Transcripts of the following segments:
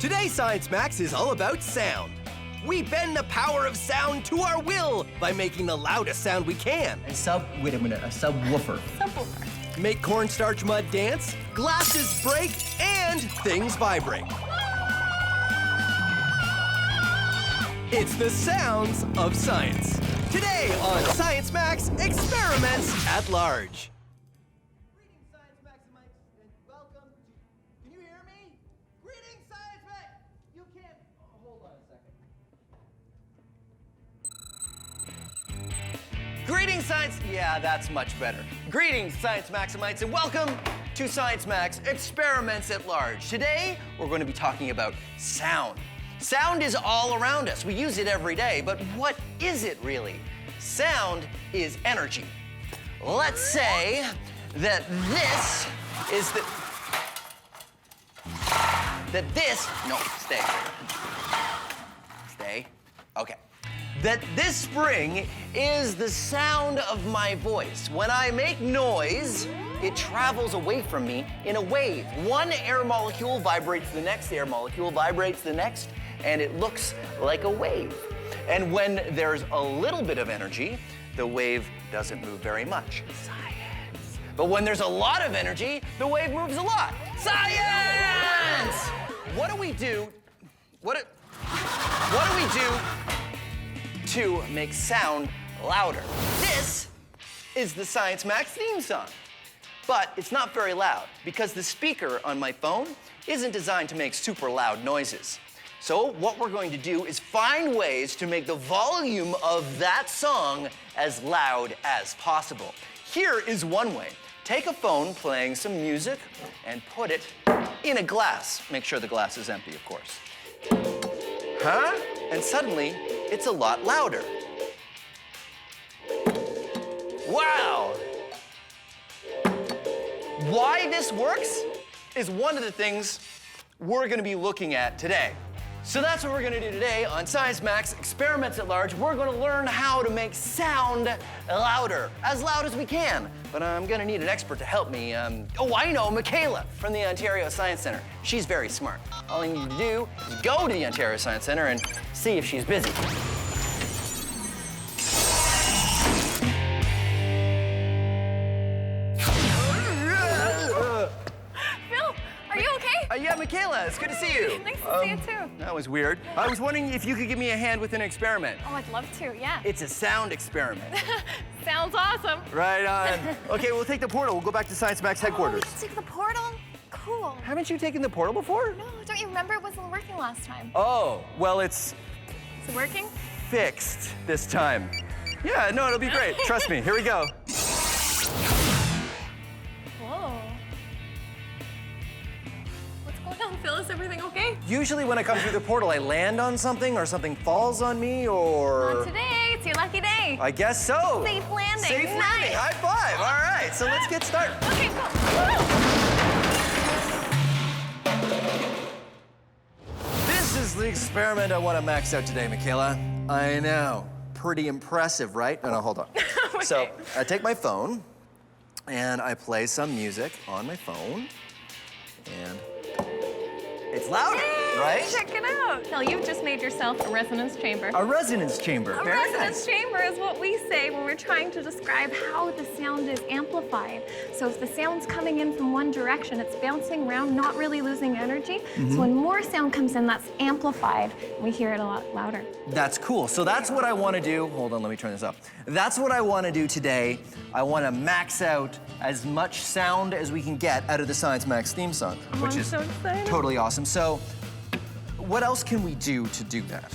Today, Science Max is all about sound. We bend the power of sound to our will by making the loudest sound we can. A subwoofer. Subwoofer. Make cornstarch mud dance, glasses break, and things vibrate. It's the sounds of science. Today on Science Max, experiments at large. Greetings, Science Maximites, and welcome to... Can you hear me? Greetings, Science Max! You can't... Oh, hold on a second. Greetings, Science... Yeah, that's much better. Greetings, Science Maximites, and welcome to Science Max, experiments at large. Today, we're going to be talking about sound. Sound is all around us. We use it every day, but what is it really? Sound is energy. Let's say that this is the... No, stay. Stay. Okay. That this spring is the sound of my voice. When I make noise, it travels away from me in a wave. One air molecule vibrates the next, air molecule vibrates the next, and it looks like a wave. And when there's a little bit of energy, the wave doesn't move very much. Science. But when there's a lot of energy, the wave moves a lot. Science! What do we do? What do we do to make sound louder? This is the Science Max theme song. But it's not very loud because the speaker on my phone isn't designed to make super loud noises. So what we're going to do is find ways to make the volume of that song as loud as possible. Here is one way. Take a phone playing some music and put it in a glass. Make sure the glass is empty, of course. Huh? And suddenly, it's a lot louder. Wow! Why this works is one of the things we're gonna be looking at today. So that's what we're gonna do today on Science Max Experiments at Large. We're gonna learn how to make sound louder, as loud as we can. But I'm gonna need an expert to help me. Oh, I know, Michaela from the Ontario Science Centre. She's very smart. All I need to do is go to the Ontario Science Centre and see if she's busy. Yeah, Michaela, it's good to see you. Nice to see you too. That was weird. I was wondering if you could give me a hand with an experiment. Oh, I'd love to, yeah. It's a sound experiment. Sounds awesome. Right on. Okay, we'll take the portal. We'll go back to Science Max headquarters. Oh, we take the portal? Cool. Haven't you taken the portal before? No, don't you remember? It wasn't working last time. Oh, well, it's Is it working? fixed this time. Yeah, no, it'll be great. Trust me. Here we go. Whoa. What's going on, Phil? Is everything okay? Usually when I come through the portal, I land on something or something falls on me or... Not today. It's your lucky day. I guess so. Safe landing. Safe Nice. landing. High five. All right, so let's get started. Okay, cool. This is the experiment I want to max out today, Michaela. I know. Pretty impressive, right? No, hold on. Okay. So I take my phone and I play some music on my phone and it's louder, right? Check it out. Phil, you've just made yourself a resonance chamber. A resonance chamber. A Very resonance nice. chamber is what we say when we're trying to describe how the sound is amplified. So if the sound's coming in from one direction, it's bouncing around, not really losing energy. So when more sound comes in, that's amplified. We hear it a lot louder. That's cool. So that's what I want to do. Hold on, let me turn this up. That's what I want to do today. I want to max out as much sound as we can get out of the Science Max theme song, which I'm is so excited. totally awesome. So what else can we do to do that?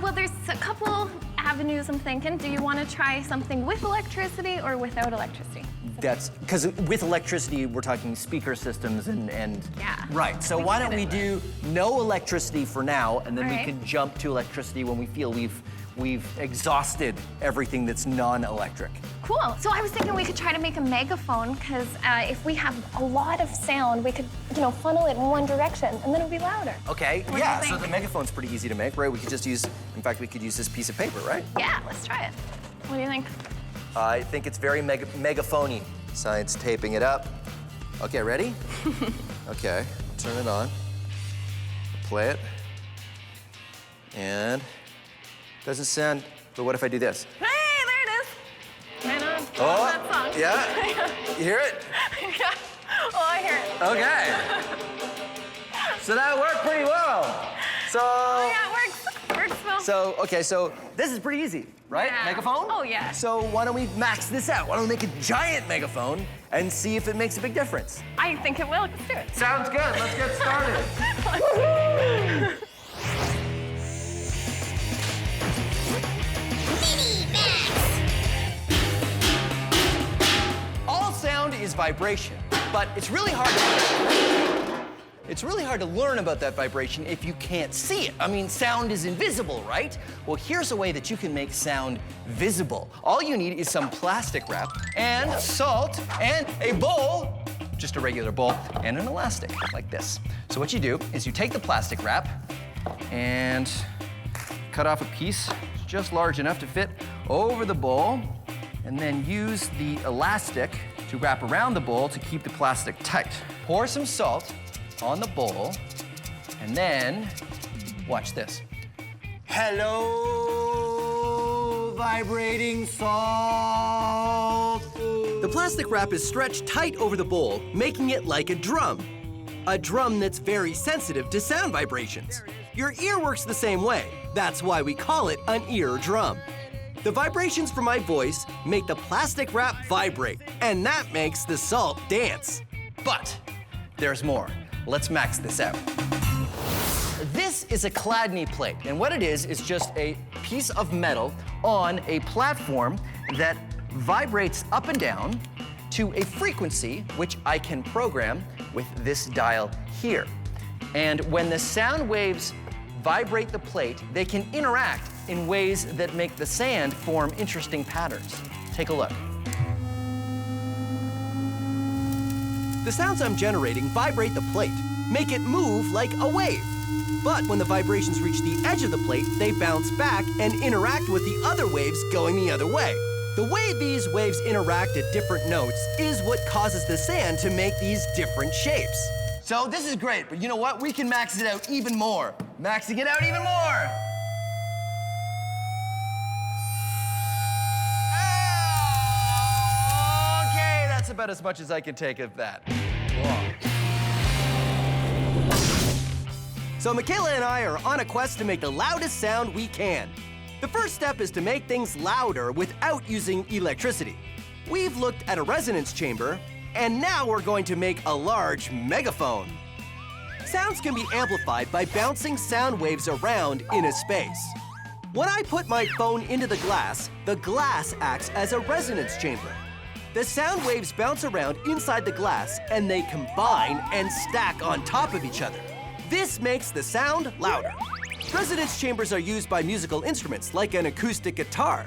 Well, there's a couple avenues I'm thinking. Do you want to try something with electricity or without electricity? That's because with electricity, we're talking speaker systems and Yeah. Right. So We why can don't we get into do no electricity for now, and then All we right. can jump to electricity when we feel we've exhausted everything that's non-electric. Cool. So I was thinking we could try to make a megaphone, because if we have a lot of sound, we could, funnel it in one direction, and then it would be louder. Okay. What do you Yeah. So think? the megaphone's pretty easy to make, right? We could just use. In fact, we could use this piece of paper, right? Yeah, let's try it. What do you think? I think it's very megaphony. Science taping it up. Okay, ready? Okay, turn it on. play it. And doesn't sound, but what if I do this? Hey, there it is. Kind of Oh, that song. yeah? You hear it? Yeah. Oh, I hear it. Okay. So that worked pretty well. So, Oh, yeah, it works. Works well. so this is pretty easy, right? Yeah. Megaphone? Oh, yeah. So why don't we max this out? Why don't we make a giant megaphone and see if it makes a big difference? I think it will. Let's do it. Sounds good. Let's get started. All sound is vibration, but it's really hard to learn about that vibration if you can't see it. I mean, sound is invisible, right? Well, here's a way that you can make sound visible. All you need is some plastic wrap and salt and a bowl, just a regular bowl, and an elastic, like this. So what you do is you take the plastic wrap and cut off a piece just large enough to fit over the bowl, and then use the elastic to wrap around the bowl to keep the plastic tight. Pour some salt on the bowl, and then watch this. Hello, vibrating salt. The plastic wrap is stretched tight over the bowl, making it like a drum. A drum that's very sensitive to sound vibrations. Your ear works the same way. That's why we call it an ear drum. The vibrations from my voice make the plastic wrap vibrate, and that makes the salt dance. But there's more. Let's max this out. This is a Chladni plate, and what it is just a piece of metal on a platform that vibrates up and down to a frequency which I can program with this dial here. And when the sound waves vibrate the plate, they can interact in ways that make the sand form interesting patterns. Take a look. The sounds I'm generating vibrate the plate, make it move like a wave. But when the vibrations reach the edge of the plate, they bounce back and interact with the other waves going the other way. The way these waves interact at different notes is what causes the sand to make these different shapes. So this is great, but you know what? We can max it out even more. Maxing it out even more. Okay, that's about as much as I can take of that. Whoa. So Michaela and I are on a quest to make the loudest sound we can. The first step is to make things louder without using electricity. We've looked at a resonance chamber, and now we're going to make a large megaphone. Sounds can be amplified by bouncing sound waves around in a space. When I put my phone into the glass acts as a resonance chamber. The sound waves bounce around inside the glass, and they combine and stack on top of each other. This makes the sound louder. Resonance chambers are used by musical instruments like an acoustic guitar.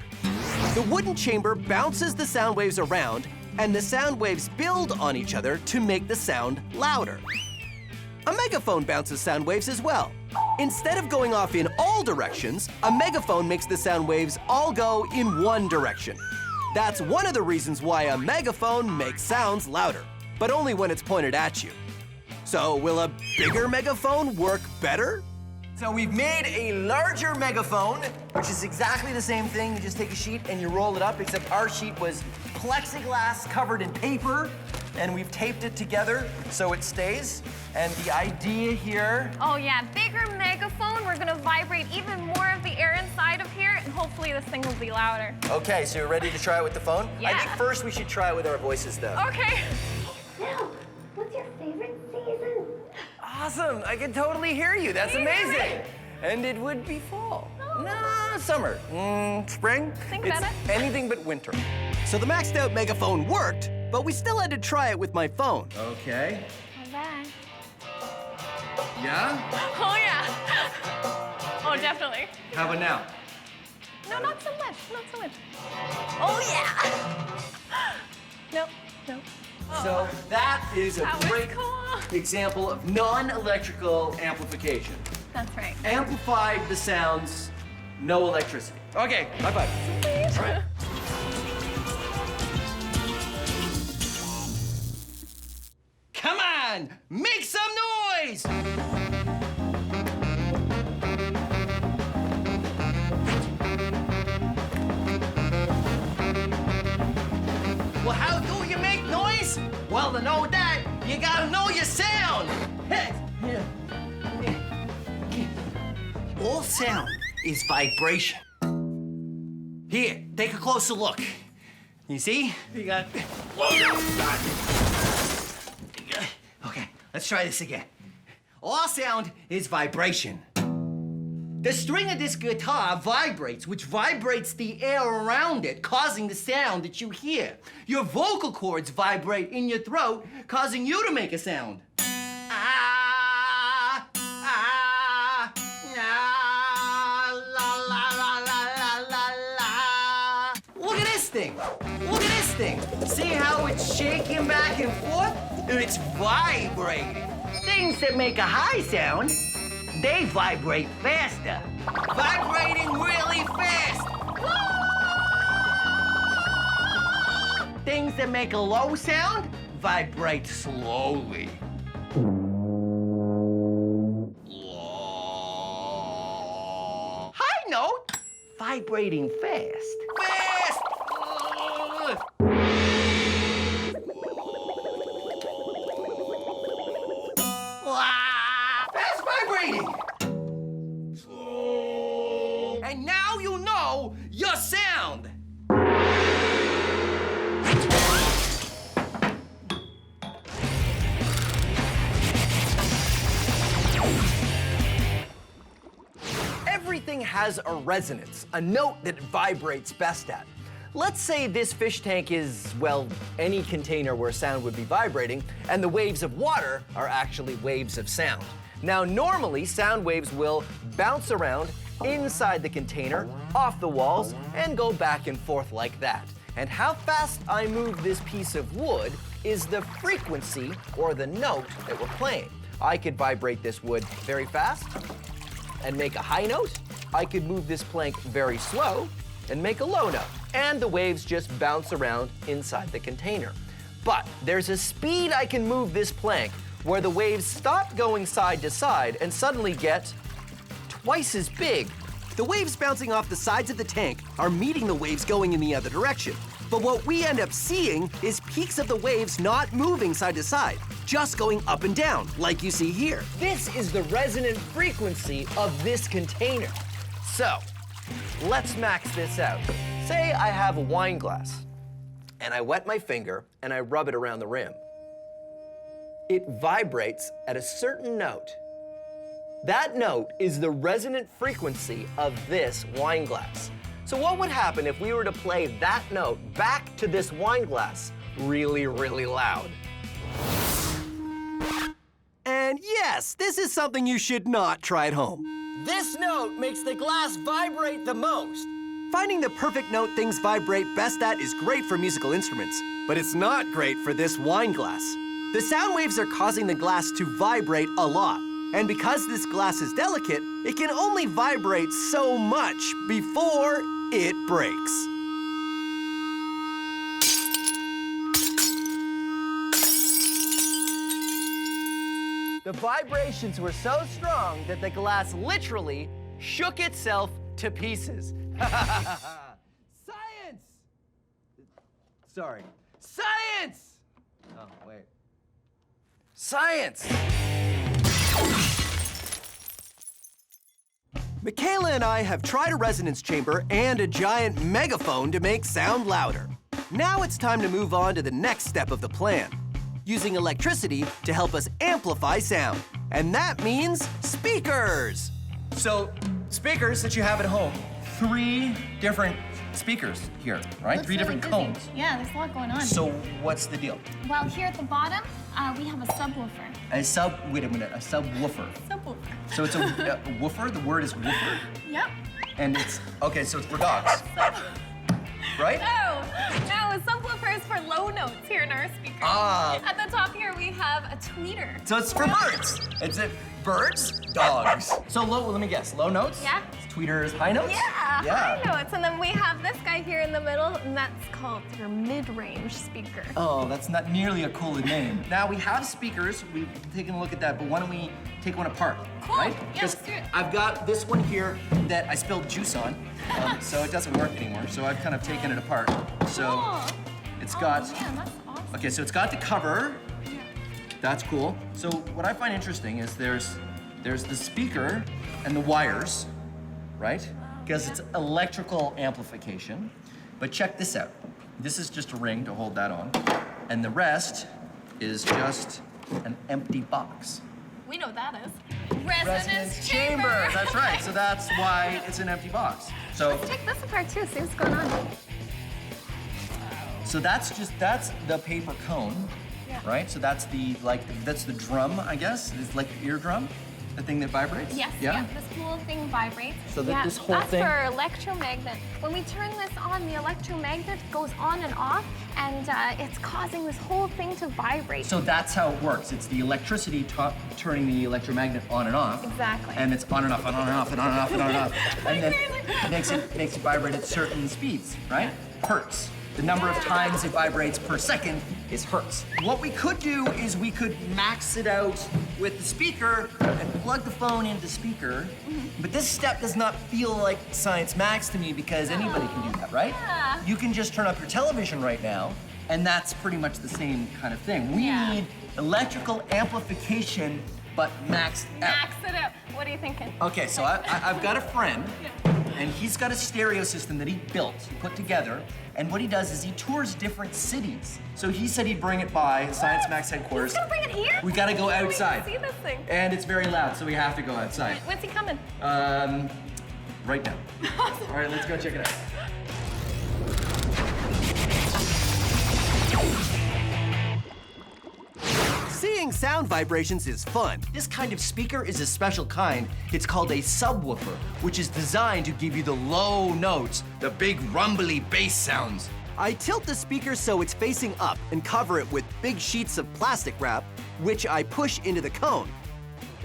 The wooden chamber bounces the sound waves around, and the sound waves build on each other to make the sound louder. A megaphone bounces sound waves as well. Instead of going off in all directions, a megaphone makes the sound waves all go in one direction. That's one of the reasons why a megaphone makes sounds louder, but only when it's pointed at you. So will a bigger megaphone work better? So we've made a larger megaphone, which is exactly the same thing. You just take a sheet and you roll it up, except our sheet was plexiglass covered in paper, and we've taped it together so it stays. And the idea here... Oh yeah, bigger megaphone. We're gonna vibrate even more of the air inside of here, and hopefully this thing will be louder. Okay, so you're ready to try it with the phone? Yeah. I think first we should try it with our voices, though. Okay. Now, what's your favorite season? Awesome, I can totally hear you. That's amazing. And it would be fall. No, summer. Spring? Think It's about it. anything but winter. So the maxed out megaphone worked, but we still had to try it with my phone. Okay. Not bad. Yeah? Oh yeah. Oh, definitely. How about now? No, not so much. Not so much. Oh yeah. Nope. Nope. So that is a That was great cool. example of non-electrical amplification. That's right. Amplified the sounds, no electricity. Okay, bye-bye. All right. Come on, make some noise! Well, to know that, you gotta know your sound. All sound is vibration. Here, take a closer look. You see? You got. Okay, let's try this again. All sound is vibration. The string of this guitar vibrates, which vibrates the air around it, causing the sound that you hear. Your vocal cords vibrate in your throat, causing you to make a sound. Ah, ah, ah, la, la, la, la, la, la. Look at this thing. Look at this thing. See how it's shaking back and forth? It's vibrating. Things that make a high sound, they vibrate faster. Vibrating really fast. Things that make a low sound, vibrate slowly. High note, vibrating fast. Fast! Fast vibrating! And now you know your sound. Everything has a resonance, a note that it vibrates best at. Let's say this fish tank is, well, any container where sound would be vibrating, and the waves of water are actually waves of sound. Now, normally, sound waves will bounce around inside the container, off the walls, and go back and forth like that. And how fast I move this piece of wood is the frequency, or the note, that we're playing. I could vibrate this wood very fast and make a high note. I could move this plank very slow and make a low note. And the waves just bounce around inside the container. But there's a speed I can move this plank where the waves stop going side to side and suddenly get twice as big. The waves bouncing off the sides of the tank are meeting the waves going in the other direction. But what we end up seeing is peaks of the waves not moving side to side, just going up and down, like you see here. This is the resonant frequency of this container. So, let's max this out. Say I have a wine glass, and I wet my finger, and I rub it around the rim. It vibrates at a certain note. That note is the resonant frequency of this wine glass. So what would happen if we were to play that note back to this wine glass really, really loud? And yes, this is something you should not try at home. This note makes the glass vibrate the most. Finding the perfect note things vibrate best at is great for musical instruments, but it's not great for this wine glass. The sound waves are causing the glass to vibrate a lot. And because this glass is delicate, it can only vibrate so much before it breaks. The vibrations were so strong that the glass literally shook itself to pieces. Science! Sorry. Science! Oh, wait. Science! Michaela and I have tried a resonance chamber and a giant megaphone to make sound louder. Now it's time to move on to the next step of the plan, using electricity to help us amplify sound. And that means speakers! So, speakers that you have at home, 3 different speakers here, right? Looks 3 different really busy. cones. Yeah, there's a lot going on. So, what's the deal? Well, here at the bottom, we have a subwoofer. Wait a minute, a subwoofer. Subwoofer. So it's a woofer, the word is woofer, Yep. and it's, okay, so it's for dogs, right? No, a subwoofer is for low notes here in our speaker. Ah. At the top here, we have a tweeter. So it's for birds. Is it birds? Dogs. So low, let me guess, low notes? Yeah. Tweeters, high notes? Yeah, high notes. And then we have this guy here in the middle, and that's called your mid-range speaker. Oh, that's not nearly a cool name. Now we have speakers, we've taken a look at that, but why don't we take one apart, Cool. right? Yeah, Because let's do it. I've got this one here that I spilled juice on, so it doesn't work anymore. So I've kind of taken it apart. So Cool. it's got Oh, man, that's awesome. Okay, so it's got the cover. That's cool. So what I find interesting is there's the speaker and the wires, right? Because it's electrical amplification. But check this out. This is just a ring to hold that on. And the rest is just an empty box. We know what that is. Resonance chamber. That's right. So that's why it's an empty box. So Let's take this apart too, see what's going on. So that's the paper cone, right? So that's that's the drum, I guess. It's like the eardrum, the thing that vibrates. Yes, yeah, this whole thing vibrates. So that this whole thing. That's for electromagnet. When we turn this on, the electromagnet goes on and off, and it's causing this whole thing to vibrate. So that's how it works. It's the electricity turning the electromagnet on and off. Exactly. And it's on and off, and on and off, and on and off, and on and off. And then it makes it vibrate at certain speeds, right? Hertz. The number of times it vibrates per second is hertz. What we could do is we could max it out with the speaker and plug the phone into speaker. But this step does not feel like Science Max to me because anybody can do that, right? Yeah. You can just turn up your television right now, and that's pretty much the same kind of thing. We need electrical amplification, but maxed out. Max it out. What are you thinking? Okay, so I've got a friend, and he's got a stereo system that he built, he put together, and what he does is he tours different cities. So he said he'd bring it by Science Max headquarters. He's gonna bring it here? We gotta go outside. We can see this thing. And it's very loud, so we have to go outside. When's he coming? Right now. All right, let's go check it out. Seeing sound vibrations is fun. This kind of speaker is a special kind. It's called a subwoofer, which is designed to give you the low notes, the big rumbly bass sounds. I tilt the speaker so it's facing up and cover it with big sheets of plastic wrap, which I push into the cone.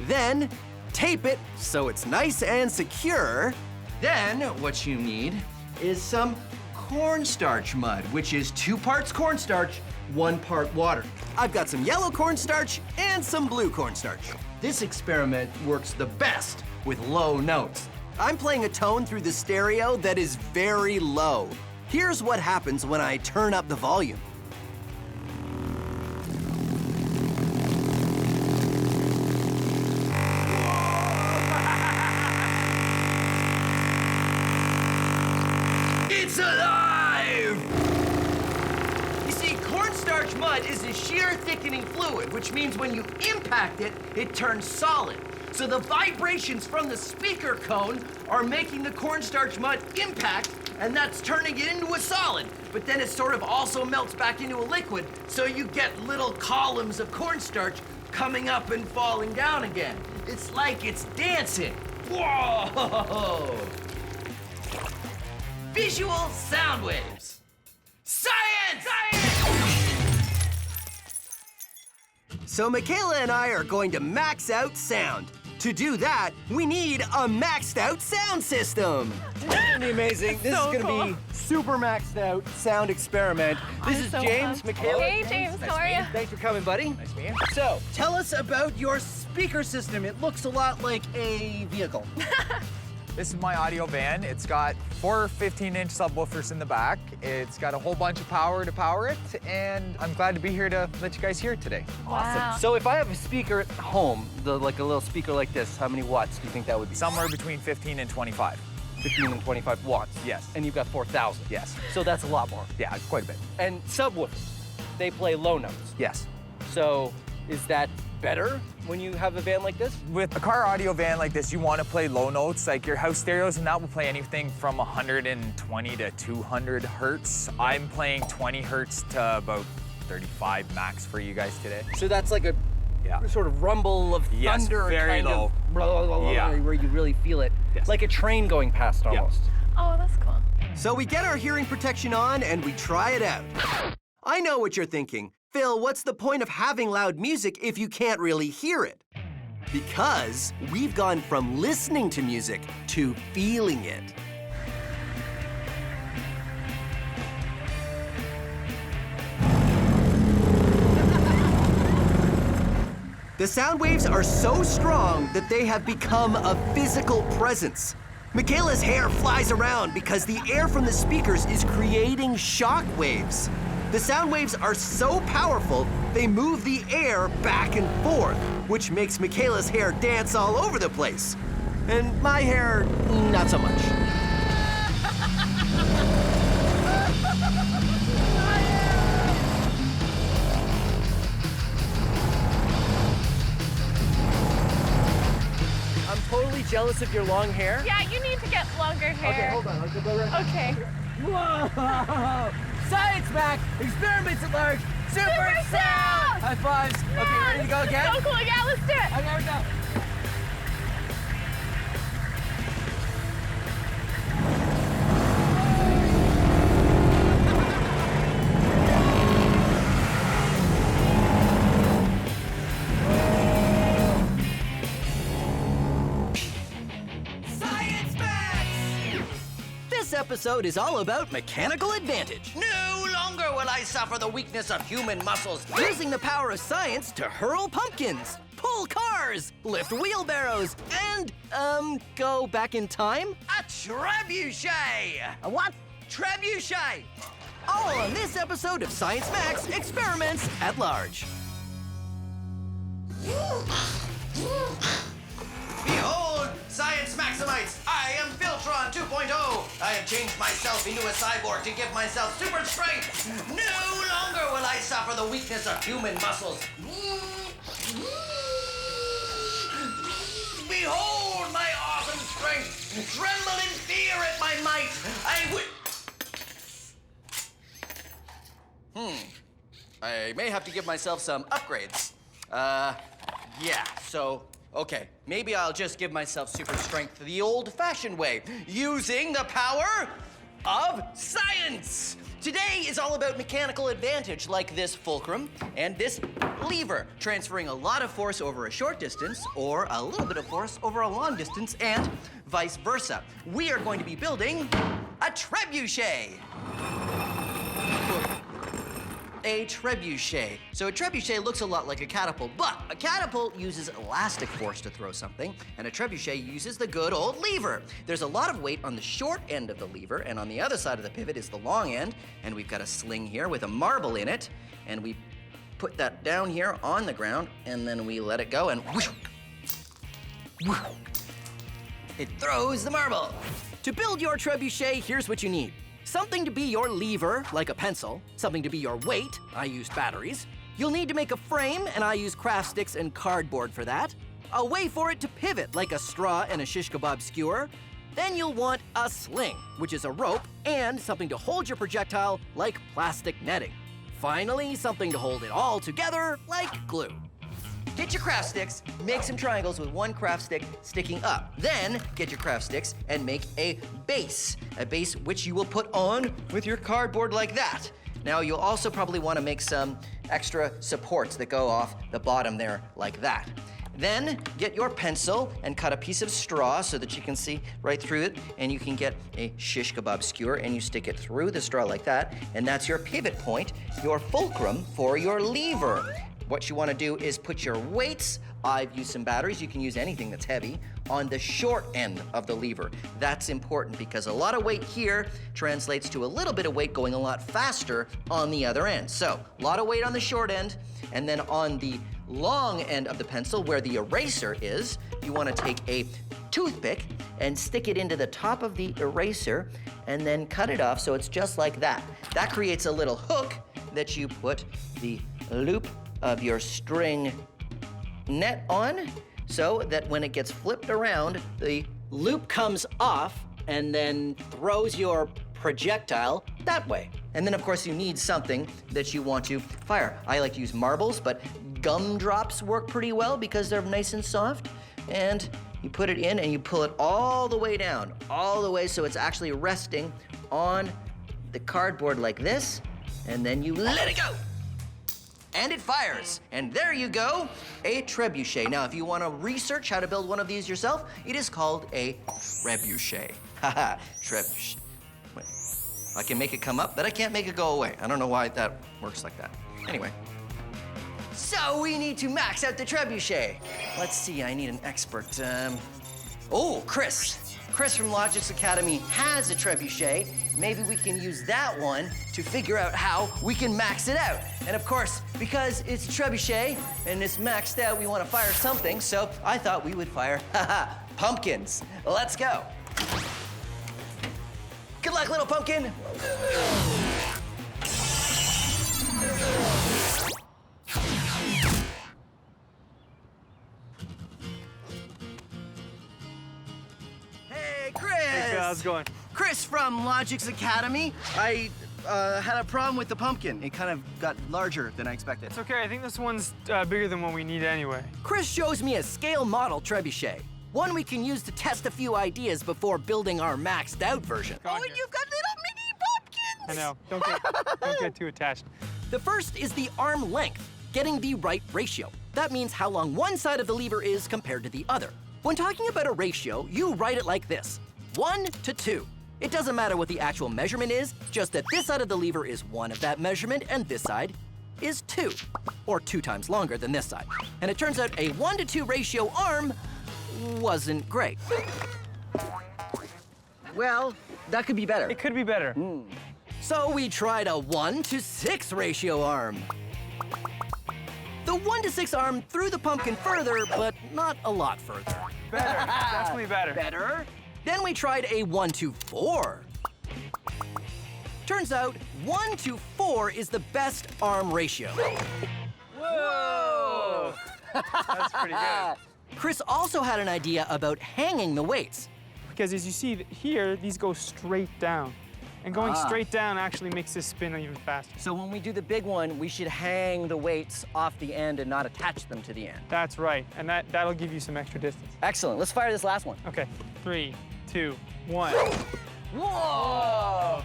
Then, tape it so it's nice and secure. Then what you need is some cornstarch mud, which is 2 parts cornstarch, 1 part water. I've got some yellow cornstarch and some blue cornstarch. This experiment works the best with low notes. I'm playing a tone through the stereo that is very low. Here's what happens when I turn up the volume. It's alive! You see, cornstarch mud is a shear thickening fluid, which means when you impact it, it turns solid. So the vibrations from the speaker cone are making the cornstarch mud impact, and that's turning it into a solid. But then it sort of also melts back into a liquid, so you get little columns of cornstarch coming up and falling down again. It's like it's dancing. Whoa! Visual sound waves. Science! So Michaela and I are going to max out sound. To do that, we need a maxed out sound system. This is gonna be amazing. This So is gonna be super maxed out sound experiment. This is so James, pumped. Michaela. Hey, James, how are you? Thanks for coming, buddy. Nice to meet you. So, tell us about your speaker system. It looks a lot like a vehicle. This is my audio van. It's got 4 15-inch subwoofers in the back. It's got a whole bunch of power to power it, and I'm glad to be here to let you guys hear it today. Wow. So if I have a speaker at home, like a little speaker like this, how many watts do you think that would be? Somewhere between 15 and 25. 15 and 25 watts. Yes. And you've got 4,000. Yes. So that's a lot more. Yeah, quite a bit. And subwoofers, they play low notes. Yes. So is that better when you have a van like this? With a car audio van like this, you want to play low notes. Like your house stereos and that will play anything from 120 to 200 hertz. I'm playing 20 hertz to about 35 max for you guys today. So that's like a sort of rumble of Yes, thunder, very kind low. of blah, blah, blah, blah, Yeah. where you really feel it. Yes. Like a train going past almost. Oh, that's cool. So we get our hearing protection on and we try it out. I know what you're thinking. Phil, what's the point of having loud music if you can't really hear it? Because we've gone from listening to music to feeling it. The sound waves are so strong that they have become a physical presence. Michaela's hair flies around because the air from the speakers is creating shock waves. The sound waves are so powerful, they move the air back and forth, which makes Michaela's hair dance all over the place. And my hair, not so much. I'm totally jealous of your long hair. Yeah, you need to get longer hair. Okay, hold on. I'll go right. Okay. Whoa! Science Mac, experiments at large, super sound! High fives. Okay, ready to go again? So cool. Yeah, let's do it. Okay, here we go. This episode is all about mechanical advantage. No longer will I suffer the weakness of human muscles. Using the power of science to hurl pumpkins, pull cars, lift wheelbarrows, and, go back in time? A trebuchet! A what? Trebuchet! All on this episode of Science Max Experiments at Large. Behold, Science Maximites! I am Filtron 2.0! I have changed myself into a cyborg to give myself super strength! No longer will I suffer the weakness of human muscles! Behold my awesome strength! Tremble in fear at my might! I would... I may have to give myself some upgrades. Yeah, so, okay. Maybe I'll just give myself super strength the old-fashioned way, using the power of science. Today is all about mechanical advantage, like this fulcrum and this lever, transferring a lot of force over a short distance or a little bit of force over a long distance, and vice versa. We are going to be building a trebuchet. A trebuchet. So a trebuchet looks a lot like a catapult, but a catapult uses elastic force to throw something, and a trebuchet uses the good old lever. There's a lot of weight on the short end of the lever, and on the other side of the pivot is the long end, and we've got a sling here with a marble in it, and we put that down here on the ground, and then we let it go, and whoosh, whoosh, it throws the marble. To build your trebuchet, here's what you need. Something to be your lever, like a pencil. Something to be your weight. I used batteries. You'll need to make a frame, and I use craft sticks and cardboard for that. A way for it to pivot, like a straw and a shish kebab skewer. Then you'll want a sling, which is a rope, and something to hold your projectile, like plastic netting. Finally, something to hold it all together, like glue. Get your craft sticks, make some triangles with one craft stick sticking up. Then get your craft sticks and make a base which you will put on with your cardboard like that. Now you'll also probably want to make some extra supports that go off the bottom there like that. Then get your pencil and cut a piece of straw so that you can see right through it, and you can get a shish kebab skewer and you stick it through the straw like that, and that's your pivot point, your fulcrum for your lever. What you want to do is put your weights, I've used some batteries, you can use anything that's heavy, on the short end of the lever. That's important because a lot of weight here translates to a little bit of weight going a lot faster on the other end. So, a lot of weight on the short end, and then on the long end of the pencil where the eraser is, you want to take a toothpick and stick it into the top of the eraser and then cut it off so it's just like that. That creates a little hook that you put the loop of your string net on so that when it gets flipped around, the loop comes off and then throws your projectile that way. And then of course you need something that you want to fire. I like to use marbles, but gumdrops work pretty well because they're nice and soft. And you put it in and you pull it all the way down, all the way so it's actually resting on the cardboard like this, and then you let it go. And it fires. And there you go, a trebuchet. Now, if you want to research how to build one of these yourself, it is called a trebuchet. Haha, trebuchet. Wait, I can make it come up, but I can't make it go away. I don't know why that works like that. Anyway. So we need to max out the trebuchet. Let's see, I need an expert. Oh, Chris. Chris from Loudest Academy has a trebuchet. Maybe we can use that one to figure out how we can max it out. And of course, because it's a trebuchet and it's maxed out, we want to fire something, so I thought we would fire, pumpkins. Let's go. Good luck, little pumpkin. Hey, Chris. Hey, how's it going? Chris from Loudest Academy. I had a problem with the pumpkin. It kind of got larger than I expected. It's okay, I think this one's bigger than what we need anyway. Chris shows me a scale model trebuchet. One we can use to test a few ideas before building our maxed out version. Go on here. You've got little mini pumpkins! I know, don't get too attached. The first is the arm length, getting the right ratio. That means how long one side of the lever is compared to the other. When talking about a ratio, you write it like this, 1 to 2. It doesn't matter what the actual measurement is, just that this side of the lever is 1 of that measurement and this side is 2, or 2 times longer than this side. And it turns out a 1 to 2 ratio arm wasn't great. Well, that could be better. It could be better. So we tried a 1 to 6 ratio arm. The 1 to 6 arm threw the pumpkin further, but not a lot further. Better, definitely better. Better? Then we tried a 1 to 4. Turns out 1 to 4 is the best arm ratio. Whoa! That's pretty good. Chris also had an idea about hanging the weights. Because as you see here, these go straight down. And going straight down actually makes this spin even faster. So when we do the big one, we should hang the weights off the end and not attach them to the end. That's right, and that'll give you some extra distance. Excellent. Let's fire this last one. Okay, 3, 2, 1. Whoa!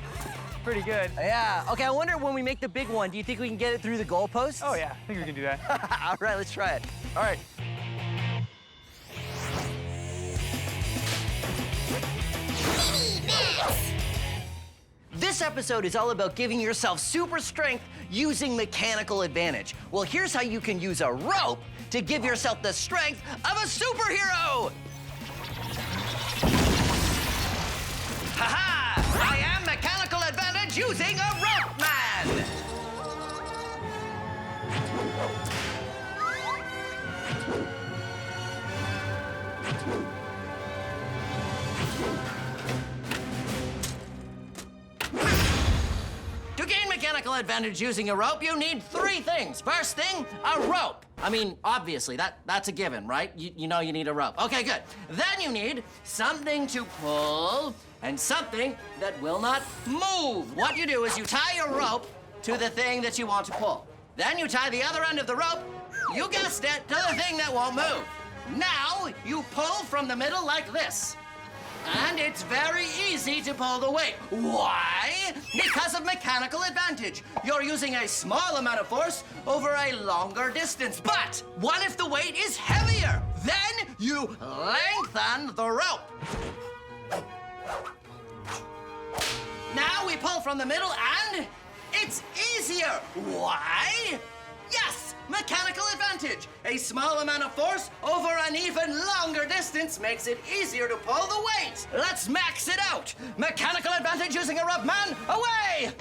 Pretty good. Yeah. Okay, I wonder when we make the big one, do you think we can get it through the goalposts? Oh yeah, I think we can do that. All right, let's try it. All right. This episode is all about giving yourself super strength using mechanical advantage. Well, here's how you can use a rope to give yourself the strength of a superhero. Ha-ha! I am mechanical advantage using a rope man. To gain mechanical advantage using a rope, you need 3 things. First thing, a rope. I mean, obviously, that's a given, right? You know you need a rope. Okay, good. Then you need something to pull and something that will not move. What you do is you tie your rope to the thing that you want to pull. Then you tie the other end of the rope, you guessed it, to the thing that won't move. Now, you pull from the middle like this. And it's very easy to pull the weight. Why? Because of mechanical advantage. You're using a small amount of force over a longer distance. But what if the weight is heavier? Then you lengthen the rope. Now we pull from the middle and it's easier. Why? Yes, mechanical advantage. A small amount of force over an even longer distance makes it easier to pull the weight. Let's max it out. Mechanical advantage using a rope man, away!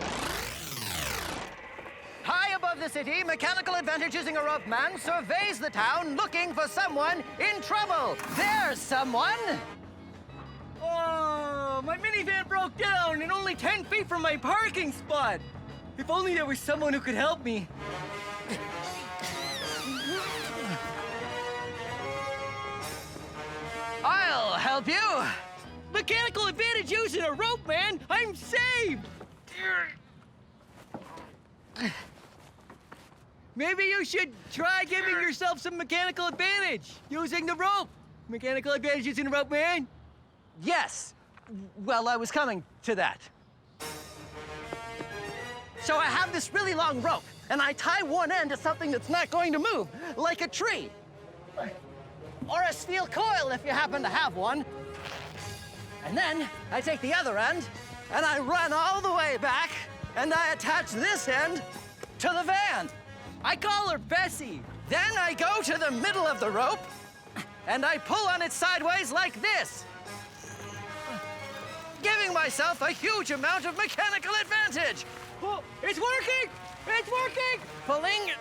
High above the city, mechanical advantage using a rope man surveys the town looking for someone in trouble. There's someone. Oh, my minivan broke down and only 10 feet from my parking spot. If only there was someone who could help me. I'll help you. Mechanical advantage using a rope, man. I'm saved. Maybe you should try giving yourself some mechanical advantage using the rope. Mechanical advantage using the rope, man. Yes. Well, I was coming to that. So I have this really long rope, and I tie one end to something that's not going to move, like a tree. Or a steel coil, if you happen to have one. And then I take the other end, and I run all the way back, and I attach this end to the van. I call her Bessie. Then I go to the middle of the rope, and I pull on it sideways like this. giving myself a huge amount of mechanical advantage. Oh, it's working! It's working! Pulling.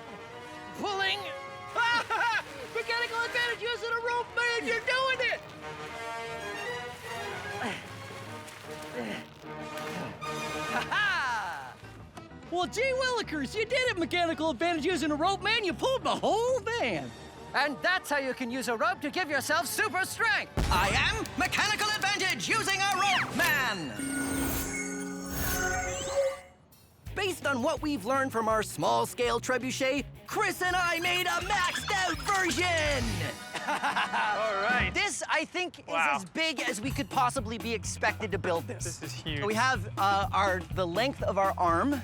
Mechanical advantage using a rope, man! You're doing it! Ha-ha! Well, gee willikers, you did it, mechanical advantage using a rope, man. You pulled the whole van. And that's how you can use a rope to give yourself super strength. I am mechanical advantage using a rope man. Based on what we've learned from our small-scale trebuchet, Chris and I made a maxed-out version. All right. This, I think, Wow. is as big as we could possibly be expected to build this. This is huge. We have the length of our arm,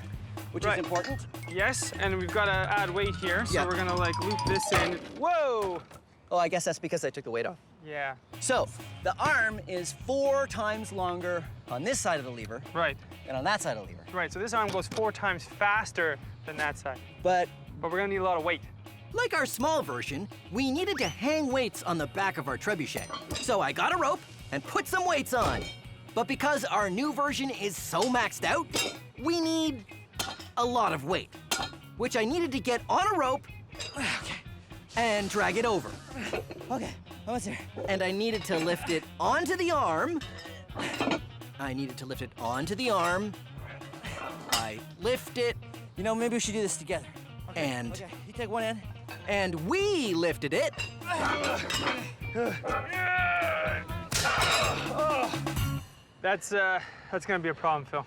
which Right. is important. Yes, and we've got to add weight here, so Yeah. we're gonna like loop this in. Whoa! Oh, I guess that's because I took the weight off. Yeah. So, the arm is 4 times longer on this side of the lever Right. than on that side of the lever. Right. So this arm goes 4 times faster than that side, But but we're gonna need a lot of weight. like our small version, we needed to hang weights on the back of our trebuchet. So I got a rope and put some weights on. But because our new version is so maxed out, we need a lot of weight, which I needed to get on a rope and drag it over. Okay, what's there? And I needed to lift it onto the arm. I needed to lift it onto the arm. I lift it. You know, maybe we should do this together. And Okay, you take one end. and we lifted it. That's gonna be a problem, Phil.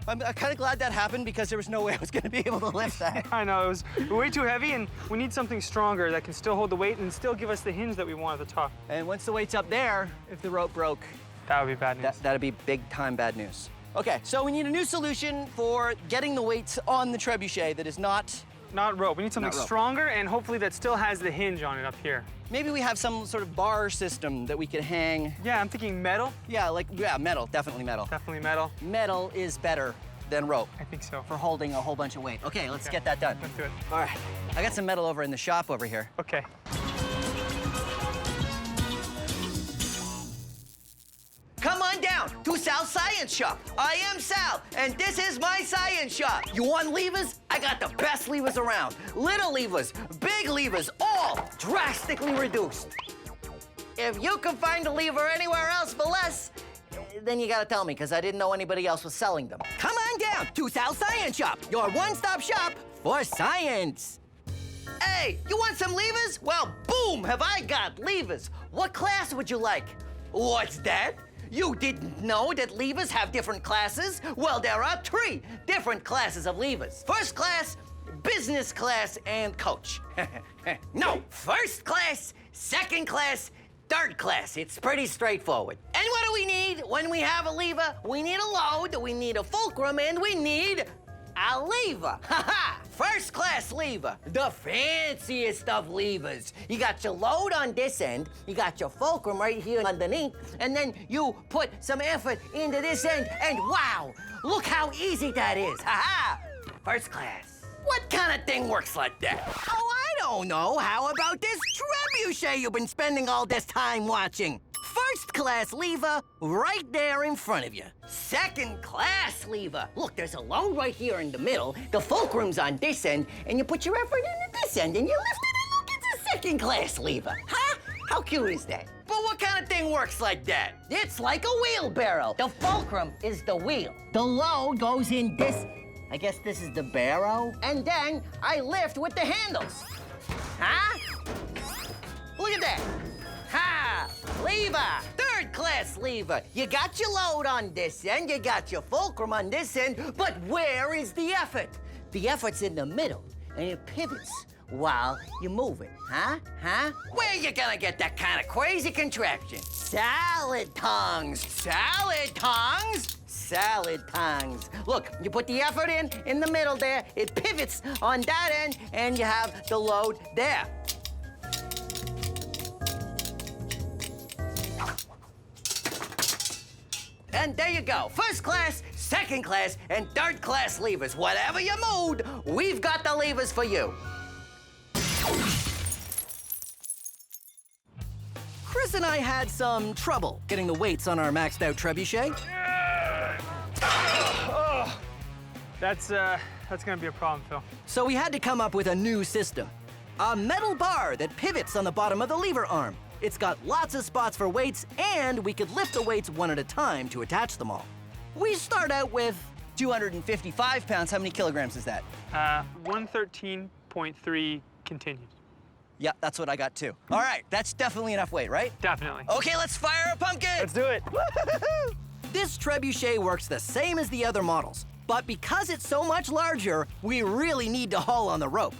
I'm kind of glad that happened because there was no way I was going to be able to lift that. I know, it was way too heavy, and we need something stronger that can still hold the weight and still give us the hinge that we want at the top. And once the weight's up there, if the rope broke, That would be bad news. that'd be big time bad news. Okay, so we need a new solution for getting the weights on the trebuchet that is not. Not rope. We need something Not rope. stronger, and hopefully that still has the hinge on it up here. Maybe we have some sort of bar system that we could hang. Yeah, I'm thinking metal. Yeah, metal, definitely metal. Definitely metal. Metal is better than rope I think so. for holding a whole bunch of weight. Okay, let's get that done. Let's do it. All right, I got some metal over in the shop over here. Okay. Come on down to Sal's Science Shop. I am Sal, and this is my science shop. You want levers? I got the best levers around. Little levers, big levers, all drastically reduced. If you can find a lever anywhere else for less, then you gotta tell me, because I didn't know anybody else was selling them. Come on down to Sal's Science Shop, your one-stop shop for science. Hey, you want some levers? Well, boom, have I got levers. What class would you like? What's that? You didn't know that levers have different classes? Well, there are 3 different classes of levers. First class, business class, and coach. No, first class, second class, third class. It's pretty straightforward. And what do we need when we have a lever? We need a load, we need a fulcrum, and we need a lever. Ha-ha! First class lever, the fanciest of levers. You got your load on this end, you got your fulcrum right here underneath, and then you put some effort into this end, and wow, look how easy that is. Ha-ha! First class. What kind of thing works like that? Oh, I don't know. How about this trebuchet you've been spending all this time watching? First class lever right there in front of you. Second class lever. Look, there's a load right here in the middle. The fulcrum's on this end, and you put your effort into this end, and you lift it, and look, it's a second class lever. Huh? How cute is that? But what kind of thing works like that? It's like a wheelbarrow. The fulcrum is the wheel. The load goes in this, I guess this is the barrow, and then I lift with the handles. Huh? Look at that. Ha! Lever! Third class lever. You got your load on this end, you got your fulcrum on this end, but where is the effort? The effort's in the middle, and it pivots while you move it. Huh? Where you gonna get that kind of crazy contraption? Salad tongs! Salad tongs! Salad tongs. Look, you put the effort in the middle there, it pivots on that end, and you have the load there. And there you go. First class, second class, and third class levers. Whatever your mood, we've got the levers for you. Chris and I had some trouble getting the weights on our maxed out trebuchet. That's gonna be a problem, Phil. So we had to come up with a new system. A metal bar that pivots on the bottom of the lever arm. It's got lots of spots for weights, and we could lift the weights one at a time to attach them all. We start out with 255 pounds. How many kilograms is that? 113.3 continued. Yeah, that's what I got too. All right, that's definitely enough weight, right? Definitely. Okay, let's fire a pumpkin! Let's do it. This trebuchet works the same as the other models, but because it's so much larger, we really need to haul on the rope.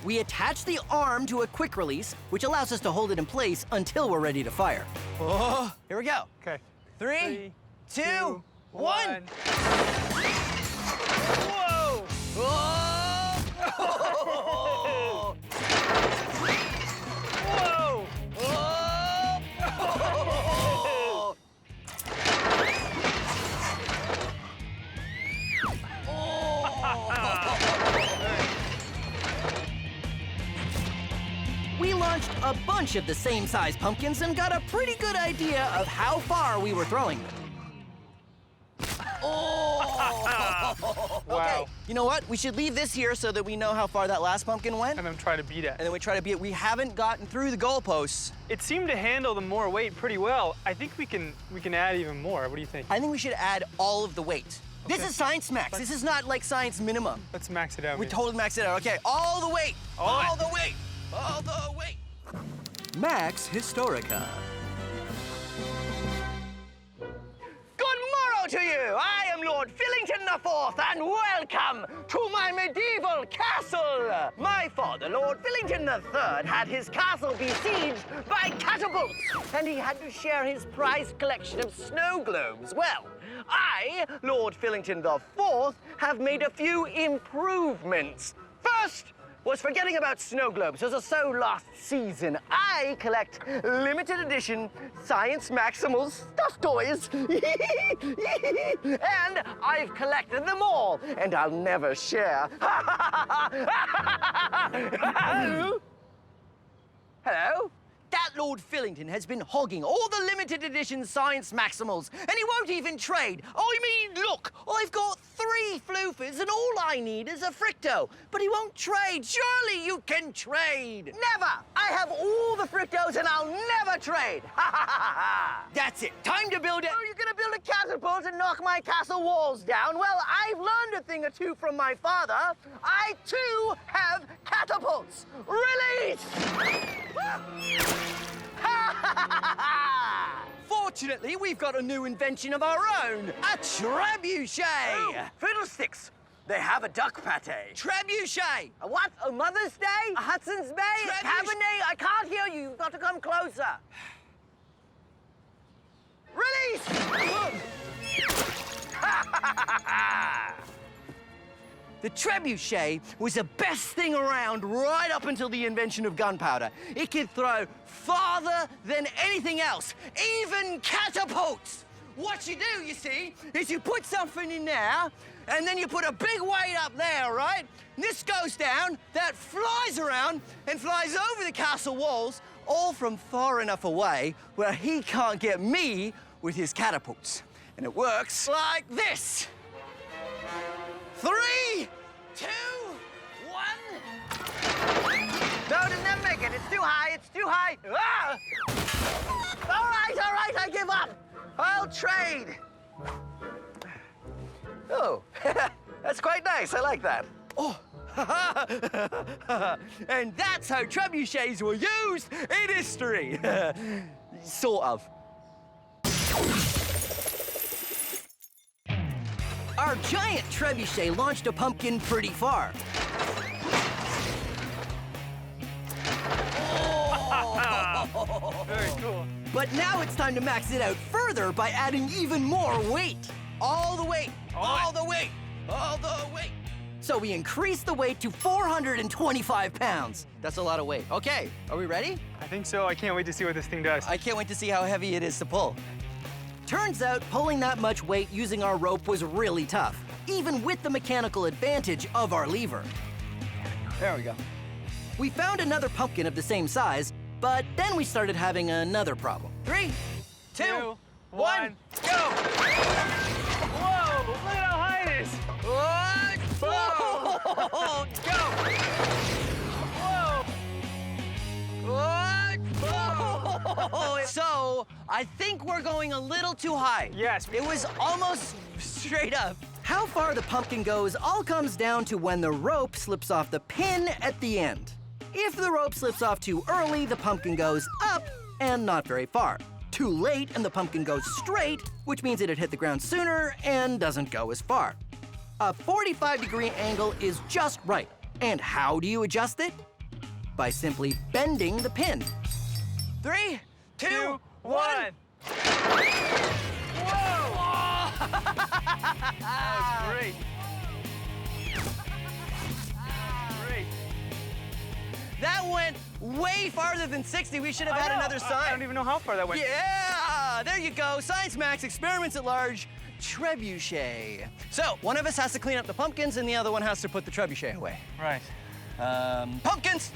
We attach the arm to a quick release, which allows us to hold it in place until we're ready to fire. Oh, here we go. Okay. 3, 2, 1. Whoa! Oh! Whoa! We launched a bunch of the same size pumpkins and got a pretty good idea of how far we were throwing them. Oh! Wow. Okay, you know what? We should leave this here so that we know how far that last pumpkin went. And then try to beat it. And then we try to beat it. We haven't gotten through the goalposts. It seemed to handle the more weight pretty well. I think we can add even more. What do you think? I think we should add all of the weight. This Okay. is science max. This is not like science minimum. Let's max it out. We maybe. totally maxed it out. Okay, all the weight. All All the weight. All the weight. Max Historica. Good morrow to you! I am Lord Fillington IV, and welcome to my medieval castle! My father, Lord Fillington III, had his castle besieged by catapults, and he had to share his prized collection of snow globes. Well, I, Lord Fillington IV, have made a few improvements. First, was forgetting about snow globes. Those are so last season. I collect limited edition Science Maximals stuffed toys. And I've collected them all, and I'll never share. Hello? That Lord Fillington has been hogging all the limited edition Science Maximals, and he won't even trade. I mean, look, I've got 3 floofers, and all I need is a fricto. But he won't trade. Surely you can trade. Never! I have all the frictos, and I'll never trade. That's it. Time to build it. Oh, you're gonna build a catapult and knock my castle walls down? Well, I've learned a thing or two from my father. I, too, have catapults. Release! Fortunately, we've got a new invention of our own. A trebuchet. Oh, fiddlesticks. They have a duck pate. Trebuchet. A what? A Mother's Day? A Hudson's Bay? A Cabernet? I can't hear you. You've got to come closer. Release! The trebuchet was the best thing around right up until the invention of gunpowder. It could throw farther than anything else, even catapults. What you do, you see, is you put something in there, and then you put a big weight up there, right? And this goes down, that flies around and flies over the castle walls, all from far enough away where he can't get me with his catapults. And it works like this. 3, 2, 1. No, didn't that make it? It's too high. It's too high. Ah! All right, I give up. I'll trade. Oh, that's quite nice. I like that. Oh, and that's how trebuchets were used in history. Sort of. Our giant trebuchet launched a pumpkin pretty far. Very cool. But now it's time to max it out further by adding even more weight. All the weight, all the weight, all the weight. So we increased the weight to 425 pounds. That's a lot of weight. Okay, are we ready? I think so. I can't wait to see what this thing does. I can't wait to see how heavy it is to pull. Turns out pulling that much weight using our rope was really tough, even with the mechanical advantage of our lever. There we go. We found another pumpkin of the same size, But then we started having another problem. 3, 2, 1, go! Whoa, look at how high it is. What? Whoa! Go! Whoa. What? So, I think we're going a little too high. Yes. It was almost straight up. How far the pumpkin goes all comes down to when the rope slips off the pin at the end. If the rope slips off too early, the pumpkin goes up and not very far. Too late and the pumpkin goes straight, which means it'd hit the ground sooner and doesn't go as far. A 45-degree angle is just right. And how do you adjust it? By simply bending the pin. 3, 2, 1. Whoa! That was great. Great. That went way farther than 60. We should have had another sign. I don't even know how far that went. Yeah, there you go. Science Max, experiments at large, trebuchet. So, one of us has to clean up the pumpkins and the other one has to put the trebuchet away. Right. Pumpkins!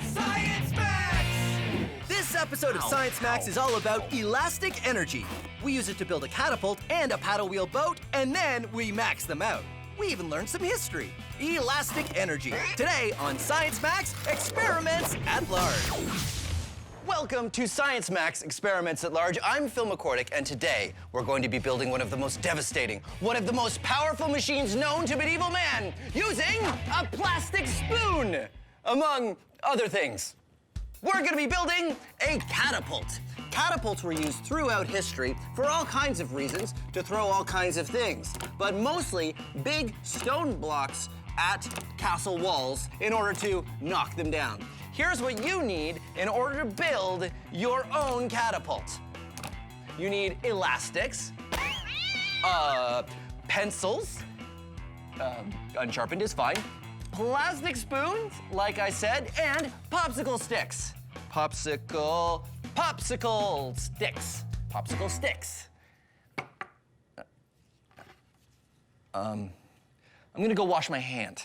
Science Max! This episode of Science Max is all about elastic energy. We use it to build a catapult and a paddle wheel boat, and then we max them out. We even learned some history. Elastic energy. Today on Science Max, experiments at large. Welcome to Science Max Experiments at Large. I'm Phil McCordick, and today we're going to be building one of the most devastating, one of the most powerful machines known to medieval man, using a plastic spoon, among other things. We're going to be building a catapult. Catapults were used throughout history for all kinds of reasons to throw all kinds of things, but mostly big stone blocks at castle walls in order to knock them down. Here's what you need in order to build your own catapult. You need elastics, pencils, unsharpened is fine, plastic spoons, like I said, and popsicle sticks. Popsicle sticks. Popsicle sticks. I'm gonna go wash my hand.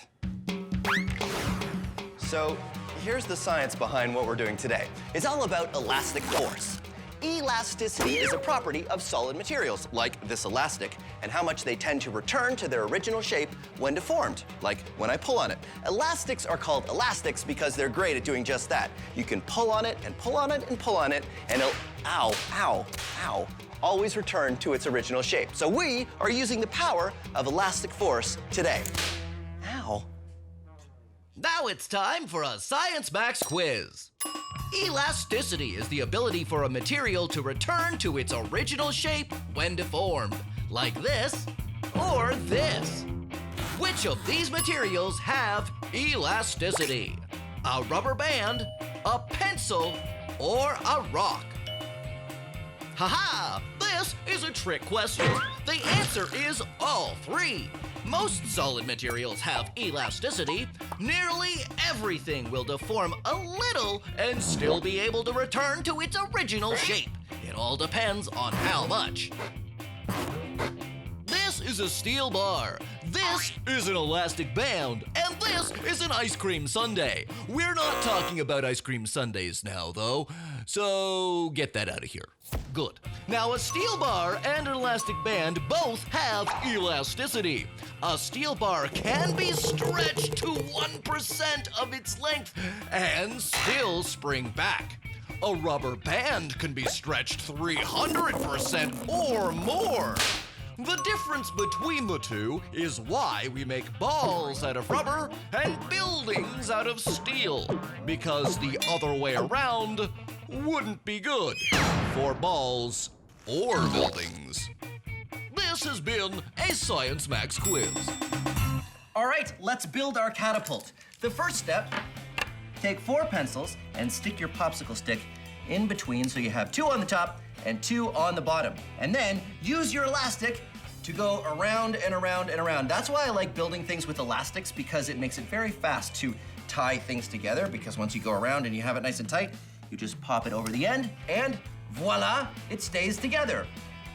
So, here's the science behind what we're doing today. It's all about elastic force. Elasticity is a property of solid materials, like this elastic, and how much they tend to return to their original shape when deformed, like when I pull on it. Elastics are called elastics because they're great at doing just that. You can pull on it and pull on it and pull on it, and it'll, always return to its original shape. So we are using the power of elastic force today. Ow. Now it's time for a Science Max quiz. Elasticity is the ability for a material to return to its original shape when deformed, like this or this. Which of these materials have elasticity? A rubber band, a pencil, or a rock? Haha! This is a trick question. The answer is all three. Most solid materials have elasticity. Nearly everything will deform a little and still be able to return to its original shape. It all depends on how much. This is a steel bar. This is an elastic band. And this is an ice cream sundae. We're not talking about ice cream sundaes now, though, so get that out of here. Good. Now, a steel bar and an elastic band both have elasticity. A steel bar can be stretched to 1% of its length and still spring back. A rubber band can be stretched 300% or more. The difference between the two is why we make balls out of rubber and buildings out of steel, because the other way around wouldn't be good for balls or buildings. This has been a Science Max quiz. All right, let's build our catapult. The first step, take 4 pencils and stick your popsicle stick in between so you have 2 on the top and 2 on the bottom. And then use your elastic to go around and around and around. That's why I like building things with elastics, because it makes it very fast to tie things together, because once you go around and you have it nice and tight, you just pop it over the end and voila, it stays together.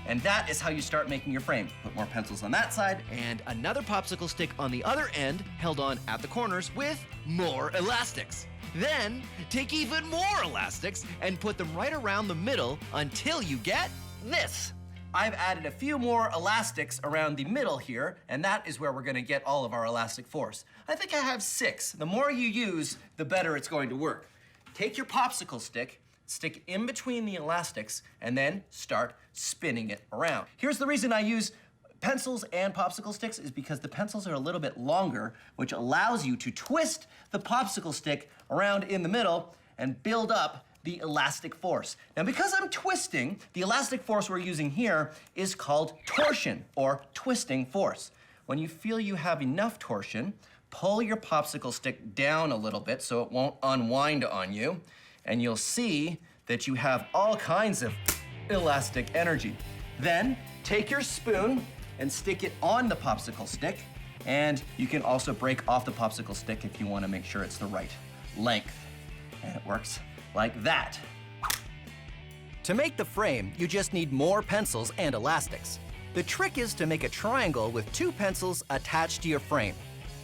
And that is how you start making your frame. Put more pencils on that side. And another popsicle stick on the other end, held on at the corners with more elastics. Then take even more elastics and put them right around the middle until you get This. I've added a few more elastics around the middle here, and that is where we're gonna get all of our elastic force. I think I have 6. The more you use, the better it's going to work. Take your popsicle stick, stick it in between the elastics, and then start spinning it around. Here's the reason I use pencils and popsicle sticks is because the pencils are a little bit longer, which allows you to twist the popsicle stick around in the middle and build up the elastic force. Now, because I'm twisting, the elastic force we're using here is called torsion, or twisting force. When you feel you have enough torsion, pull your popsicle stick down a little bit so it won't unwind on you, and you'll see that you have all kinds of elastic energy. Then, take your spoon and stick it on the popsicle stick, and you can also break off the popsicle stick if you want to make sure it's the right length. And it works like that. To make the frame, you just need more pencils and elastics. The trick is to make a triangle with 2 pencils attached to your frame.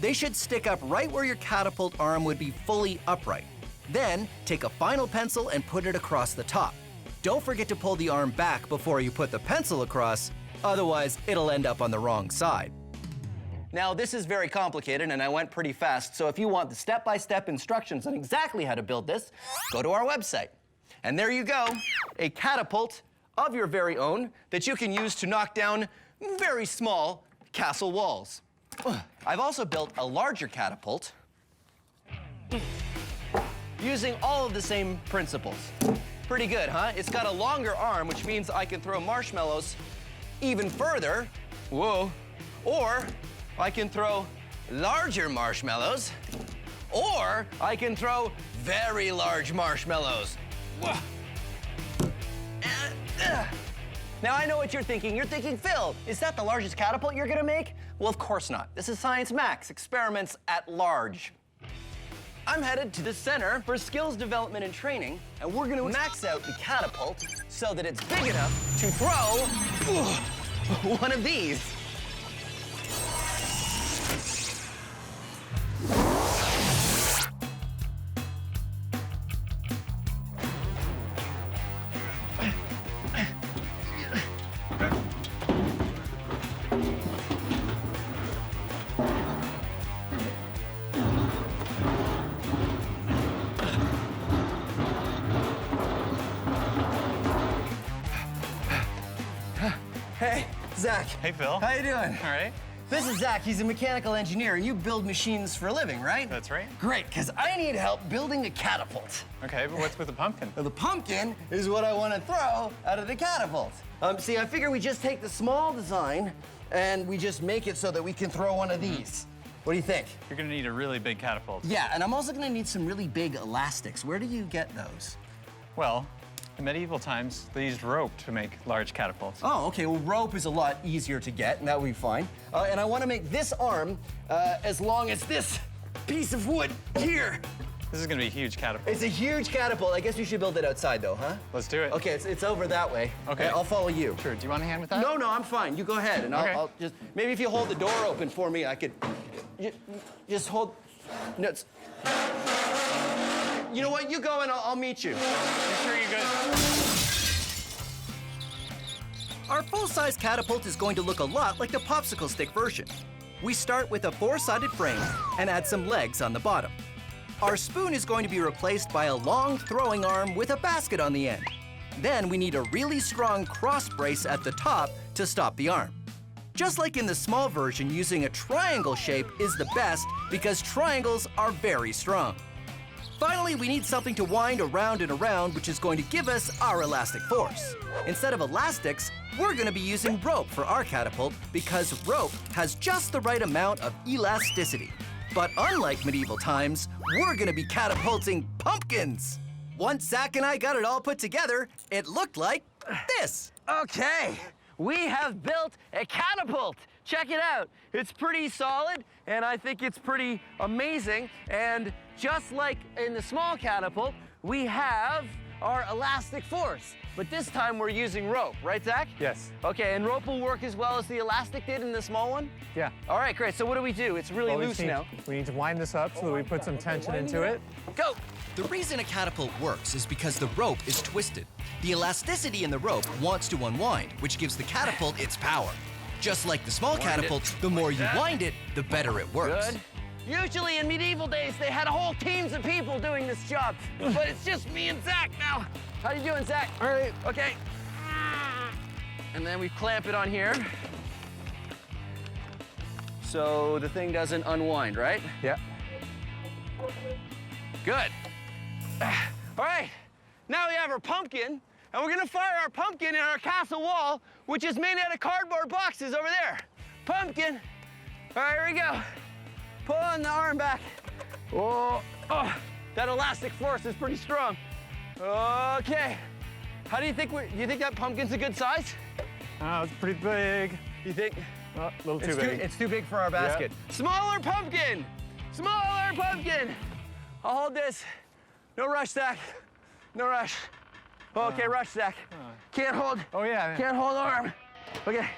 They should stick up right where your catapult arm would be fully upright. Then, take a final pencil and put it across the top. Don't forget to pull the arm back before you put the pencil across, otherwise it'll end up on the wrong side. Now, this is very complicated, and I went pretty fast, so if you want the step-by-step instructions on exactly how to build this, go to our website. And there you go, a catapult of your very own that you can use to knock down very small castle walls. I've also built a larger catapult using all of the same principles. Pretty good, huh? It's got a longer arm, which means I can throw marshmallows even further. Whoa. Or I can throw larger marshmallows, or I can throw very large marshmallows. Whoa. Now, I know what you're thinking. You're thinking, Phil, is that the largest catapult you're gonna make? Well, of course not. This is Science Max, experiments at large. I'm headed to the Center for Skills Development and Training, and we're gonna max out the catapult so that it's big enough to throw one of these. Hey, Zach. Hey, Phil. How you doing? All right. This is Zach. He's a mechanical engineer, and you build machines for a living, right? That's right. Great, because I need help building a catapult. Okay, but what's with the pumpkin? Well, the pumpkin is what I want to throw out of the catapult. See, I figure we just take the small design and we just make it so that we can throw one of these. What do you think? You're gonna need a really big catapult. Yeah, and I'm also gonna need some really big elastics. Where do you get those? Well, in medieval times, they used rope to make large catapults. Oh, okay, well, rope is a lot easier to get, and that would be fine. And I want to make this arm as long as this piece of wood here. This is gonna be a huge catapult. It's a huge catapult. I guess we should build it outside, though, huh? Let's do it. Okay, it's over that way. Okay. I'll follow you. Sure, do you want a hand with that? No, I'm fine. You go ahead, and Okay. I'll just, maybe if you hold the door open for me, I could just hold, no, it's, you know what, you go and I'll meet you. You sure you're good? Our full-size catapult is going to look a lot like the popsicle stick version. We start with a 4-sided frame and add some legs on the bottom. Our spoon is going to be replaced by a long throwing arm with a basket on the end. Then we need a really strong cross brace at the top to stop the arm. Just like in the small version, using a triangle shape is the best because triangles are very strong. Finally, we need something to wind around and around, which is going to give us our elastic force. Instead of elastics, we're going to be using rope for our catapult because rope has just the right amount of elasticity. But unlike medieval times, we're going to be catapulting pumpkins. Once Zach and I got it all put together, it looked like this. Okay, we have built a catapult. Check it out. It's pretty solid, and I think it's pretty amazing. And just like in the small catapult, we have our elastic force. But this time we're using rope, right, Zach? Yes. Okay, and rope will work as well as the elastic did in the small one? Yeah. All right, great. So what do? It's really loose now. We need to wind this up so that we put some tension into it. Go! The reason a catapult works is because the rope is twisted. The elasticity in the rope wants to unwind, which gives the catapult its power. Just like the small catapult, the more you wind it, the better it works. Good. Usually in medieval days, they had whole teams of people doing this job. But it's just me and Zach now. How you doing, Zach? All right. Okay. And then we clamp it on here. So the thing doesn't unwind, right? Yeah. Good. All right. Now we have our pumpkin, and we're gonna fire our pumpkin in our castle wall, which is made out of cardboard boxes over there. Pumpkin. All right, here we go. Pulling the arm back. Oh, that elastic force is pretty strong. Okay. How do you think you think that pumpkin's a good size? It's pretty big. You think? Oh, a little too big. It's too big for our basket. Smaller pumpkin! Smaller pumpkin! I'll hold this. No rush, Zach. No rush. Okay, rush, Zach. Can't hold. Oh, yeah. Can't hold arm. Okay,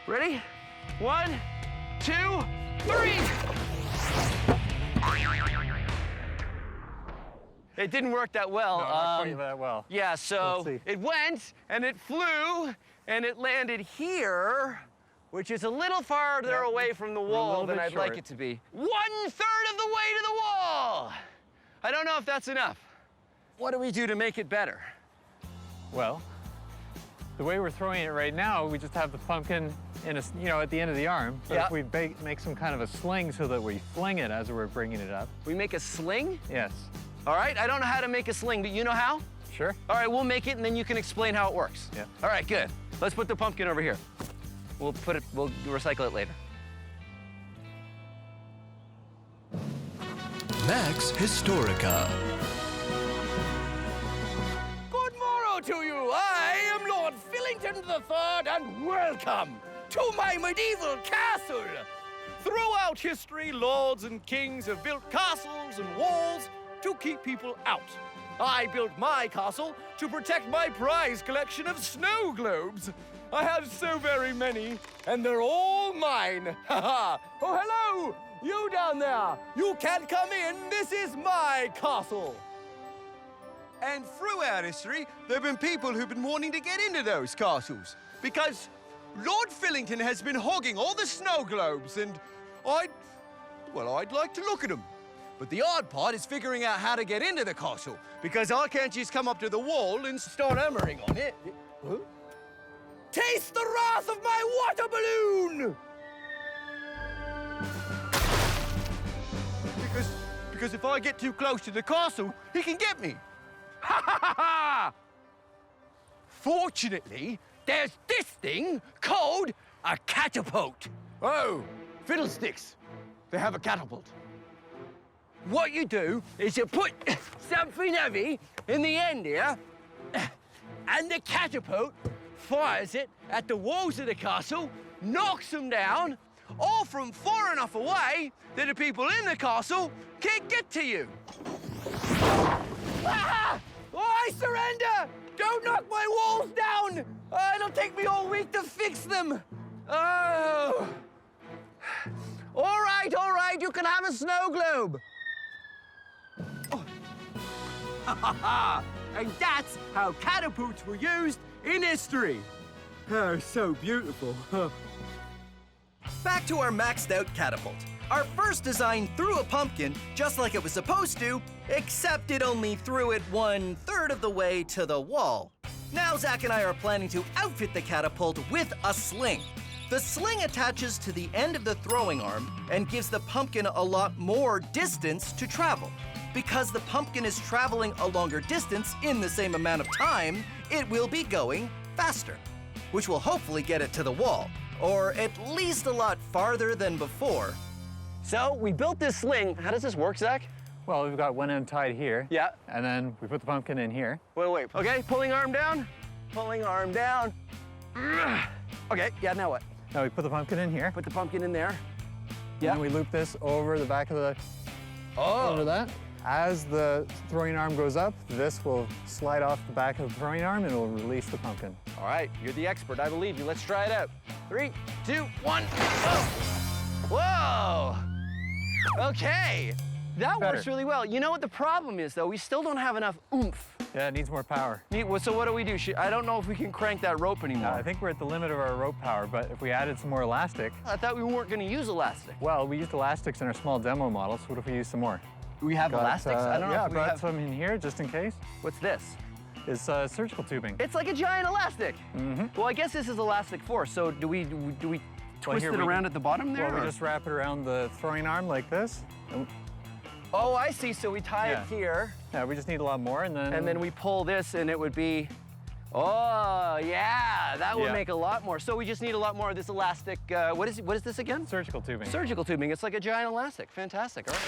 ready? 1, 2, 3! It didn't work that well. No, not quite that well. Yeah, so Let's see. it went and it flew and it landed here, which is a little farther away from the wall than I'd like it to be. 1/3 of the way to the wall! I don't know if that's enough. What do we do to make it better? Well, the way we're throwing it right now, we just have the pumpkin in at the end of the arm. But Yeah. if we make some kind of a sling so that we fling it as we're bringing it up. We make a sling? Yes. All right, I don't know how to make a sling, but you know how? Sure. All right, we'll make it and then you can explain how it works. Yeah. All right, good. Let's put the pumpkin over here. We'll recycle it later. Max Historica. Good morrow to you. I am Lord Fillington III, and welcome to my medieval castle. Throughout history, lords and kings have built castles and walls to keep people out. I built my castle to protect my prize collection of snow globes. I have so very many, and they're all mine. Ha ha! Oh, hello! You down there! You can't come in. This is my castle. And throughout history, there have been people who've been wanting to get into those castles because Lord Fillington has been hogging all the snow globes, and I'd like to look at them. But the hard part is figuring out how to get into the castle, because I can't just come up to the wall and start hammering on it. Huh? Taste the wrath of my water balloon! Because if I get too close to the castle, he can get me. Ha ha ha ha! Fortunately, there's this thing called a catapult. Oh, fiddlesticks. They have a catapult. What you do is you put something heavy in the end here, and the catapult fires it at the walls of the castle, knocks them down, all from far enough away that the people in the castle can't get to you. Ah! Oh, I surrender! Don't knock my walls down! It'll take me all week to fix them. Oh. All right, you can have a snow globe. Oh. And that's how catapults were used in history. Oh, so beautiful. Back to our maxed out catapult. Our first design threw a pumpkin just like it was supposed to, except it only threw it 1/3 of the way to the wall. Now Zach and I are planning to outfit the catapult with a sling. The sling attaches to the end of the throwing arm and gives the pumpkin a lot more distance to travel. Because the pumpkin is traveling a longer distance in the same amount of time, it will be going faster, which will hopefully get it to the wall, or at least a lot farther than before. So we built this sling. How does this work, Zach? Well, we've got one end tied here. Yeah. And then we put the pumpkin in here. Wait. Okay, pulling arm down. Pulling arm down. Okay, yeah, now what? Now we put the pumpkin in here. Put the pumpkin in there. Yeah. And then we loop this over the back of the... Over that. As the throwing arm goes up, this will slide off the back of the throwing arm and it will release the pumpkin. All right, you're the expert. I believe you. Let's try it out. 3, 2, 1. Whoa! Okay, that Better. works really well. You know what the problem is, though? We still don't have enough oomph. Yeah, it needs more power. So what do we do? I don't know if we can crank that rope anymore. I think we're at the limit of our rope power, but if we added some more elastic. I thought we weren't going to use elastic. Well, we used elastics in our small demo model, so what if we use some more? We have elastics? I don't know yeah, if we brought have... some in here just in case. What's this? It's surgical tubing. It's like a giant elastic. Well, I guess this is elastic force. So do we twist it around at the bottom there? Well, we just wrap it around the throwing arm like this. Oh, I see. So we tie it here. Yeah, we just need a lot more, and then... And then we pull this, and it would be... Oh, yeah, that would make a lot more. So we just need a lot more of this elastic... What is this again? Surgical tubing. Surgical tubing. It's like a giant elastic. Fantastic. All right.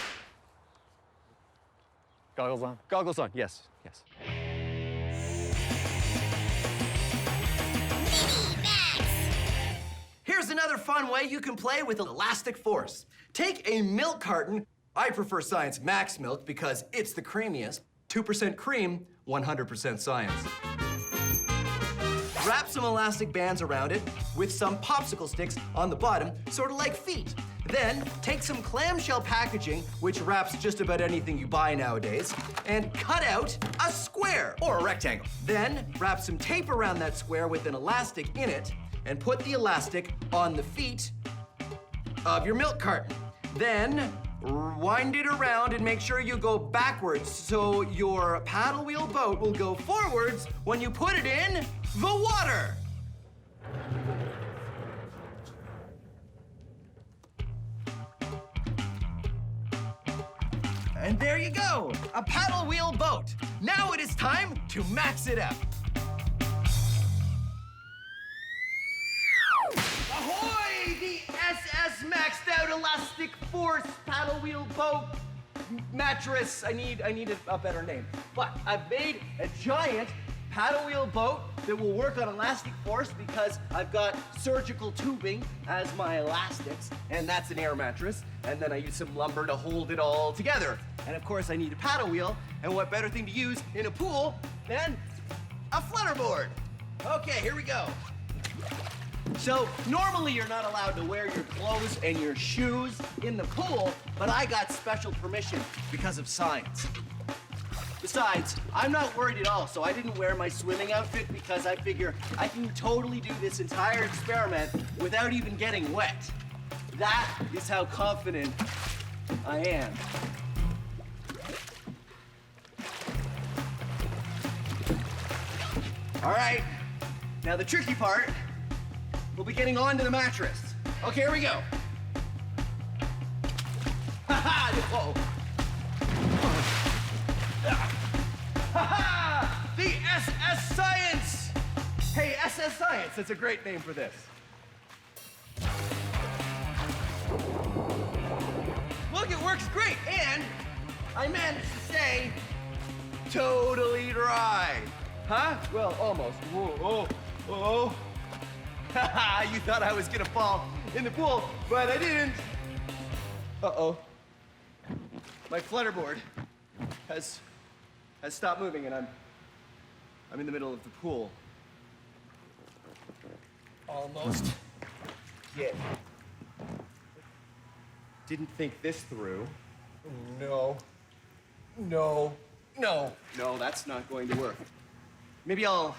Goggles on. Goggles on. Yes. Yes. Here's another fun way you can play with elastic force. Take a milk carton. I prefer Science Max milk because it's the creamiest. 2% cream, 100% science. Wrap some elastic bands around it with some popsicle sticks on the bottom, sort of like feet. Then take some clamshell packaging, which wraps just about anything you buy nowadays, and cut out a square or a rectangle. Then wrap some tape around that square with an elastic in it, and put the elastic on the feet of your milk carton. Then wind it around and make sure you go backwards so your paddle wheel boat will go forwards when you put it in the water. And there you go, a paddle wheel boat. Now it is time to max it up. Ahoy, the SS maxed out elastic force paddle wheel boat mattress. I need a better name. But I've made a giant paddle wheel boat that will work on elastic force because I've got surgical tubing as my elastics, and that's an air mattress. And then I use some lumber to hold it all together. And of course I need a paddle wheel, and what better thing to use in a pool than a flutterboard. Okay, here we go. So normally you're not allowed to wear your clothes and your shoes in the pool, but I got special permission because of science. Besides, I'm not worried at all, so I didn't wear my swimming outfit because I figure I can totally do this entire experiment without even getting wet. That is how confident I am. All right, now the tricky part, we'll be getting onto the mattress. Okay, here we go. Ha-ha! Whoa. Ha-ha! The SS Science! Hey, SS Science, that's a great name for this. Look, it works great, and I managed to stay totally dry. Huh? Well, almost. Whoa, oh, oh. Haha, you thought I was gonna fall in the pool, but I didn't. Uh-oh. My flutterboard has stopped moving, and I'm in the middle of the pool. Almost. Yeah. Didn't think this through. No. No. No. No, that's not going to work. Maybe I'll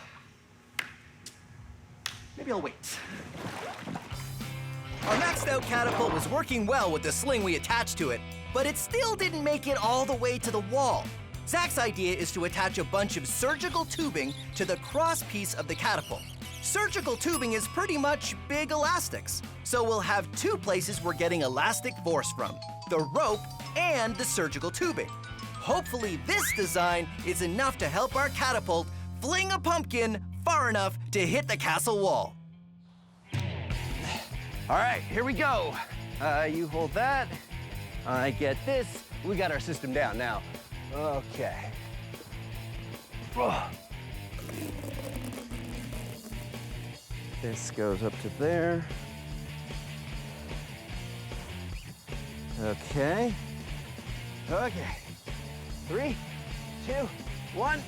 wait. Our maxed out catapult was working well with the sling we attached to it, but it still didn't make it all the way to the wall. Zach's idea is to attach a bunch of surgical tubing to the cross piece of the catapult. Surgical tubing is pretty much big elastics, so we'll have two places we're getting elastic force from, the rope and the surgical tubing. Hopefully this design is enough to help our catapult fling a pumpkin far enough to hit the castle wall. All right, here we go. You hold that. I get this. We got our system down now. Okay. This goes up to there. Okay. Okay. 3, 2, 1.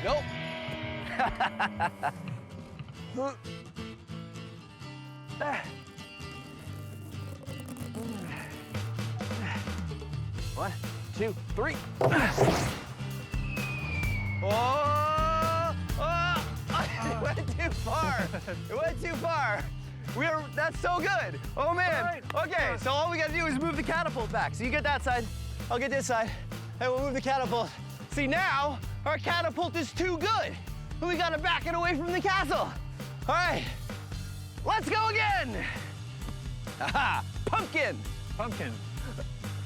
Nope. 1, 2, 3. Oh! It went too far. It went too far. That's so good. Oh man. Okay, so all we gotta do is move the catapult back. So you get that side, I'll get this side, and we'll move the catapult. See, now our catapult is too good. We gotta back it away from the castle. All right, let's go again. Aha, pumpkin. Pumpkin.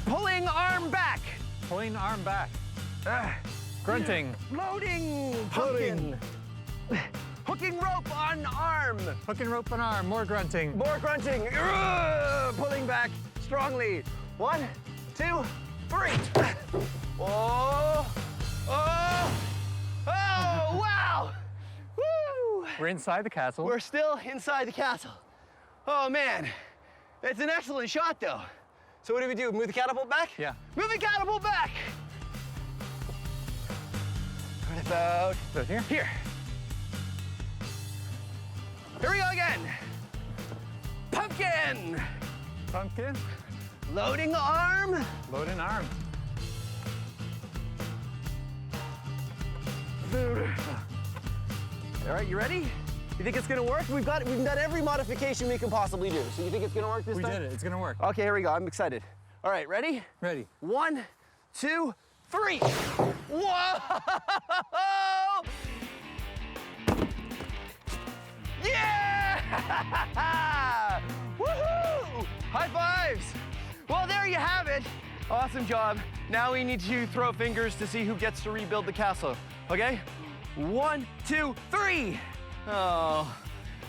Pulling arm back. Pulling arm back. Grunting. Loading. Pumpkin. Hooking rope on arm. Hooking rope on arm. More grunting. More grunting. Pulling back strongly. 1, 2, 3. Oh. Oh. Oh, wow. Woo. We're inside the castle. We're still inside the castle. Oh, man. It's an excellent shot, though. So what do we do? Move the catapult back? Yeah. Move the catapult back. What about here? Here. Here we go again. Pumpkin. Pumpkin. Loading arm. Loading arm. All right, you ready? You think it's gonna work? We've done every modification we can possibly do. So you think it's gonna work this time? We did it. It's gonna work. Okay, here we go. I'm excited. All right, ready? Ready. 1, 2, 3. Whoa! Yeah! Woohoo! High fives! Well, there you have it. Awesome job. Now we need to throw fingers to see who gets to rebuild the castle. Okay? 1, 2, 3. Oh,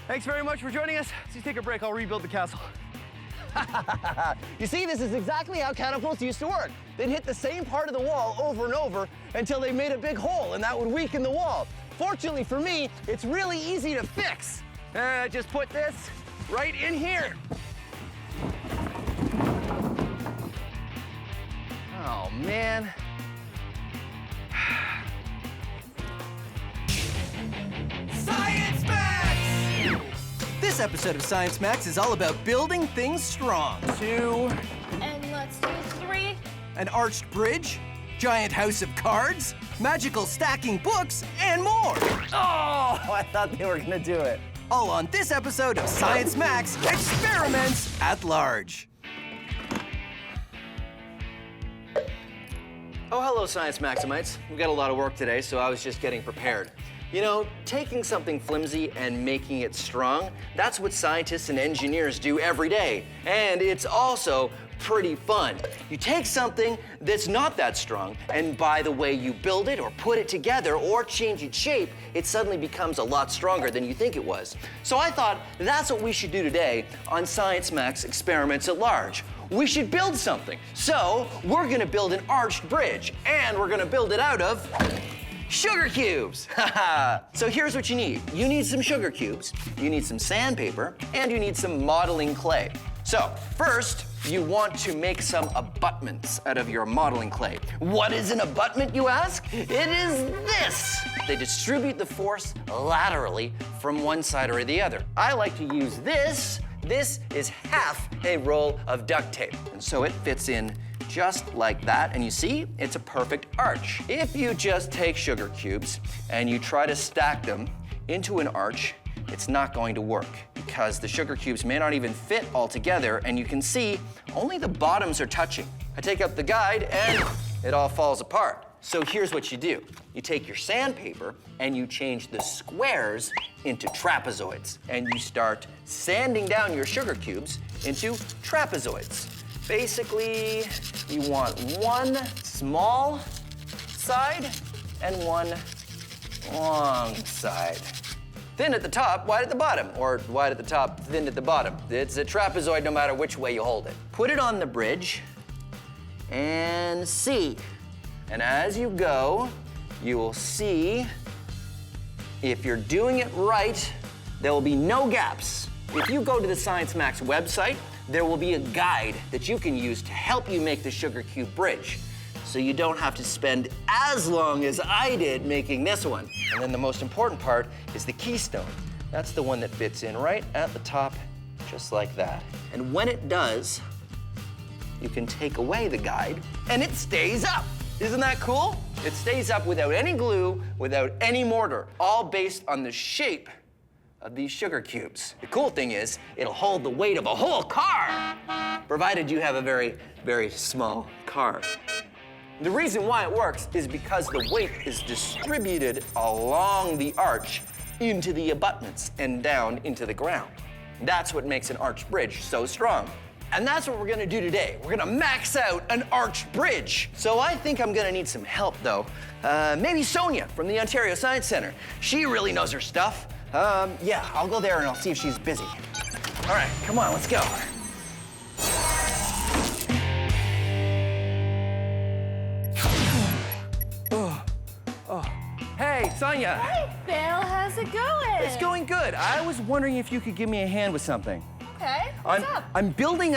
thanks very much for joining us. Let's take a break. I'll rebuild the castle. You see, this is exactly how catapults used to work. They'd hit the same part of the wall over and over until they made a big hole, and that would weaken the wall. Fortunately for me, it's really easy to fix. Just put this right in here. Oh, man. Science Max! This episode of Science Max is all about building things strong. 2. And let's do 3. An arched bridge, giant house of cards, magical stacking books, and more. Oh, I thought they were gonna do it. All on this episode of Science Max Experiments at Large. Oh, hello, Science Maximites. We've got a lot of work today, so I was just getting prepared. You know, taking something flimsy and making it strong, that's what scientists and engineers do every day. And it's also pretty fun. You take something that's not that strong, and by the way you build it or put it together or change its shape, it suddenly becomes a lot stronger than you think it was. So I thought that's what we should do today on Science Max Experiments at Large. We should build something. So we're gonna build an arched bridge, and we're gonna build it out of sugar cubes. So here's what you need. You need some sugar cubes, you need some sandpaper, and you need some modeling clay. So first, you want to make some abutments out of your modeling clay. What is an abutment, you ask? It is this. They distribute the force laterally from one side or the other. I like to use this. This is half a roll of duct tape. And so it fits in just like that, and you see, it's a perfect arch. If you just take sugar cubes and you try to stack them into an arch, it's not going to work because the sugar cubes may not even fit all together, and you can see only the bottoms are touching. I take up the guide and it all falls apart. So here's what you do. You take your sandpaper and you change the squares into trapezoids, and you start sanding down your sugar cubes into trapezoids. Basically, you want one small side and one long side. Thin at the top, wide at the bottom, or wide at the top, thin at the bottom. It's a trapezoid no matter which way you hold it. Put it on the bridge and see. And as you go, you will see if you're doing it right, there will be no gaps. If you go to the Science Max website, there will be a guide that you can use to help you make the sugar cube bridge. so you don't have to spend as long as I did making this one. And then the most important part is the keystone. That's the one that fits in right at the top, just like that. And when it does, you can take away the guide, and it stays up. Isn't that cool? It stays up without any glue, without any mortar, all based on the shape of these sugar cubes. The cool thing is, it'll hold the weight of a whole car, provided you have a very, very small car. The reason why it works is because the weight is distributed along the arch into the abutments and down into the ground. That's what makes an arch bridge so strong. And that's what we're gonna do today. We're gonna max out an arch bridge. So I think I'm gonna need some help though. Maybe Sonia from the Ontario Science Center. She really knows her stuff. Yeah, I'll go there and I'll see if she's busy. All right, come on, let's go. Hey, Sonia. Hey, Phil, how's it going? It's going good. I was wondering if you could give me a hand with something. Okay, what's up? I'm building,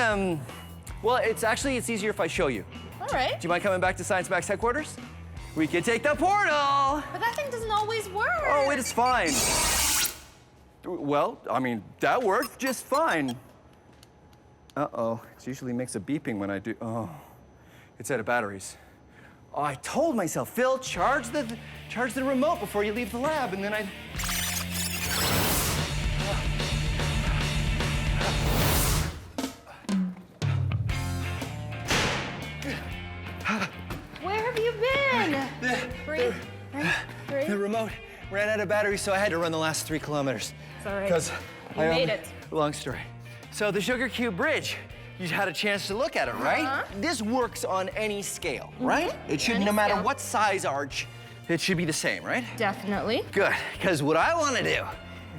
well, it's easier if I show you. All right. Do you mind coming back to Science Max headquarters? We can take the portal. But that thing doesn't always work. Oh, it is fine. Well, I mean, that worked just fine. Uh-oh, it usually makes a beeping when I do, oh, it's out of batteries. Oh, I told myself, Phil, charge the remote before you leave the lab, and then I... Where have you been? Breathe. The remote ran out of battery, so I had to run the last 3 kilometers. It's all right. Because You made it. Long story. So the Sugar Cube Bridge, you had a chance to look at it, right? This works on any scale, right? It should, no matter what size arch, it should be the same, right? Definitely. Good, because what I want to do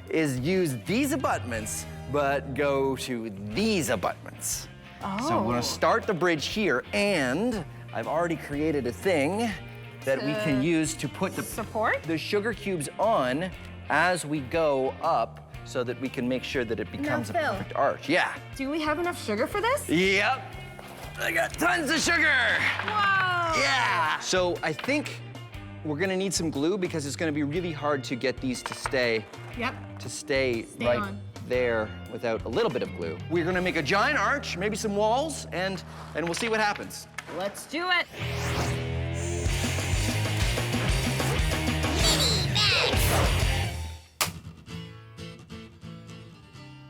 is use these abutments, but go to these abutments. Oh. So we're gonna start the bridge here, and I've already created a thing that we can use to put the sugar cubes on as we go up, so that we can make sure that it becomes a perfect arch. Yeah. Do we have enough sugar for this? Yep. I got tons of sugar. Wow. Yeah. So I think we're gonna need some glue because it's gonna be really hard to get these to stay. Yep. To stay right on. there without a little bit of glue. We're gonna make a giant arch, maybe some walls, and we'll see what happens. Let's do it.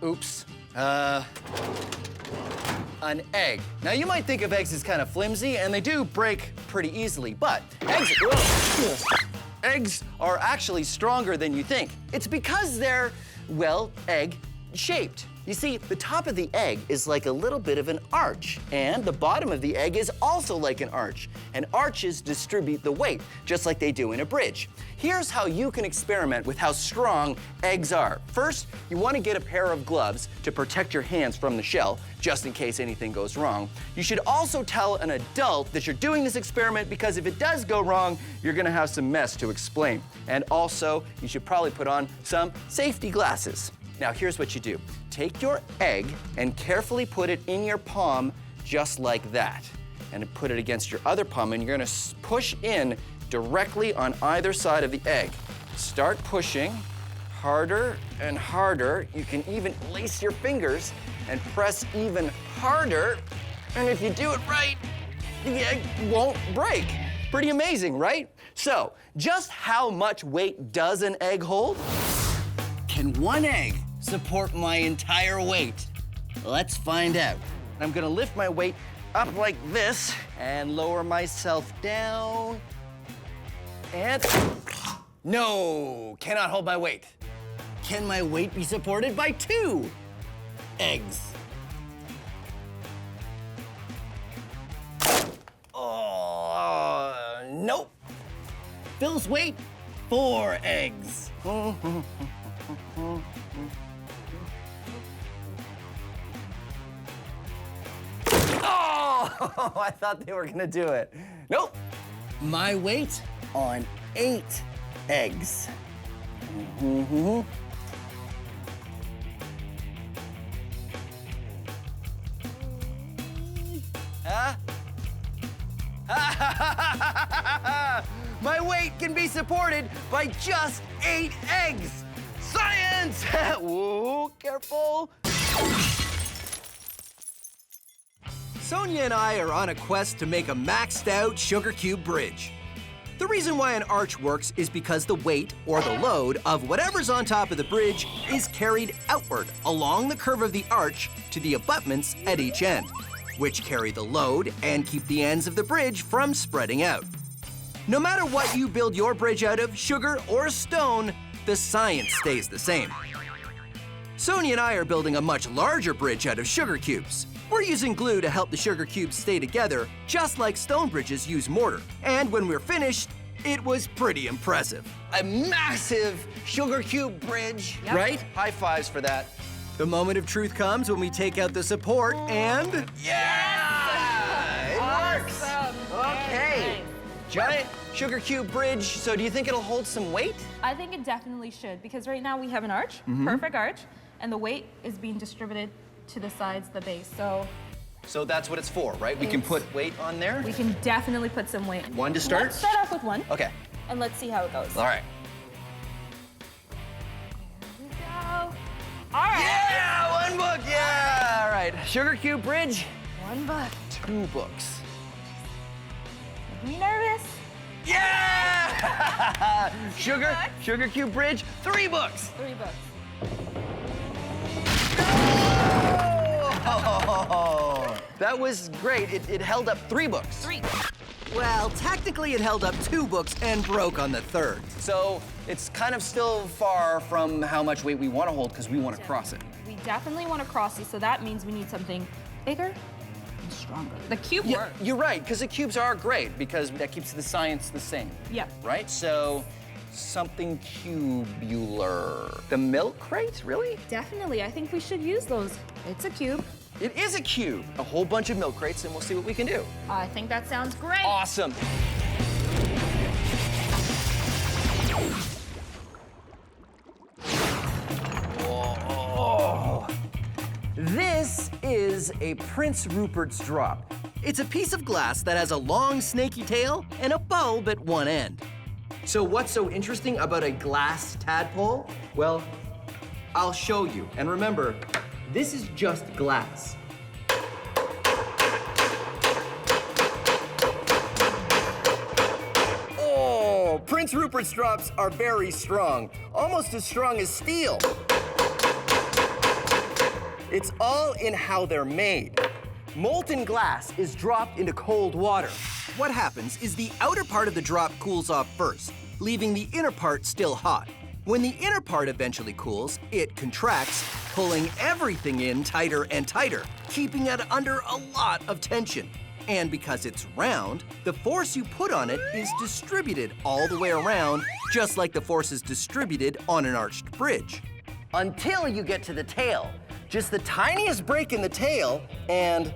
Oops. An egg. Now you might think of eggs as kind of flimsy, and they do break pretty easily, but eggs are actually stronger than you think. It's because they're, well, egg-shaped. You see, the top of the egg is like a little bit of an arch, and the bottom of the egg is also like an arch. And arches distribute the weight, just like they do in a bridge. Here's how you can experiment with how strong eggs are. First, you want to get a pair of gloves to protect your hands from the shell, just in case anything goes wrong. You should also tell an adult that you're doing this experiment because if it does go wrong, you're gonna have some mess to explain. And also, you should probably put on some safety glasses. Now, here's what you do. Take your egg and carefully put it in your palm just like that. And put it against your other palm, and you're gonna push in directly on either side of the egg. Start pushing harder and harder. You can even lace your fingers and press even harder. And if you do it right, the egg won't break. Pretty amazing, right? So, just how much weight does an egg hold? Can one egg support my entire weight? Let's find out. I'm gonna lift my weight up like this and lower myself down. And no, cannot hold my weight. Can my weight be supported by 2 eggs? Oh, nope. Phil's weight, 4 eggs. Oh, I thought they were gonna do it. Nope. My weight on 8 eggs. can be supported by just 8 eggs. Science! Whoa, careful. Sonia and I are on a quest to make a maxed out sugar cube bridge. The reason why an arch works is because the weight, or the load, of whatever's on top of the bridge is carried outward along the curve of the arch to the abutments at each end, which carry the load and keep the ends of the bridge from spreading out. No matter what you build your bridge out of, sugar or stone, the science stays the same. Sonia and I are building a much larger bridge out of sugar cubes. We're using glue to help the sugar cubes stay together, just like stone bridges use mortar. And when we're finished, it was pretty impressive. A massive sugar cube bridge, right? High fives for that. The moment of truth comes when we take out the support and... Yeah! It works! Okay. Giant sugar cube bridge. So do you think it'll hold some weight? I think it definitely should, because right now we have an arch, perfect arch, and the weight is being distributed to the sides, the base. So that's what it's for, right? We can put weight on there? We can definitely put some weight. One to start? Let's start off with one. Okay. And let's see how it goes. All right. Here we go. All right. Yeah, 1 book, yeah! All right, sugar cube bridge. 1 book. 2 books. Are you nervous? Yeah! Sugar cube bridge, 3 books. 3 books. Oh, that was great. It held up 3 books. 3. Well, technically it held up 2 books and broke on the 3rd. So it's kind of still far from how much weight we want to hold because we want to cross it. We definitely want to cross it, so that means we need something bigger and stronger. The cube works. You're right, because the cubes are great because that keeps the science the same. Yeah. Right? So something cubular. The milk crate, really? Definitely, I think we should use those. It's a cube. It is a cube. A whole bunch of milk crates, and we'll see what we can do. I think that sounds great. Awesome. Whoa. This is a Prince Rupert's drop. It's a piece of glass that has a long snaky tail and a bulb at one end. So what's so interesting about a glass tadpole? Well, I'll show you. And remember, this is just glass. Oh, Prince Rupert's drops are very strong, almost as strong as steel. It's all in how they're made. Molten glass is dropped into cold water. What happens is the outer part of the drop cools off first, leaving the inner part still hot. When the inner part eventually cools, it contracts, pulling everything in tighter and tighter, keeping it under a lot of tension. And because it's round, the force you put on it is distributed all the way around, just like the force is distributed on an arched bridge. Until you get to the tail. Just the tiniest break in the tail, and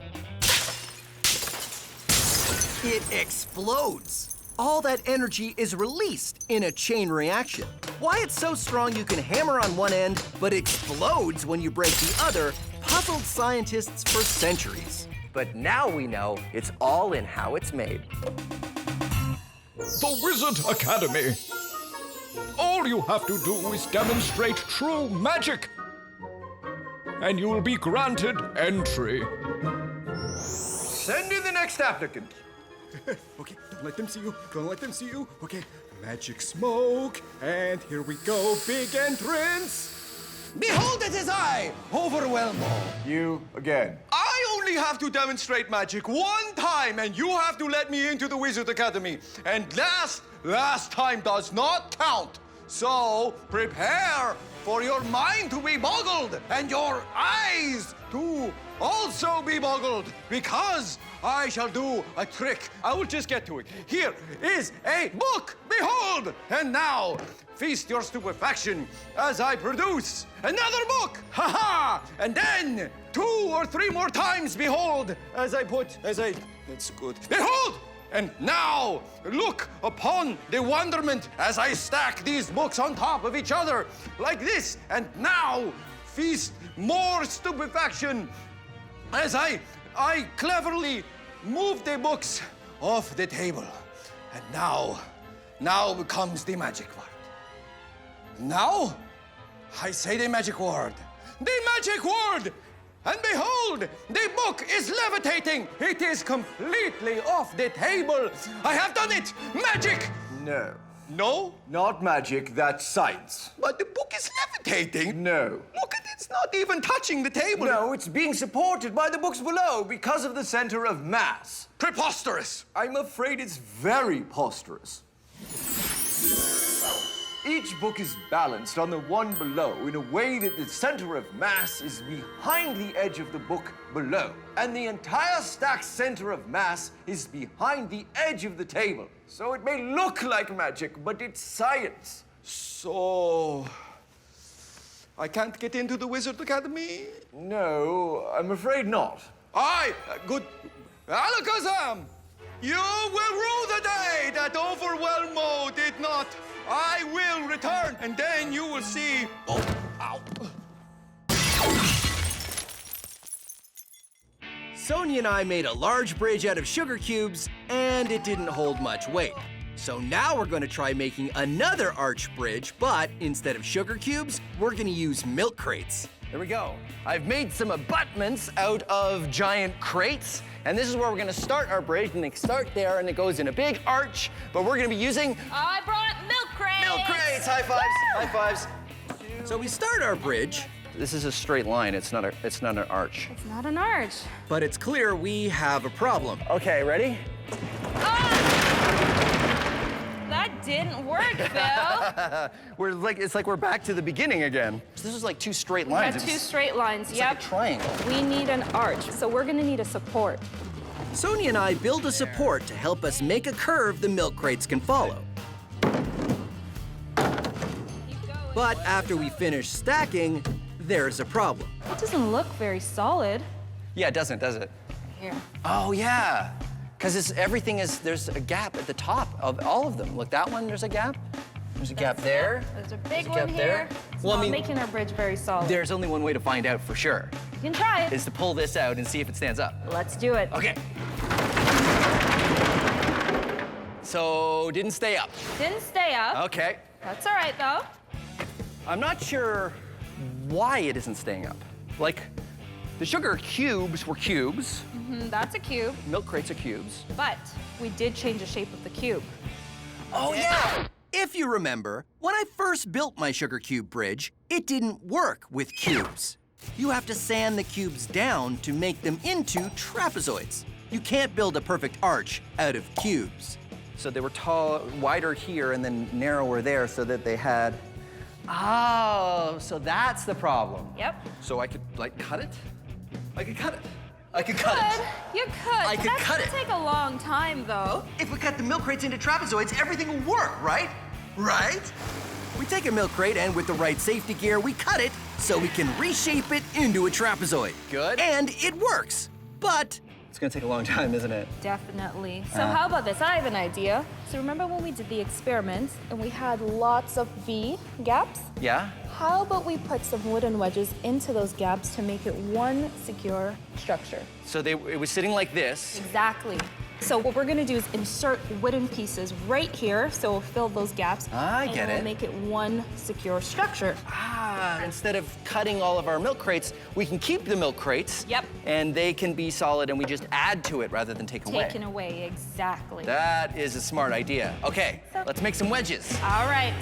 it explodes. All that energy is released in a chain reaction. Why it's so strong you can hammer on one end, but explodes when you break the other, puzzled scientists for centuries. But now we know it's all in how it's made. The Wizard Academy. All you have to do is demonstrate true magic, and you will be granted entry. Send in the next applicant. Okay, don't let them see you. Don't let them see you. Okay, magic smoke. And here we go. Big entrance. Behold, it is I, Overwhelmo. You again. I only have to demonstrate magic 1 time, and you have to let me into the Wizard Academy. And last time does not count. So prepare for your mind to be boggled and your eyes to also be boggled, because I shall do a trick. I will just get to it. Here is a book, behold! And now, feast your stupefaction as I produce another book, ha-ha! And then 2 or 3 more times, behold, that's good. Behold! And now, look upon the wonderment as I stack these books on top of each other, like this. And now, feast more stupefaction as I cleverly move the books off the table. And now, Now comes the magic word. Now, I say the magic word. The magic word! And behold, the book is levitating. It is completely off the table. I have done it. Magic! No. No? Not magic, that's science. But the book is levitating. No. Look at it, it's not even touching the table. No, it's being supported by the books below because of the center of mass. Preposterous. I'm afraid it's very posterous. Each book is balanced on the one below in a way that the center of mass is behind the edge of the book below. And the entire stack's center of mass is behind the edge of the table. So it may look like magic, but it's science. So, I can't get into the Wizard Academy? No, I'm afraid not. Aye, good. Alakazam! You will rue the day that Overwhelmo did not. I will return, and then you will see. Oh, ow. Sonia and I made a large bridge out of sugar cubes, and it didn't hold much weight. So now we're going to try making another arch bridge, but instead of sugar cubes, we're going to use milk crates. There we go. I've made some abutments out of giant crates, and this is where we're going to start our bridge. And they start there, and it goes in a big arch, but we're going to be using... I brought milk crates! Milk crates! High fives! High fives! So we start our bridge. This is a straight line. It's not an arch. It's not an arch. But it's clear we have a problem. Okay, ready? That didn't work, Phil. It's like we're back to the beginning again. So this is like two straight lines. We got two straight lines, it's yep. like a triangle. We need an arch, so we're gonna need a support. Sonia and I build a support to help us make a curve the milk crates can follow. But after we finish stacking, there's a problem. It doesn't look very solid. Yeah, it doesn't, does it? Here. Oh, yeah. Because there's a gap at the top of all of them. Look, that one, there's a gap. There's a gap there. There's a big a one gap here. there. It's Well, I not mean, making our bridge very solid. There's only one way to find out for sure. You can try it. Is to pull this out and see if it stands up. Let's do it. Okay. So, didn't stay up. Didn't stay up. Okay. That's all right, though. I'm not sure why it isn't staying up. Like, the sugar cubes were cubes. That's a cube. Milk crates are cubes. But we did change the shape of the cube. Oh, yeah! If you remember, when I first built my sugar cube bridge, it didn't work with cubes. You have to sand the cubes down to make them into trapezoids. You can't build a perfect arch out of cubes. So they were wider here and then narrower there so that they had... Oh, so that's the problem. Yep. So I could, like, cut it? I could cut it. I could cut it. You could. I could cut it. That's gonna take a long time, though. If we cut the milk crates into trapezoids, everything will work, right? Right? We take a milk crate and with the right safety gear, we cut it so we can reshape it into a trapezoid. Good. And it works. But it's gonna take a long time, isn't it? Definitely. So how about this? I have an idea. So remember when we did the experiment and we had lots of V gaps? Yeah? How about we put some wooden wedges into those gaps to make it one secure structure? So it was sitting like this. Exactly. So what we're gonna do is insert wooden pieces right here, so we'll fill those gaps. I get and it. we'll make it one secure structure. Instead of cutting all of our milk crates, we can keep the milk crates. Yep. And they can be solid and we just add to it rather than take away. Taken away, exactly. That is a smart idea. Okay, let's make some wedges. All right.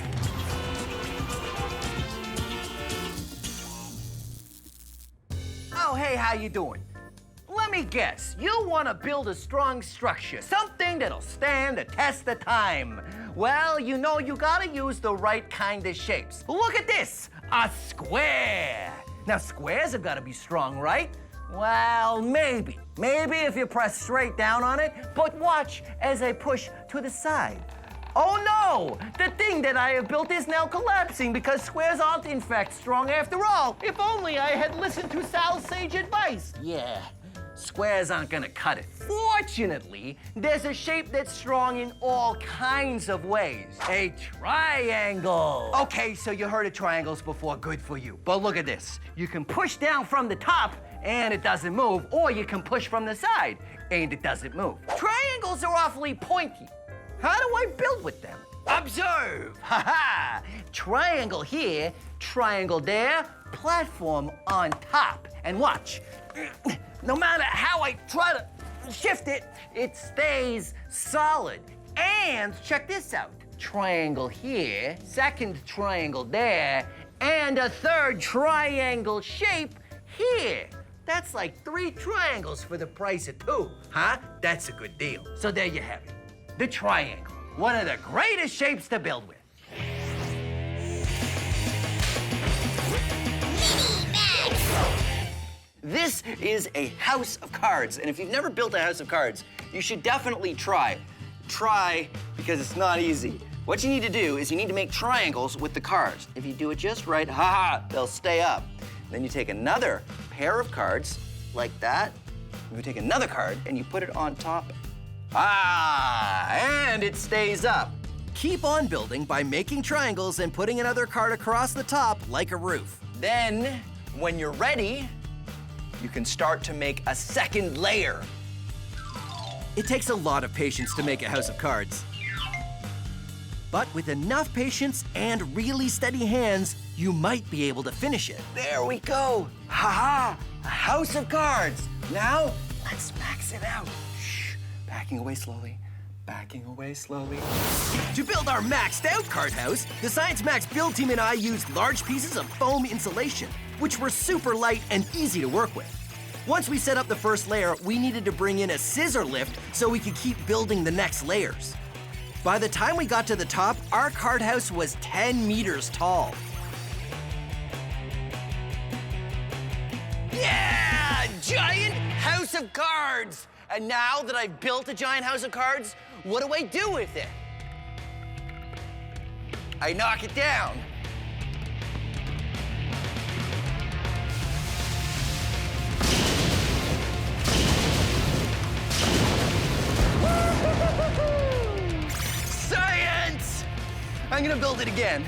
Oh, hey, how you doing? Let me guess, you want to build a strong structure, something that'll stand the test of time. Well, you know you gotta use the right kind of shapes. Look at this, a square. Now, squares have gotta be strong, right? Well, maybe. Maybe if you press straight down on it, but watch as I push to the side. Oh no! The thing that I have built is now collapsing because squares aren't in fact strong after all. If only I had listened to Sal's sage advice. Yeah, squares aren't gonna cut it. Fortunately, there's a shape that's strong in all kinds of ways. A triangle. Okay, so you heard of triangles before, good for you. But look at this. You can push down from the top and it doesn't move, or you can push from the side and it doesn't move. Triangles are awfully pointy. How do I build with them? Observe! Ha-ha! Triangle here, triangle there, platform on top. And watch. No matter how I try to shift it, it stays solid. And check this out. Triangle here, second triangle there, and a third triangle shape here. That's like 3 triangles for the price of 2, huh? That's a good deal. So there you have it. The triangle, one of the greatest shapes to build with. This is a house of cards, and if you've never built a house of cards, you should definitely try. Try, because it's not easy. What you need to do is you need to make triangles with the cards. If you do it just right, they'll stay up. Then you take another pair of cards, like that. You take another card, and you put it on top. And it stays up. Keep on building by making triangles and putting another card across the top like a roof. Then, when you're ready, you can start to make a second layer. It takes a lot of patience to make a house of cards. But with enough patience and really steady hands, you might be able to finish it. There we go. Ha-ha, a house of cards. Now, let's max it out. Shh, backing away slowly. Backing away slowly. To build our maxed out card house, the Science Max build team and I used large pieces of foam insulation, which were super light and easy to work with. Once we set up the first layer, we needed to bring in a scissor lift so we could keep building the next layers. By the time we got to the top, our card house was 10 meters tall. Yeah! Giant house of cards! And now that I've built a giant house of cards, what do I do with it? I knock it down. Science! I'm gonna build it again.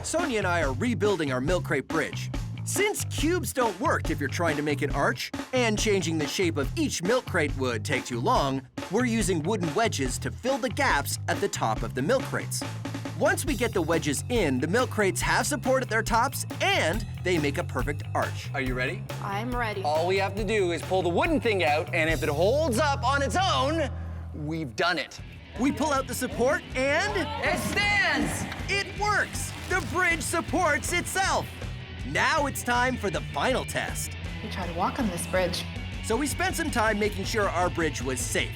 Sonia and I are rebuilding our milk crate bridge. Since cubes don't work if you're trying to make an arch, and changing the shape of each milk crate would take too long, we're using wooden wedges to fill the gaps at the top of the milk crates. Once we get the wedges in, the milk crates have support at their tops, and they make a perfect arch. Are you ready? I'm ready. All we have to do is pull the wooden thing out, and if it holds up on its own, we've done it. We pull out the support, and it stands! It works! The bridge supports itself! Now it's time for the final test. We try to walk on this bridge. So we spent some time making sure our bridge was safe.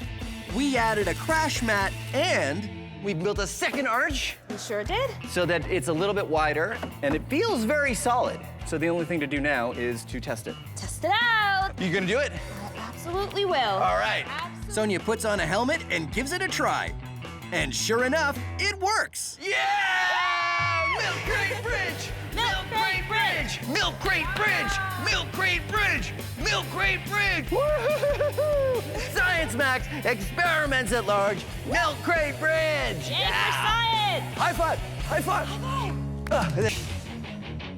We added a crash mat, and we built a second arch. We sure did. So that it's a little bit wider, and it feels very solid. So the only thing to do now is to test it. Test it out. You gonna do it? I absolutely will. All right. Absolutely. Sonia puts on a helmet and gives it a try. And sure enough, it works. Yeah! Milk crate bridge! Milk crate bridge! Milk crate bridge! Milk crate bridge! Milk crate bridge! Woo-hoo-hoo-hoo! Science Max experiments at large. Milk crate bridge! Yay for science! High five! High five!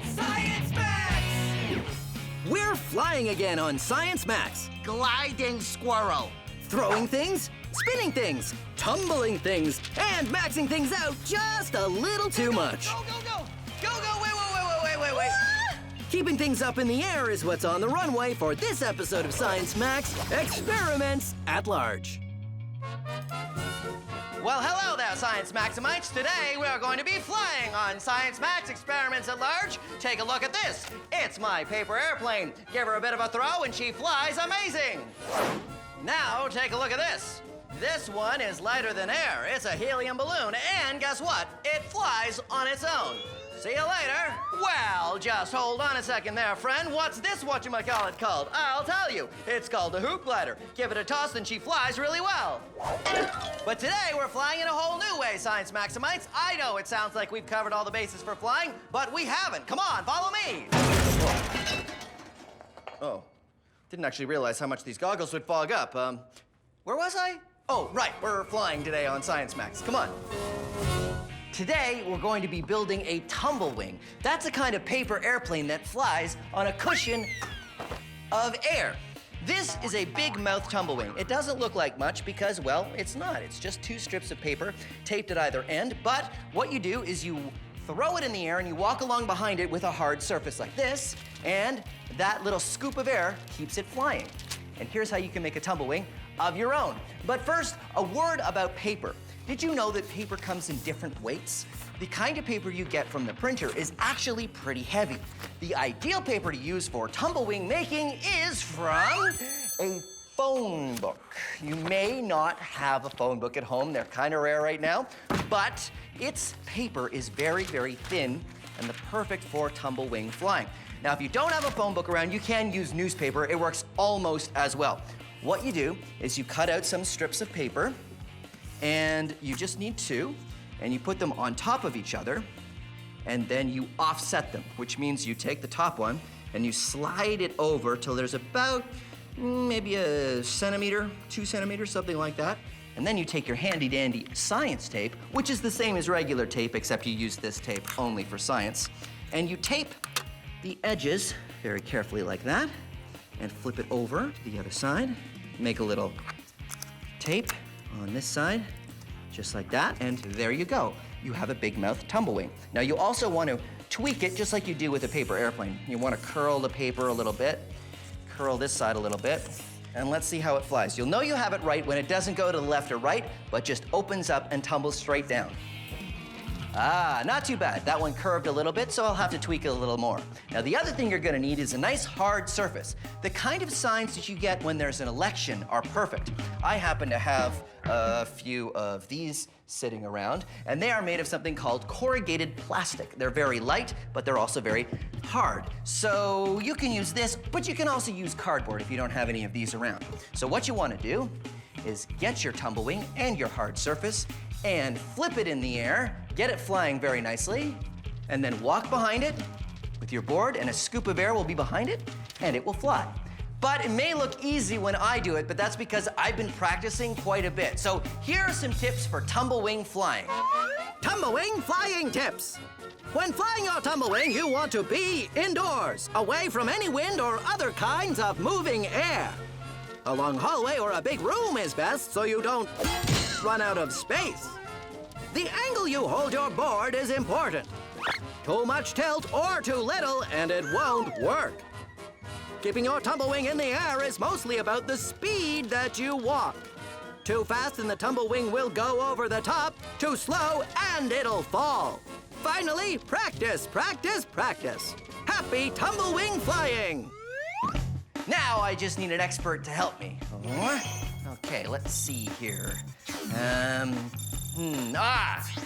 Science Max! We're flying again on Science Max. Gliding squirrel. Throwing things, spinning things, tumbling things, and maxing things out just a little too much. Go, go, go! Go, go! Wait! Keeping things up in the air is what's on the runway for this episode of Science Max Experiments at Large. Well, hello there, Science Maximites. Today, we're going to be flying on Science Max Experiments at Large. Take a look at this. It's my paper airplane. Give her a bit of a throw and she flies amazing. Now, take a look at this. This one is lighter than air. It's a helium balloon, and guess what? It flies on its own. See you later. Well, just hold on a second there, friend. What's this whatchamacallit called? I'll tell you. It's called a hoop glider. Give it a toss and she flies really well. But today we're flying in a whole new way, Science Maximites. I know it sounds like we've covered all the bases for flying, but we haven't. Come on, follow me. Oh, didn't actually realize how much these goggles would fog up. Where was I? Oh, right, we're flying today on Science Max. Come on. Today, we're going to be building a tumblewing. That's a kind of paper airplane that flies on a cushion of air. This is a big mouth tumblewing. It doesn't look like much because, well, it's not. It's just 2 strips of paper taped at either end. But what you do is you throw it in the air and you walk along behind it with a hard surface like this, and that little scoop of air keeps it flying. And here's how you can make a tumblewing of your own. But first, a word about paper. Did you know that paper comes in different weights? The kind of paper you get from the printer is actually pretty heavy. The ideal paper to use for tumblewing making is from a phone book. You may not have a phone book at home. They're kind of rare right now, but its paper is very, very thin and the perfect for tumblewing flying. Now, if you don't have a phone book around, you can use newspaper. It works almost as well. What you do is you cut out some strips of paper, and you just need 2, and you put them on top of each other, and then you offset them, which means you take the top one and you slide it over till there's about maybe a centimeter, 2 centimeters, something like that. And then you take your handy dandy science tape, which is the same as regular tape, except you use this tape only for science. And you tape the edges very carefully like that, and flip it over to the other side. Make a little tape on this side, just like that, and there you go. You have a big mouth tumblewing. Now you also want to tweak it just like you do with a paper airplane. You want to curl the paper a little bit, curl this side a little bit, and let's see how it flies. You'll know you have it right when it doesn't go to the left or right, but just opens up and tumbles straight down. Ah, not too bad. That one curved a little bit, so I'll have to tweak it a little more. Now, the other thing you're gonna need is a nice hard surface. The kind of signs that you get when there's an election are perfect. I happen to have a few of these sitting around, and they are made of something called corrugated plastic. They're very light, but they're also very hard. So you can use this, but you can also use cardboard if you don't have any of these around. So what you wanna do is get your tumblewing and your hard surface and flip it in the air, get it flying very nicely, and then walk behind it with your board, and a scoop of air will be behind it, and it will fly. But it may look easy when I do it, but that's because I've been practicing quite a bit. So here are some tips for tumblewing flying. Tumblewing flying tips. When flying your tumblewing, you want to be indoors, away from any wind or other kinds of moving air. A long hallway or a big room is best so you don't run out of space. The angle you hold your board is important. Too much tilt or too little and it won't work. Keeping your tumblewing in the air is mostly about the speed that you want. Too fast and the tumblewing will go over the top. Too slow and it'll fall. Finally, practice, practice, practice. Happy tumblewing flying! Now I just need an expert to help me. Okay, let's see here.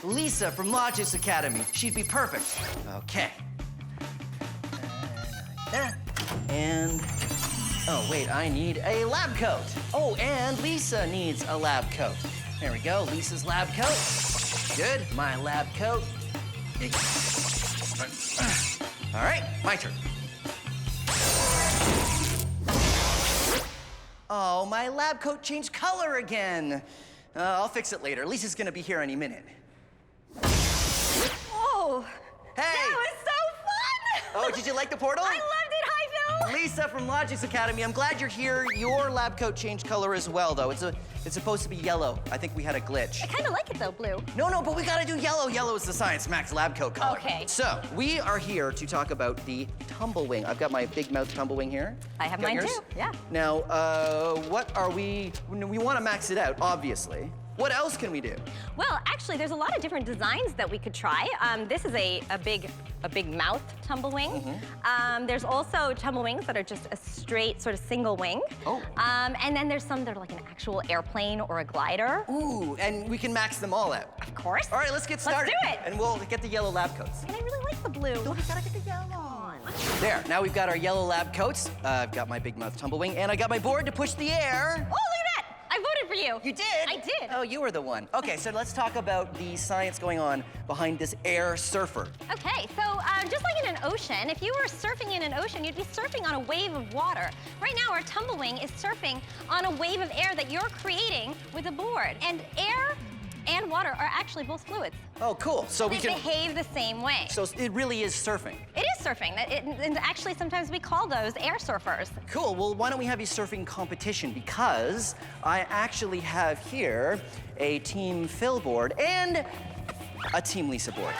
Lisa from Loudest Academy. She'd be perfect. Okay. There. And, oh wait, I need a lab coat. Oh, and Lisa needs a lab coat. There we go, Lisa's lab coat. Good, my lab coat. All right, my turn. Oh, my lab coat changed color again. I'll fix it later. Lisa's gonna be here any minute. Oh, hey! That was so fun! Oh, did you like the portal? I loved it. Hi, Phil. Lisa from Loudest Academy, I'm glad you're here. Your lab coat changed color as well, though. It's supposed to be yellow. I think we had a glitch. I kind of like it, though, blue. No, but we gotta do yellow. Yellow is the Science Max lab coat color. Okay. So, we are here to talk about the tumblewing. I've got my big mouth tumblewing here. I have Got mine, yours? too. Yeah. Now, what are we want to max it out, obviously. What else can we do? Well, actually, there's a lot of different designs that we could try. This is a big mouth tumblewing. There's also tumblewings that are just a straight sort of single wing. Oh. And then there's some that are like an actual airplane or a glider. Ooh, and we can max them all out. Of course. All right, let's get started. Let's do it. And we'll get the yellow lab coats. And I really like the blue. We gotta get the yellow on. There, now we've got our yellow lab coats. I've got my big mouth tumblewing, and I got my board to push the air. Oh, look at that! I voted for you. You did? I did. Oh, you were the one. Okay, so let's talk about the science going on behind this air surfer. Okay, so just like in an ocean, if you were surfing in an ocean, you'd be surfing on a wave of water. Right now, our tumblewing is surfing on a wave of air that you're creating with a board. And air and water are actually both fluids. Oh, cool. So we they can behave the same way. So it really is surfing. It is surfing. And actually, sometimes we call those air surfers. Cool, well, why don't we have you surfing competition? Because I actually have here a Team Phil board and a Team Lisa board.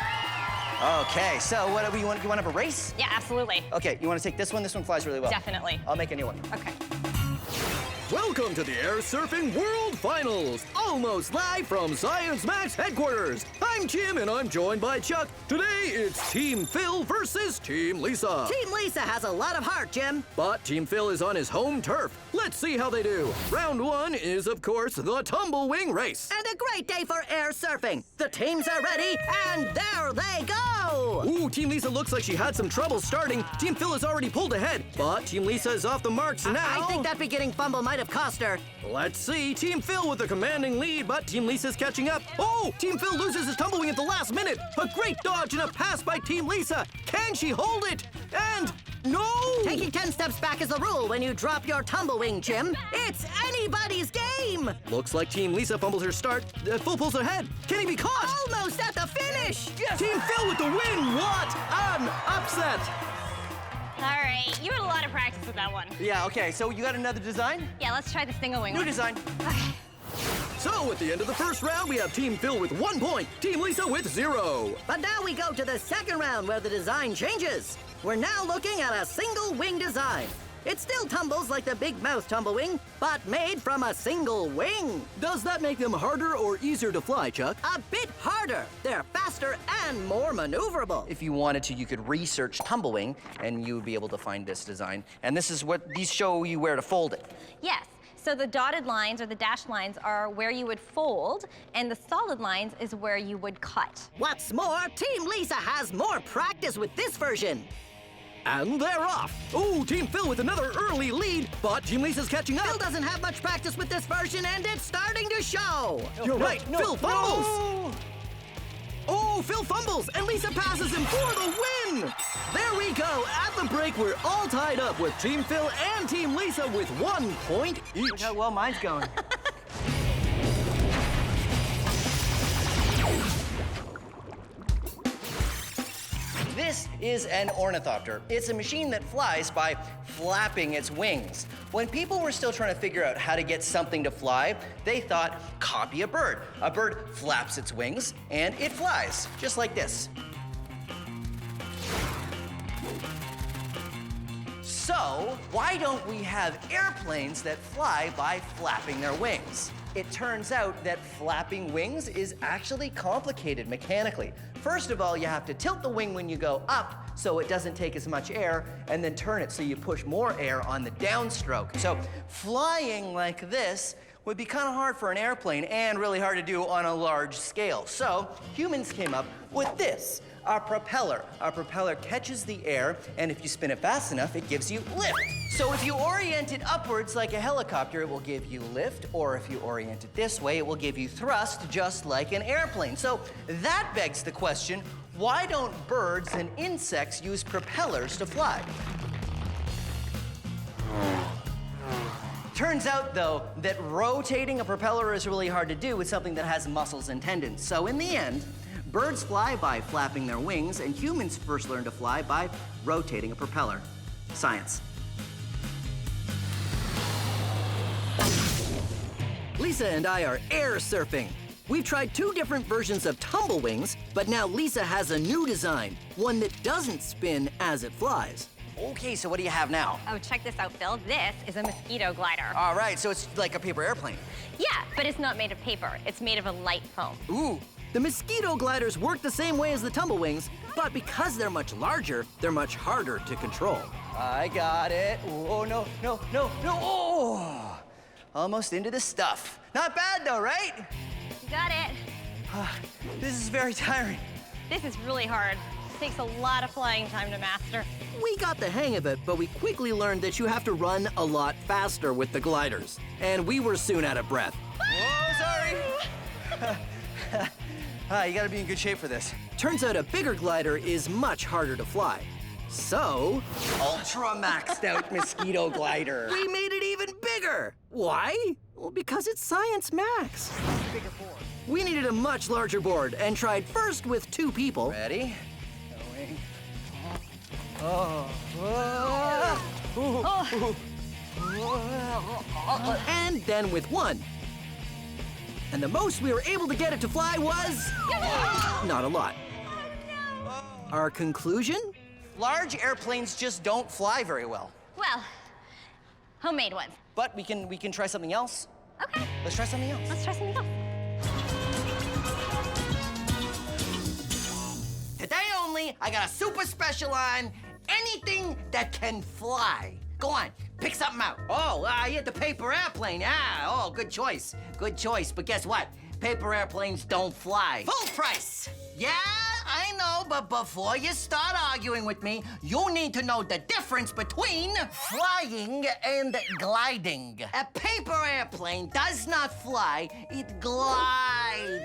Okay, so what do you want to have a race? Yeah, absolutely. Okay, you want to take this one? This one flies really well. Definitely. I'll make a new one. Okay. Welcome to the Air Surfing World Finals, almost live from Science Max headquarters. I'm Jim and I'm joined by Chuck. Today it's Team Phil versus Team Lisa. Team Lisa has a lot of heart, Jim. But Team Phil is on his home turf. Let's see how they do. Round one is, of course, the tumble-wing race. And a great day for air surfing. The teams are ready, and there they go. Ooh, Team Lisa looks like she had some trouble starting. Team Phil has already pulled ahead, but Team Lisa is off the marks now. I think that beginning fumble might have cost her. Let's see. Team Phil with a commanding lead, but Team Lisa's catching up. Oh, Team Phil loses his tumblewing at the last minute. A great dodge and a pass by Team Lisa. Can she hold it? And no! Taking 10 steps back is the rule when you drop your tumblewing, Jim. It's anybody's game. Looks like Team Lisa fumbles her start. Phil pulls ahead. Can he be caught? Almost at the finish. Yes. Team Phil with the win. What an upset. All right, you had a lot of practice with that one. Yeah, okay, so you got another design? Yeah, let's try the single-wing New one. design. Okay. So at the end of the first round, we have Team Phil with 1 point, Team Lisa with 0. But now we go to the second round where the design changes. We're now looking at a single wing design. It still tumbles like the big mouth tumblewing, but made from a single wing. Does that make them harder or easier to fly, Chuck? A bit harder. They're faster and more maneuverable. If you wanted to, you could research tumblewing and you would be able to find this design. And this is what these show you where to fold it. Yes. So the dotted lines or the dashed lines are where you would fold, and the solid lines is where you would cut. What's more, Team Lisa has more practice with this version. And they're off. Oh, Team Phil with another early lead, but Team Lisa's catching up. Phil doesn't have much practice with this version, and it's starting to show. You're right, Phil fumbles. Oh, Phil fumbles, and Lisa passes him for the win. There we go. At the break, we're all tied up with Team Phil and Team Lisa with 1 point each. Look how well mine's going. This is an ornithopter. It's a machine that flies by flapping its wings. When people were still trying to figure out how to get something to fly, they thought, copy a bird. A bird flaps its wings and it flies, just like this. So, why don't we have airplanes that fly by flapping their wings? It turns out that flapping wings is actually complicated mechanically. First of all, you have to tilt the wing when you go up so it doesn't take as much air, and then turn it so you push more air on the downstroke. So flying like this would be kind of hard for an airplane and really hard to do on a large scale. So humans came up with this, a propeller. A propeller catches the air, and if you spin it fast enough, it gives you lift. So if you orient it upwards like a helicopter, it will give you lift, or if you orient it this way, it will give you thrust, just like an airplane. So that begs the question, why don't birds and insects use propellers to fly? Turns out, though, that rotating a propeller is really hard to do with something that has muscles and tendons. So in the end, birds fly by flapping their wings, and humans first learn to fly by rotating a propeller. Science. Lisa and I are air surfing. We've tried 2 different versions of tumblewings, but now Lisa has a new design, one that doesn't spin as it flies. Okay, so what do you have now? Oh, check this out, Phil. This is a mosquito glider. All right, so it's like a paper airplane. Yeah, but it's not made of paper. It's made of a light foam. Ooh. The mosquito gliders work the same way as the tumblewings, but because they're much larger, they're much harder to control. I got it. Oh, no, no, no, no. Oh, almost into the stuff. Not bad, though, right? You got it. This is very tiring. This is really hard. It takes a lot of flying time to master. We got the hang of it, but we quickly learned that you have to run a lot faster with the gliders. And we were soon out of breath. Whoa, sorry. You gotta be in good shape for this. Turns out a bigger glider is much harder to fly. So, ultra maxed out mosquito glider. We made it even bigger. Why? Well, because it's Science Max. Bigger board. We needed a much larger board and tried first with 2 people. Ready? Going. And then with one. And the most we were able to get it to fly was... not a lot. Our conclusion? Large airplanes just don't fly very well. Well, homemade ones. But we can try something else. Okay. Let's try something else. Let's try something else. Today only, I got a super special on anything that can fly. Go on, pick something out. Oh, you had the paper airplane. Oh, good choice. Good choice. But guess what? Paper airplanes don't fly. Full price. Yeah, I know, but before you start arguing with me, you need to know the difference between flying and gliding. A paper airplane does not fly, it glides.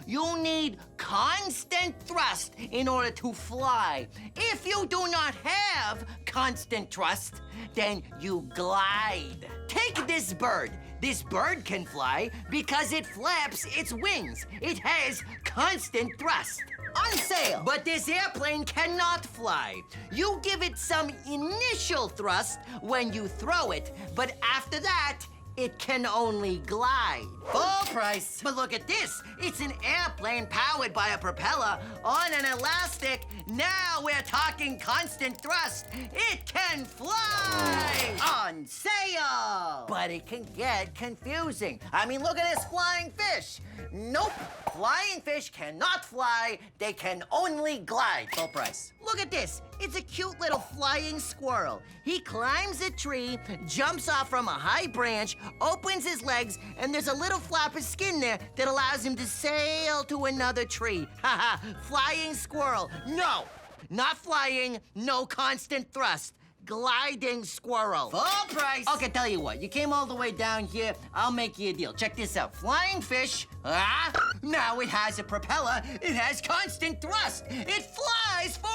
You need constant thrust in order to fly. If you do not have constant thrust, then you glide. Take this bird. This bird can fly because it flaps its wings. It has constant thrust. On sale. But this airplane cannot fly. You give it some initial thrust when you throw it, but after that, it can only glide. Full price. But look at this. It's an airplane powered by a propeller on an elastic. Now we're talking constant thrust. It can fly. On sale. But it can get confusing. I mean, look at this flying fish. Nope. Flying fish cannot fly. They can only glide. Full price. Look at this. It's a cute little flying squirrel. He climbs a tree, jumps off from a high branch, opens his legs, and there's a little flap of skin there that allows him to sail to another tree. Haha, flying squirrel. No, not flying, no constant thrust. Gliding squirrel. Full price. Okay, tell you what, you came all the way down here, I'll make you a deal. Check this out. Flying fish, now it has a propeller, it has constant thrust, it flies for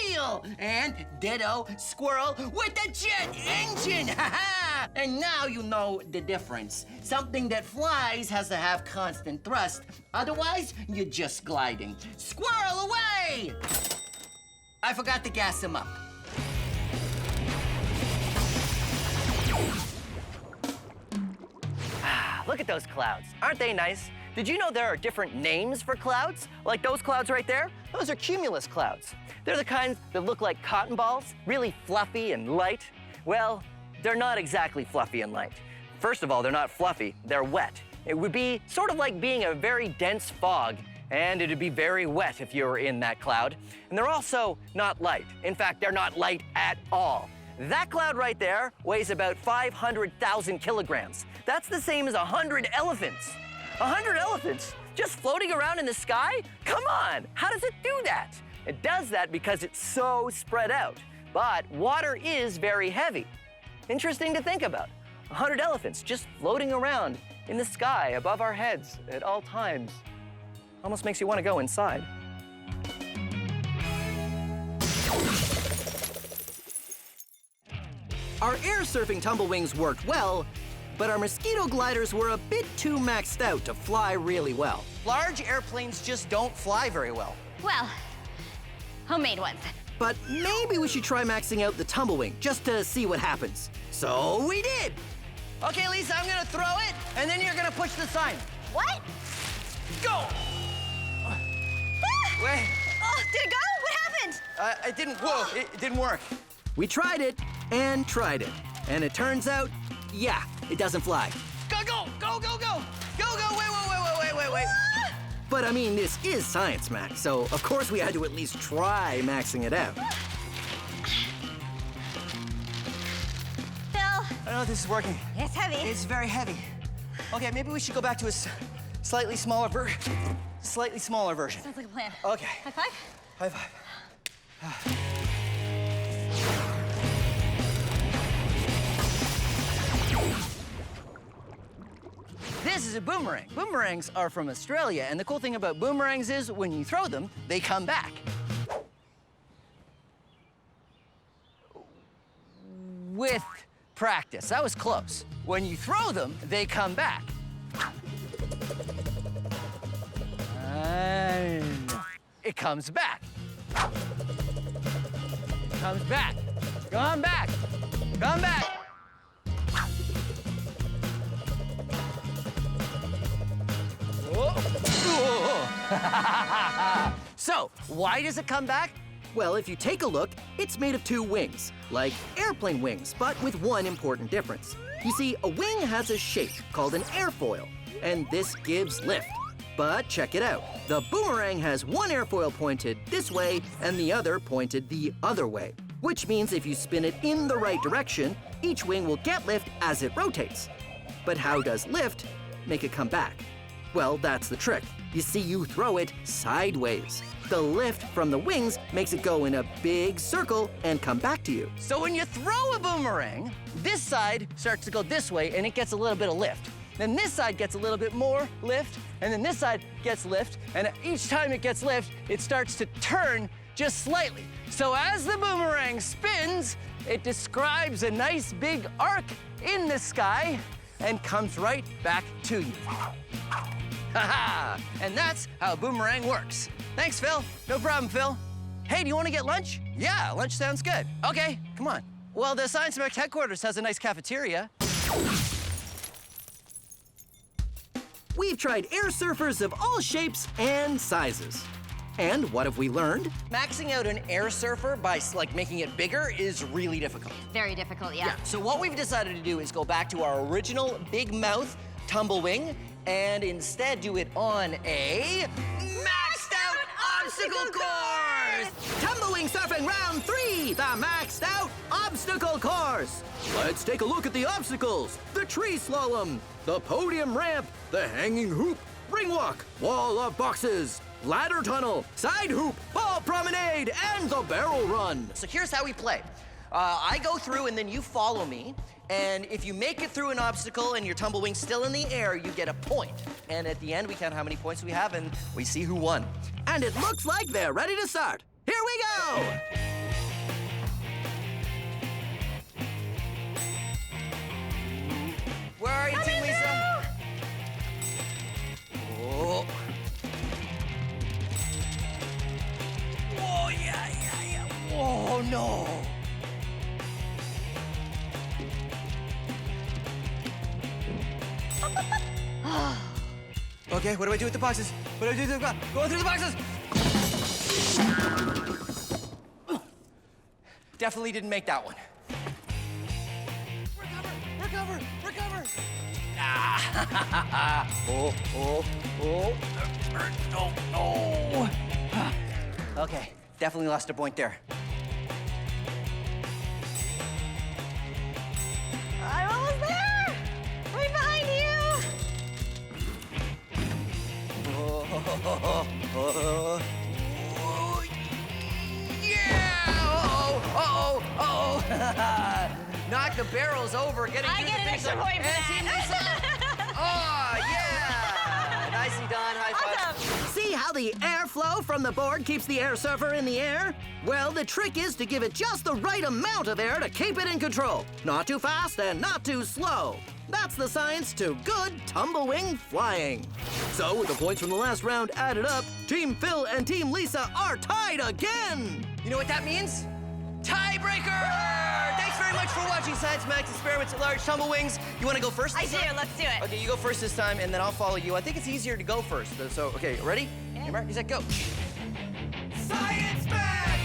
real. And ditto, squirrel with a jet engine, And now you know the difference. Something that flies has to have constant thrust, otherwise you're just gliding. Squirrel away! I forgot to gas him up. Look at those clouds. Aren't they nice? Did you know there are different names for clouds? Like those clouds right there? Those are cumulus clouds. They're the kinds that look like cotton balls, really fluffy and light. Well, they're not exactly fluffy and light. First of all, they're not fluffy, they're wet. It would be sort of like being a very dense fog, and it'd be very wet if you were in that cloud. And they're also not light. In fact, they're not light at all. That cloud right there weighs about 500,000 kilograms. That's the same as 100 elephants. 100 elephants just floating around in the sky? Come on, how does it do that? It does that because it's so spread out. But water is very heavy. Interesting to think about. 100 elephants just floating around in the sky above our heads at all times. Almost makes you want to go inside. Our air surfing tumblewings worked well, but our mosquito gliders were a bit too maxed out to fly really well. Large airplanes just don't fly very well. Well, homemade ones. But maybe we should try maxing out the tumblewing just to see what happens. So we did. Okay, Lisa, I'm gonna throw it, and then you're gonna push the sign. What? Go! Wait. Oh, did it go? What happened? It didn't. Whoa! It didn't work. We tried it and tried it, and it turns out, yeah, it doesn't fly. Go, go, go, go, go! Go, go! Wait! But I mean, this is science, Max, so of course we had to at least try maxing it out. Phil. I don't know if this is working. It's heavy. It's very heavy. Okay, maybe we should go back to a slightly smaller version. Sounds like a plan. Okay. High five? High five. This is a boomerang. Boomerangs are from Australia, and the cool thing about boomerangs is when you throw them, they come back. With practice. That was close. When you throw them, they come back. And it comes back. comes back. Come back. Come back. So, why does it come back? Well, if you take a look, it's made of two wings, like airplane wings, but with one important difference. You see, a wing has a shape called an airfoil, and this gives lift. But check it out. The boomerang has one airfoil pointed this way and the other pointed the other way, which means if you spin it in the right direction, each wing will get lift as it rotates. But how does lift make it come back? Well, that's the trick. You see, you throw it sideways. The lift from the wings makes it go in a big circle and come back to you. So when you throw a boomerang, this side starts to go this way and it gets a little bit of lift. Then this side gets a little bit more lift, and then this side gets lift, and each time it gets lift, it starts to turn just slightly. So as the boomerang spins, it describes a nice big arc in the sky and comes right back to you. Ha-ha! And that's how a boomerang works. Thanks, Phil. No problem, Phil. Hey, do you want to get lunch? Yeah, lunch sounds good. Okay, come on. Well, the Science Mech headquarters has a nice cafeteria. We've tried air surfers of all shapes and sizes. And what have we learned? Maxing out an air surfer by making it bigger is really difficult. Very difficult, yeah. So what we've decided to do is go back to our original big mouth tumblewing and instead do it on a maxed out obstacle course! Tumbling surfing round 3, the maxed out obstacle course. Let's take a look at the obstacles. The tree slalom, the podium ramp, the hanging hoop, ring walk, wall of boxes, ladder tunnel, side hoop, ball promenade, and the barrel run. So here's how we play. I go through and then you follow me. And if you make it through an obstacle and your tumblewing's still in the air, you get a point. And at the end, we count how many points we have and we see who won. And it looks like they're ready to start. Here we go! Where are you, Team Lisa? Oh. Whoa, yeah. Oh, no. Okay, what do I do with the boxes? What do I do with the boxes? Going through the boxes! Definitely didn't make that one. Recover! Ah! Oh. Okay, definitely lost a point there. I'm almost there! Right behind you! Knock the barrels over, getting I through get the an finish extra line. point for And Team Lisa. Oh, yeah! Nicely done, high five. See how the airflow from the board keeps the air surfer in the air? Well, the trick is to give it just the right amount of air to keep it in control. Not too fast and not too slow. That's the science to good tumblewing flying. So, with the points from the last round added up, Team Phil and Team Lisa are tied again. You know what that means? Tiebreaker! Thanks very much for watching Science Max Experiments at Large Tumblewings. You want to go first? I do, let's do it. Okay, you go first this time, and then I'll follow you. I think it's easier to go first. So, okay, ready? Yeah. Mark, you said go. Science Max!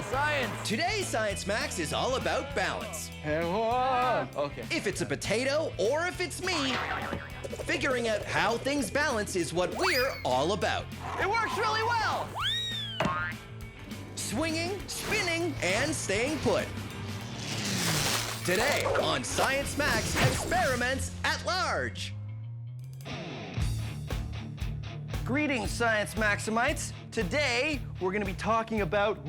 Science! Today's Science Max is all about balance. Okay. If it's a potato or if it's me, figuring out how things balance is what we're all about. It works really well! Swinging, spinning, and staying put. Today on Science Max Experiments at Large. Greetings, Science Maximites. Today, we're gonna be talking about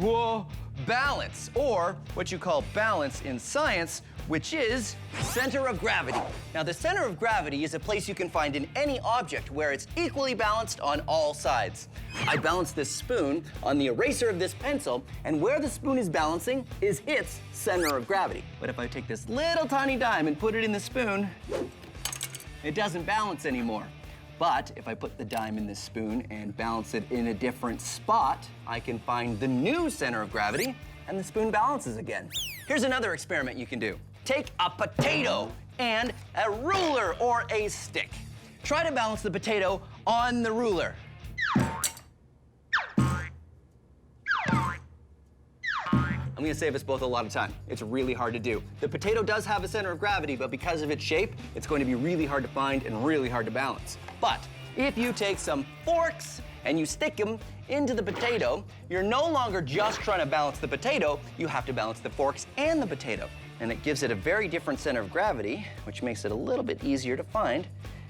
balance, or what you call balance in science, which is center of gravity. Now, the center of gravity is a place you can find in any object where it's equally balanced on all sides. I balanced this spoon on the eraser of this pencil, and where the spoon is balancing is its center of gravity. But if I take this little tiny dime and put it in the spoon, it doesn't balance anymore. But if I put the dime in this spoon and balance it in a different spot, I can find the new center of gravity and the spoon balances again. Here's another experiment you can do. Take a potato and a ruler or a stick. Try to balance the potato on the ruler. I'm gonna save us both a lot of time. It's really hard to do. The potato does have a center of gravity, but because of its shape, it's going to be really hard to find and really hard to balance. But if you take some forks and you stick them into the potato, you're no longer just trying to balance the potato, you have to balance the forks and the potato. And it gives it a very different center of gravity, which makes it a little bit easier to find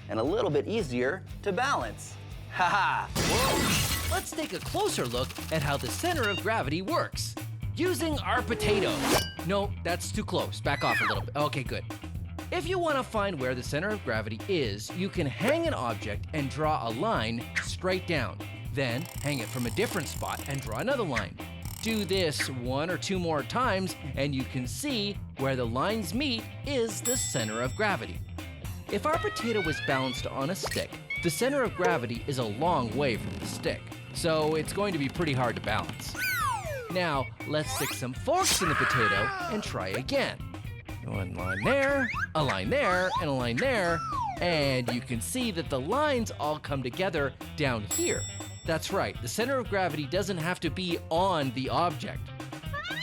and a little bit easier to balance. Ha-ha! Whoa! Let's take a closer look at how the center of gravity works. Using our potato. No, that's too close. Back off a little bit. Okay, good. If you want to find where the center of gravity is, you can hang an object and draw a line straight down. Then hang it from a different spot and draw another line. Do this 1 or 2 more times and you can see where the lines meet is the center of gravity. If our potato was balanced on a stick, the center of gravity is a long way from the stick, so it's going to be pretty hard to balance. Now, let's stick some forks in the potato and try again. One line there, a line there, and a line there, and you can see that the lines all come together down here. That's right, the center of gravity doesn't have to be on the object.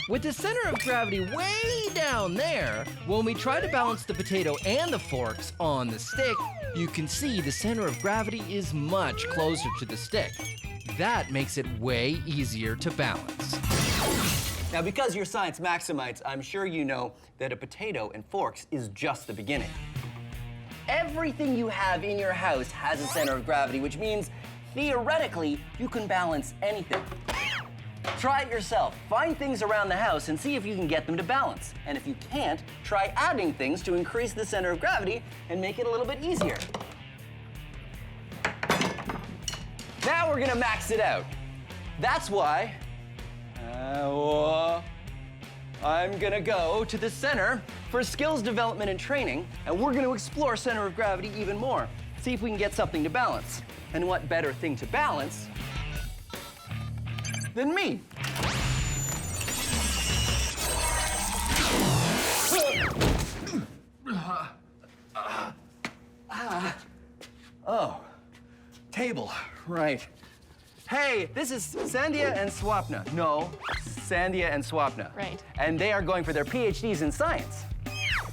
With the center of gravity way down there, when we try to balance the potato and the forks on the stick, you can see the center of gravity is much closer to the stick. That makes it way easier to balance. Now, because you're science maximites, I'm sure you know that a potato and forks is just the beginning. Everything you have in your house has a center of gravity, which means theoretically you can balance anything. Try it yourself. Find things around the house and see if you can get them to balance. And if you can't, try adding things to increase the center of gravity and make it a little bit easier. Now we're gonna max it out. That's why I'm gonna go to the center for skills development and training, and we're gonna explore center of gravity even more. See if we can get something to balance. And what better thing to balance than me? Oh, table, right. Hey, this is Sandhya and Swapna. No, Sandhya and Swapna. Right. And they are going for their PhDs in science.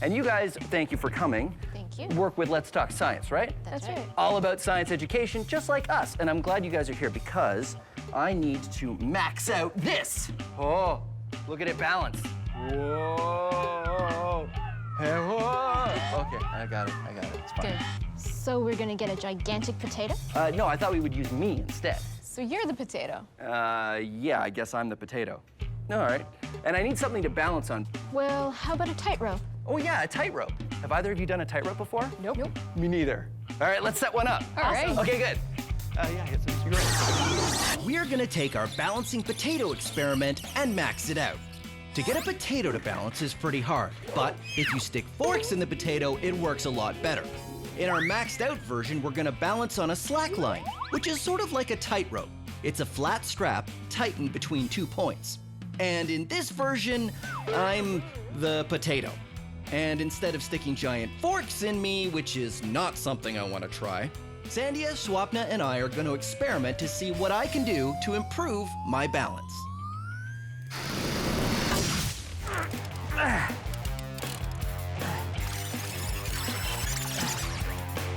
And you guys, thank you for coming. Thank you. Work with Let's Talk Science, right? That's right. All about science education, just like us. And I'm glad you guys are here because I need to max out this. Oh, look at it balance. Whoa. Hey, whoa. Okay, I got it. It's fine. Good. So we're gonna get a gigantic potato? No, I thought we would use me instead. So you're the potato? Yeah, I guess I'm the potato. All right. And I need something to balance on. Well, how about a tightrope? Oh, yeah, a tightrope. Have either of you done a tightrope before? Nope. Me neither. All right, let's set one up. All right. Okay, good. Yeah, I guess it's great. We're gonna take our balancing potato experiment and max it out. To get a potato to balance is pretty hard, but if you stick forks in the potato, it works a lot better. In our maxed out version, we're gonna balance on a slack line, which is sort of like a tightrope. It's a flat strap tightened between 2 points. And in this version, I'm the potato. And instead of sticking giant forks in me, which is not something I want to try, Sandhya, Swapna, and I are going to experiment to see what I can do to improve my balance.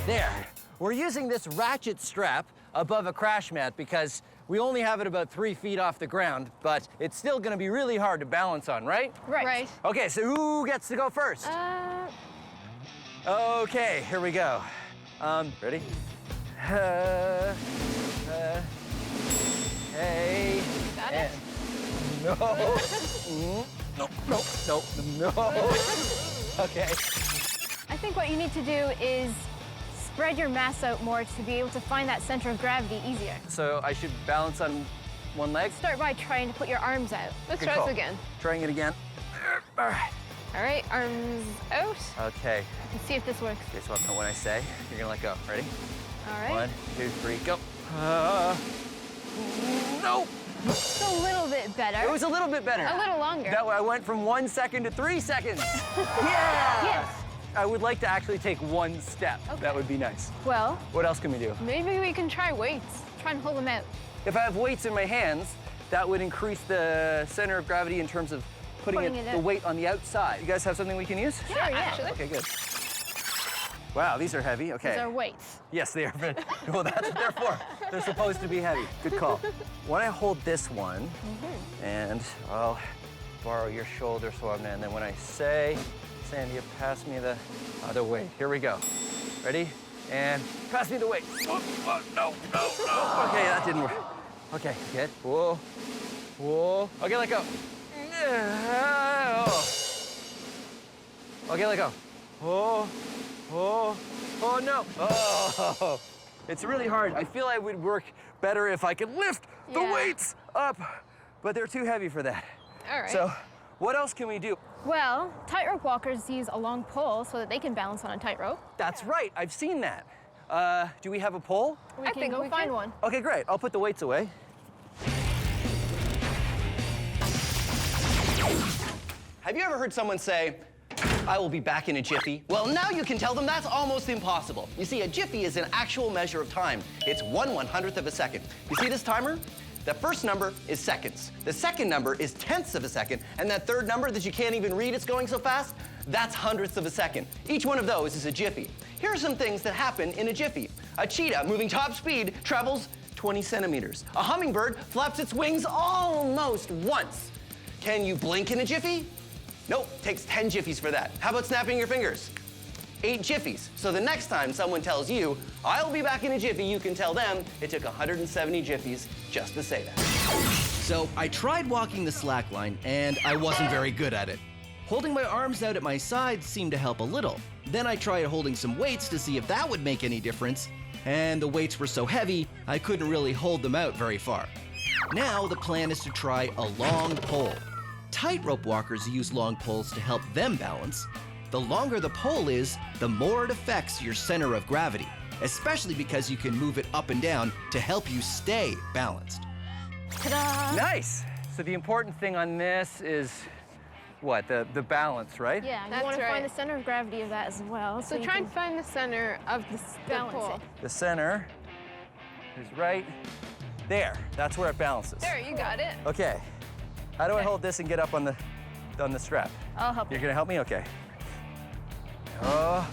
There. We're using this ratchet strap above a crash mat because we only have it about 3 feet off the ground, but it's still gonna be really hard to balance on, right? Right. Okay, so who gets to go first? Okay, here we go. Ready? Hey. Got it? No. No. Okay. I think what you need to do is spread your mass out more to be able to find that center of gravity easier. So I should balance on one leg? Start by trying to put your arms out. Let's try this again. Trying it again. All right. All right, arms out. Okay. Let's see if this works. Okay, so when I say, you're gonna let go. Ready? All right. 1, 2, 3, go. No. It's a little bit better. It was a little bit better. A little longer. That I went from 1 second to 3 seconds. Yeah. Yes. I would like to actually take 1 step. Okay. That would be nice. Well, What else can we do? maybe we can try weights. Try and hold them out. If I have weights in my hands, that would increase the center of gravity in terms of putting it the out. weight on the outside. You guys have something we can use? Sure, yeah. Actually. Okay, good. Wow, these are heavy. Okay. These are weights. Yes, they are. Well, that's what they're for. They're supposed to be heavy. Good call. When I hold this one, and I'll borrow your shoulder swab, and then when I say, Sandy, pass me the other weight. Here we go. Ready? And pass me the weight. Oh, no. Okay, that didn't work. Okay, good. Whoa. Okay, let go. Okay, let go. Oh, no. Oh, it's really hard. I feel I would work better if I could lift the weights up, but they're too heavy for that. All right. So what else can we do? Well, tightrope walkers use a long pole so that they can balance on a tightrope. That's right, I've seen that. Do we have a pole? I think go find one. Okay, great. I'll put the weights away. Have you ever heard someone say, I will be back in a jiffy? Well, now you can tell them that's almost impossible. You see, a jiffy is an actual measure of time. It's 1/100th of a second. You see this timer? The first number is seconds. The second number is tenths of a second. And that third number that you can't even read, it's going so fast, that's hundredths of a second. Each one of those is a jiffy. Here are some things that happen in a jiffy. A cheetah moving top speed travels 20 centimeters. A hummingbird flaps its wings almost once. Can you blink in a jiffy? Nope, takes 10 jiffies for that. How about snapping your fingers? 8 jiffies. So the next time someone tells you, I'll be back in a jiffy, you can tell them it took 170 jiffies just to say that. So I tried walking the slack line, and I wasn't very good at it. Holding my arms out at my sides seemed to help a little. Then I tried holding some weights to see if that would make any difference, and the weights were so heavy, I couldn't really hold them out very far. Now the plan is to try a long pole. Tightrope walkers use long poles to help them balance. The longer the pole is, the more it affects your center of gravity, especially because you can move it up and down to help you stay balanced. Ta-da! Nice. So the important thing on this is what? The balance, right? Yeah, you That's want to right. find the center of gravity of that as well. So you try can and find the center of the balance pole. it. The center is right there. That's where it balances. There, you got it. Okay. How do I hold this and get up on the strap? I'll help you. You're gonna help me? Okay. Oh,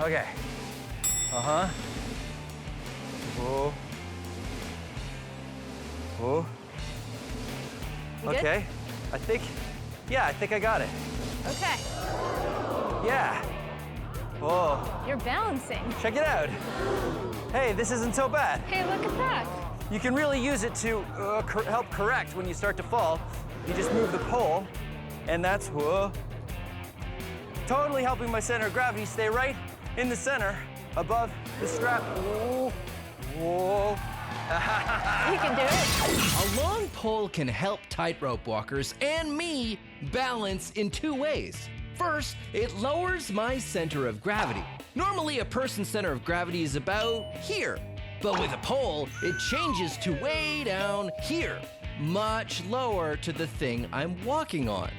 okay. Uh-huh. Whoa. Whoa. You good? Okay. I think I got it. Okay. Yeah. Whoa. You're balancing. Check it out. Hey, this isn't so bad. Hey, look at that. You can really use it to help correct when you start to fall. You just move the pole, and that's totally helping my center of gravity stay right in the center above the strap. Whoa. Whoa. You can do it. A long pole can help tightrope walkers and me balance in 2 ways. First, it lowers my center of gravity. Normally, a person's center of gravity is about here. But with a pole, it changes to way down here, much lower to the thing I'm walking on.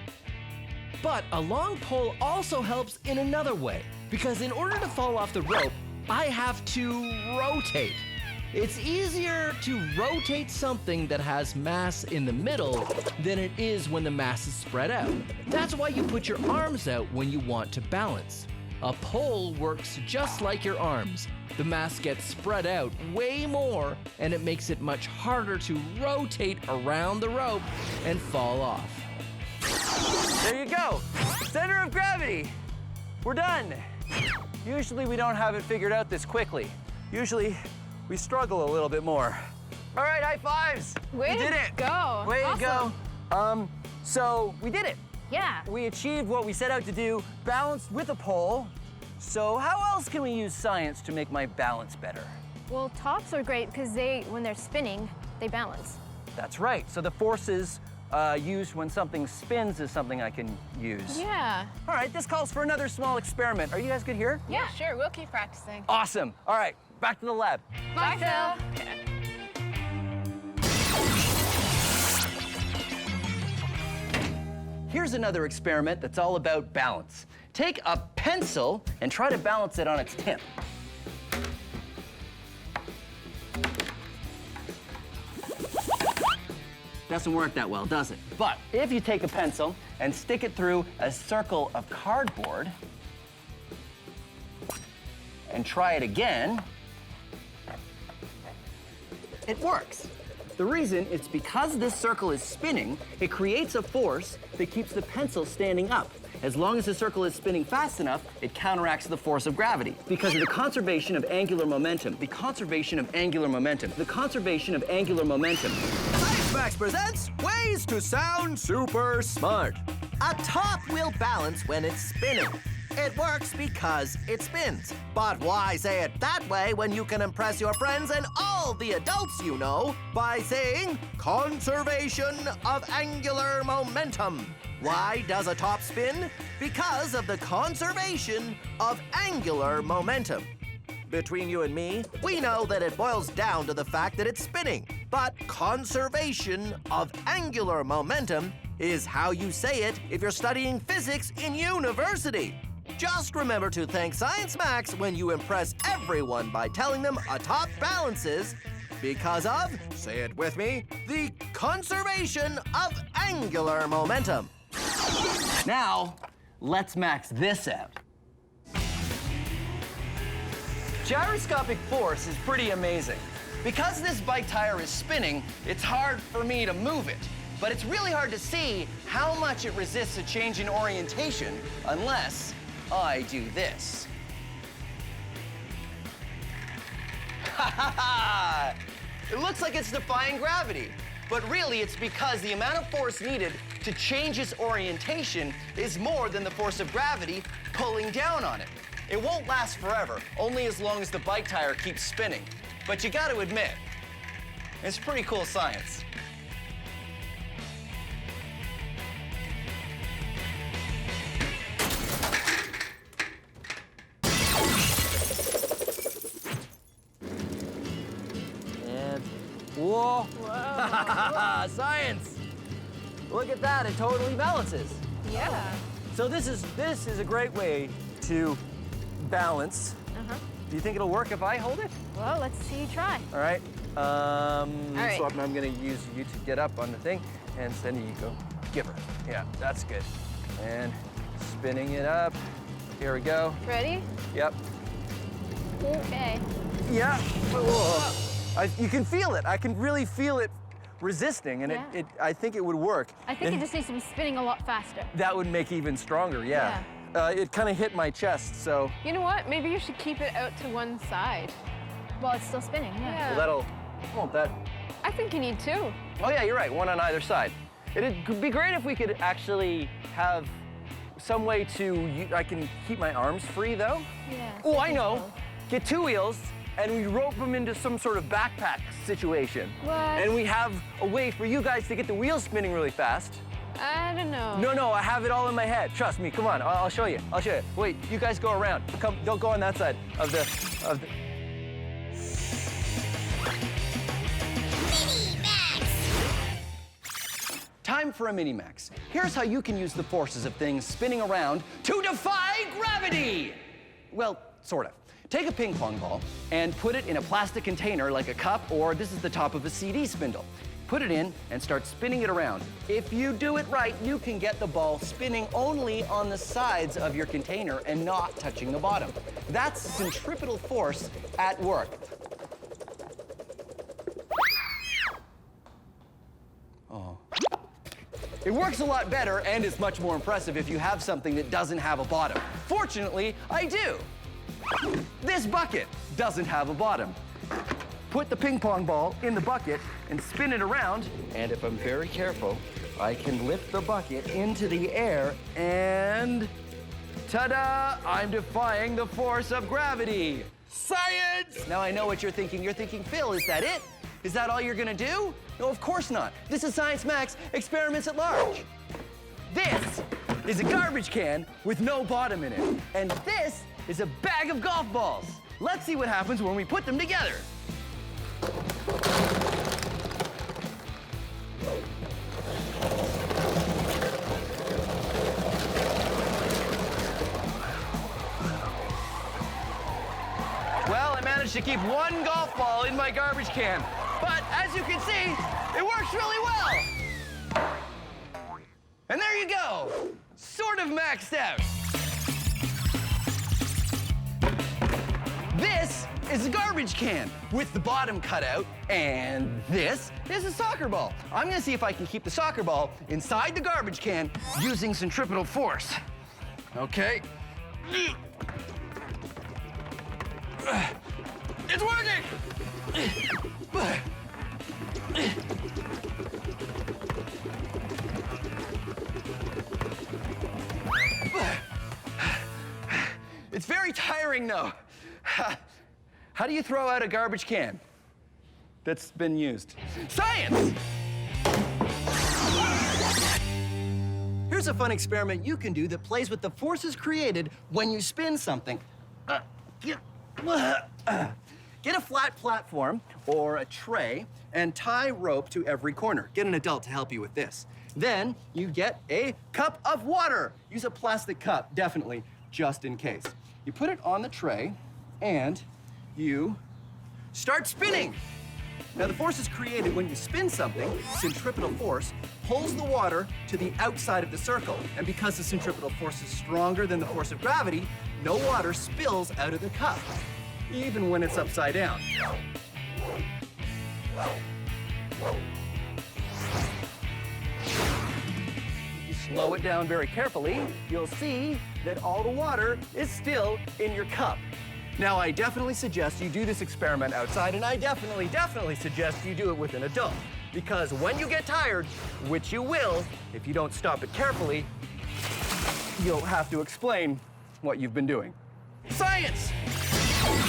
But a long pole also helps in another way, because in order to fall off the rope, I have to rotate. It's easier to rotate something that has mass in the middle than it is when the mass is spread out. That's why you put your arms out when you want to balance. A pole works just like your arms. The mass gets spread out way more, and it makes it much harder to rotate around the rope and fall off. There you go. Center of gravity. We're done. Usually we don't have it figured out this quickly. Usually we struggle a little bit more. All right, high fives. Way we did to it. go. Way Awesome. to go. So we did it. Yeah. We achieved what we set out to do, balanced with a pole. So how else can we use science to make my balance better? Well, tops are great because when they're spinning, they balance. That's right. So the forces used when something spins is something I can use. Yeah. All right, this calls for another small experiment. Are you guys good here? Yeah, sure. We'll keep practicing. Awesome. All right, back to the lab. Bye, Phil. Here's another experiment that's all about balance. Take a pencil and try to balance it on its tip. Doesn't work that well, does it? But if you take a pencil and stick it through a circle of cardboard and try it again, it works. The reason is because this circle is spinning, it creates a force that keeps the pencil standing up. As long as the circle is spinning fast enough, it counteracts the force of gravity because of the conservation of angular momentum. The conservation of angular momentum. The conservation of angular momentum. Science Max presents Ways to Sound Super Smart. A top will balance when it's spinning. It works because it spins. But why say it that way when you can impress your friends and all the adults you know by saying conservation of angular momentum? Why does a top spin? Because of the conservation of angular momentum. Between you and me, we know that it boils down to the fact that it's spinning. But conservation of angular momentum is how you say it if you're studying physics in university. Just remember to thank Science Max when you impress everyone by telling them a top balances because of, say it with me, the conservation of angular momentum. Now, let's max this out. Gyroscopic force is pretty amazing. Because this bike tire is spinning, it's hard for me to move it. But it's really hard to see how much it resists a change in orientation unless I do this. Ha ha ha! It looks like it's defying gravity, but really it's because the amount of force needed to change its orientation is more than the force of gravity pulling down on it. It won't last forever, only as long as the bike tire keeps spinning. But you gotta admit, it's pretty cool science. Whoa! Science! Look at that, it totally balances. Yeah. So this is a great way to balance. Do you think it'll work if I hold it? Well, let's see you try. All right. right. So I'm gonna use you to get up on the thing, and then you go give her. Yeah, that's good. And spinning it up. Here we go. Ready? Yep. Okay. Yeah. Whoa. You can feel it. I can really feel it resisting, and Yeah. I think it would work. I think it just needs to be spinning a lot faster. That would make even stronger, yeah. It kind of hit my chest, so. You know what? Maybe you should keep it out to one side. Well, it's still spinning, yeah. Well, won't that? I think you need two. Oh yeah, you're right, one on either side. It'd be great if we could actually have some way to, I can keep my arms free though. Yeah. Oh, I know. Get two wheels, and we rope them into some sort of backpack situation. What? And we have a way for you guys to get the wheels spinning really fast. I don't know. No, I have it all in my head. Trust me, come on, I'll show you. I'll show you. Wait, you guys go around. Come, don't go on that side of the. Time for a mini-max. Here's how you can use the forces of things spinning around to defy gravity. Well, sort of. Take a ping pong ball and put it in a plastic container like a cup, or this is the top of a CD spindle. Put it in and start spinning it around. If you do it right, you can get the ball spinning only on the sides of your container and not touching the bottom. That's centripetal force at work. Oh. It works a lot better, and it's much more impressive if you have something that doesn't have a bottom. Fortunately, I do. This bucket doesn't have a bottom. Put the ping pong ball in the bucket and spin it around, and if I'm very careful, I can lift the bucket into the air and ta-da! I'm defying the force of gravity. Science! Now I know what you're thinking. You're thinking, Phil, is that it? Is that all you're gonna do? No, of course not. This is Science Max Experiments at Large. This is a garbage can with no bottom in it. And this is a bag of golf balls. Let's see what happens when we put them together. Well, I managed to keep one golf ball in my garbage can. But as you can see, it works really well. And there you go, sort of maxed out. This is a garbage can with the bottom cut out, and this is a soccer ball. I'm gonna see if I can keep the soccer ball inside the garbage can using centripetal force. Okay. It's working! It's very tiring though. How do you throw out a garbage can that's been used? Science! Here's a fun experiment you can do that plays with the forces created when you spin something. Get a flat platform or a tray and tie rope to every corner. Get an adult to help you with this. Then you get a cup of water. Use a plastic cup, definitely, just in case. You put it on the tray and you start spinning. Now the force is created when you spin something. Centripetal force pulls the water to the outside of the circle. And because the centripetal force is stronger than the force of gravity, no water spills out of the cup, even when it's upside down. If you slow it down very carefully, you'll see that all the water is still in your cup. Now, I definitely suggest you do this experiment outside, and I definitely suggest you do it with an adult. Because when you get tired, which you will, if you don't stop it carefully, you'll have to explain what you've been doing. Science!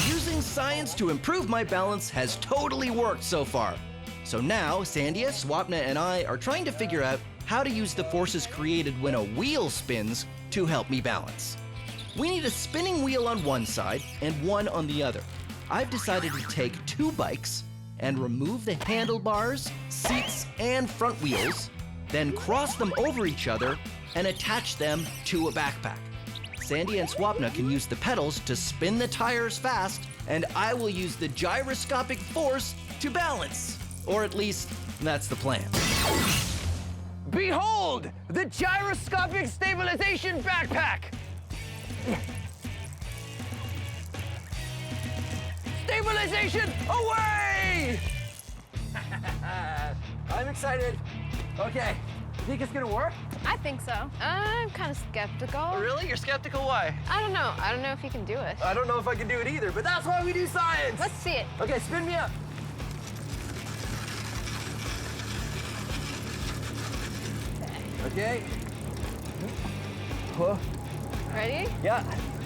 Using science to improve my balance has totally worked so far. So now, Sandia, Swapna, and I are trying to figure out how to use the forces created when a wheel spins to help me balance. We need a spinning wheel on one side and one on the other. I've decided to take 2 bikes and remove the handlebars, seats, and front wheels, then cross them over each other and attach them to a backpack. Sandy and Swapna can use the pedals to spin the tires fast, and I will use the gyroscopic force to balance. Or at least, that's the plan. Behold, the gyroscopic stabilization backpack! Stabilization away! I'm excited. Okay, you think it's gonna work? I think so. I'm kind of skeptical. Really? You're skeptical? Why? I don't know. I don't know if you can do it. I don't know if I can do it either, but that's why we do science. Let's see it. Okay, spin me up. Okay. Huh. Ready? Yeah.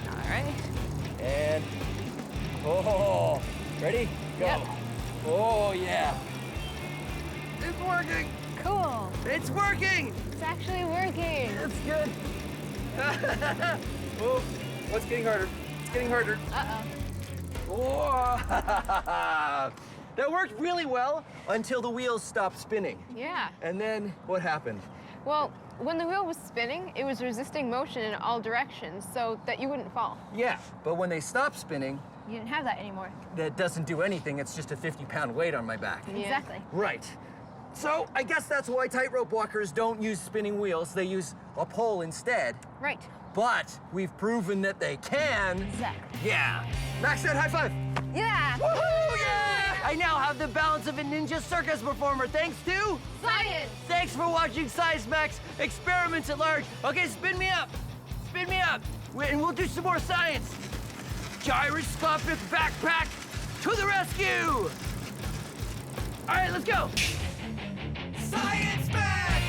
All right. And, oh, ready? Go. Yep. Oh, yeah. It's working. Cool. It's working. It's actually working. It's good. Oh, what's getting harder? It's getting harder. Uh-oh. Oh. That worked really well until the wheels stopped spinning. Yeah. And then what happened? Well, when the wheel was spinning, it was resisting motion in all directions so that you wouldn't fall. Yeah, but when they stopped spinning, You didn't have that anymore. that doesn't do anything. It's just a 50-pound weight on my back. Yeah. Exactly. Right. So I guess that's why tightrope walkers don't use spinning wheels. They use a pole instead. Right. But we've proven that they can. Exactly. Yeah. Maxed out high five. Yeah. Woohoo! Yeah! I now have the balance of a ninja circus performer thanks to Science. Thanks for watching Science Max Experiments at Large. Okay, spin me up. Spin me up. And we'll do some more science. Gyroscopic backpack to the rescue. All right, let's go. Science Max!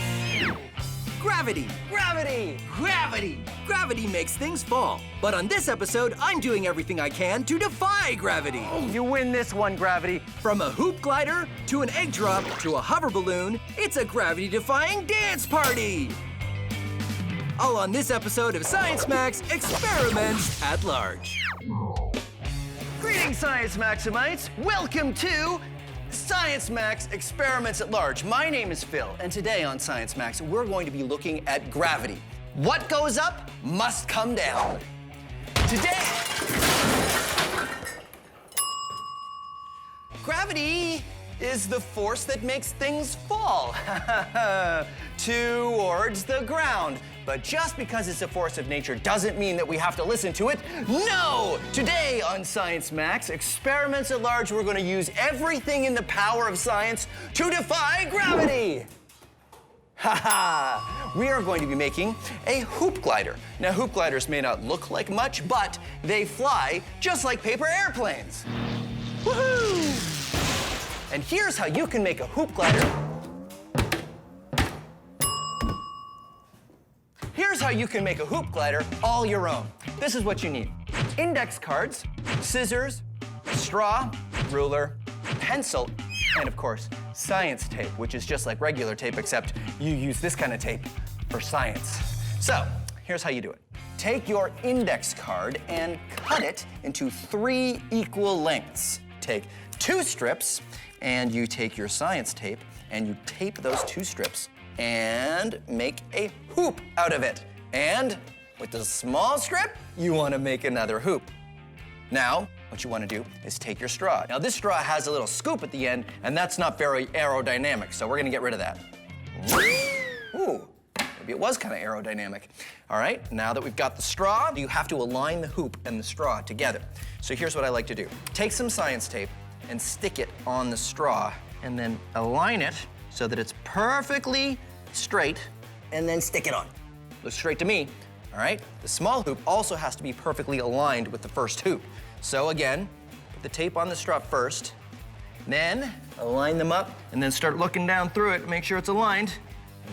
Gravity, gravity, gravity. Gravity makes things fall. But on this episode, I'm doing everything I can to defy gravity. You win this one, Gravity. From a hoop glider to an egg drop to a hover balloon, it's a gravity-defying dance party. All on this episode of Science Max Experiments at Large. Greetings, Science Maximites. Welcome to Science Max Experiments at Large. My name is Phil, and today on Science Max, we're going to be looking at gravity. What goes up must come down. Today, gravity is the force that makes things fall towards the ground. But just because it's a force of nature doesn't mean that we have to listen to it. No! Today on Science Max Experiments at Large, we're going to use everything in the power of science to defy gravity. We are going to be making a hoop glider. Now, hoop gliders may not look like much, but they fly just like paper airplanes. Woohoo! And here's how you can make a hoop glider. Here's how you can make a hoop glider all your own. This is what you need. Index cards, scissors, straw, ruler, pencil, and of course, science tape, which is just like regular tape, except you use this kind of tape for science. So, here's how you do it. Take your index card and cut it into 3 equal lengths. Take 2 strips, and you take your science tape, and you tape those 2 strips, and make a hoop out of it. And with the small strip, you want to make another hoop. Now, what you want to do is take your straw. Now, this straw has a little scoop at the end, and that's not very aerodynamic, so we're going to get rid of that. Ooh, maybe it was kind of aerodynamic. All right, now that we've got the straw, you have to align the hoop and the straw together. So here's what I like to do. Take some science tape and stick it on the straw, and then align it so that it's perfectly straight, and then stick it on. Look straight to me, all right? The small hoop also has to be perfectly aligned with the first hoop. So again, put the tape on the straw first, then align them up, and then start looking down through it, make sure it's aligned.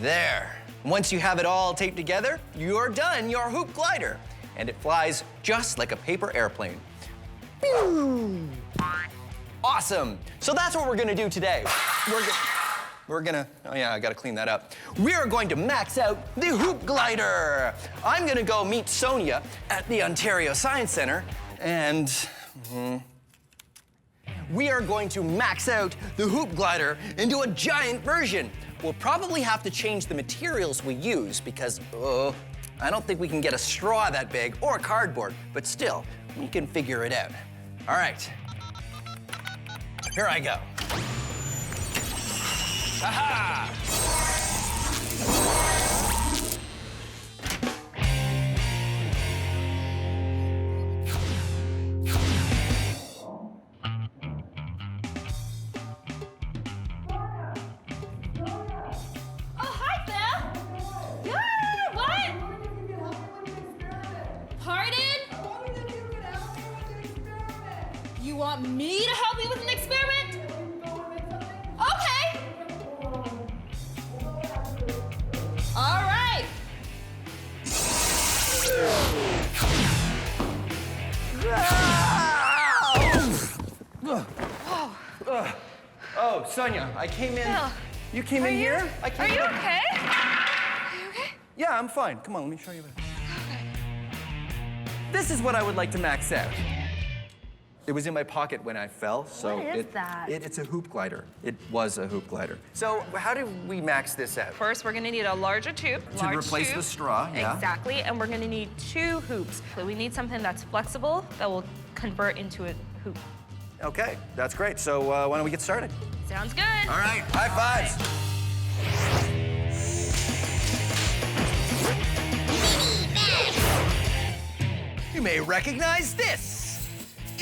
There. Once you have it all taped together, you're done your hoop glider. And it flies just like a paper airplane. Pew! Awesome. So that's what we're gonna do today. We're gonna, oh yeah, I gotta clean that up. We are going to max out the hoop glider. I'm gonna go meet Sonia at the Ontario Science Center, and we are going to max out the hoop glider into a giant version. We'll probably have to change the materials we use because, I don't think we can get a straw that big or cardboard, but still, we can figure it out. All right. Here I go. Aha! Oh, hi, Phil. Yeah, what? Pardon? You want me to help you with an experiment? Okay. All right. Oh, Sonia, I came in. Phil, You came in here? I came Are you in. okay? Are you okay? Yeah, I'm fine. Come on, let me show you. This is what I would like to max out. It was in my pocket when I fell, so What is that? it's a hoop glider. It was a hoop glider. So how do we max this out? First, we're gonna need a larger tube. To replace the straw, yeah. Exactly, and we're gonna need 2 hoops. So we need something that's flexible that will convert into a hoop. Okay, that's great. So why don't we get started? Sounds good. All right, high fives. You may recognize this.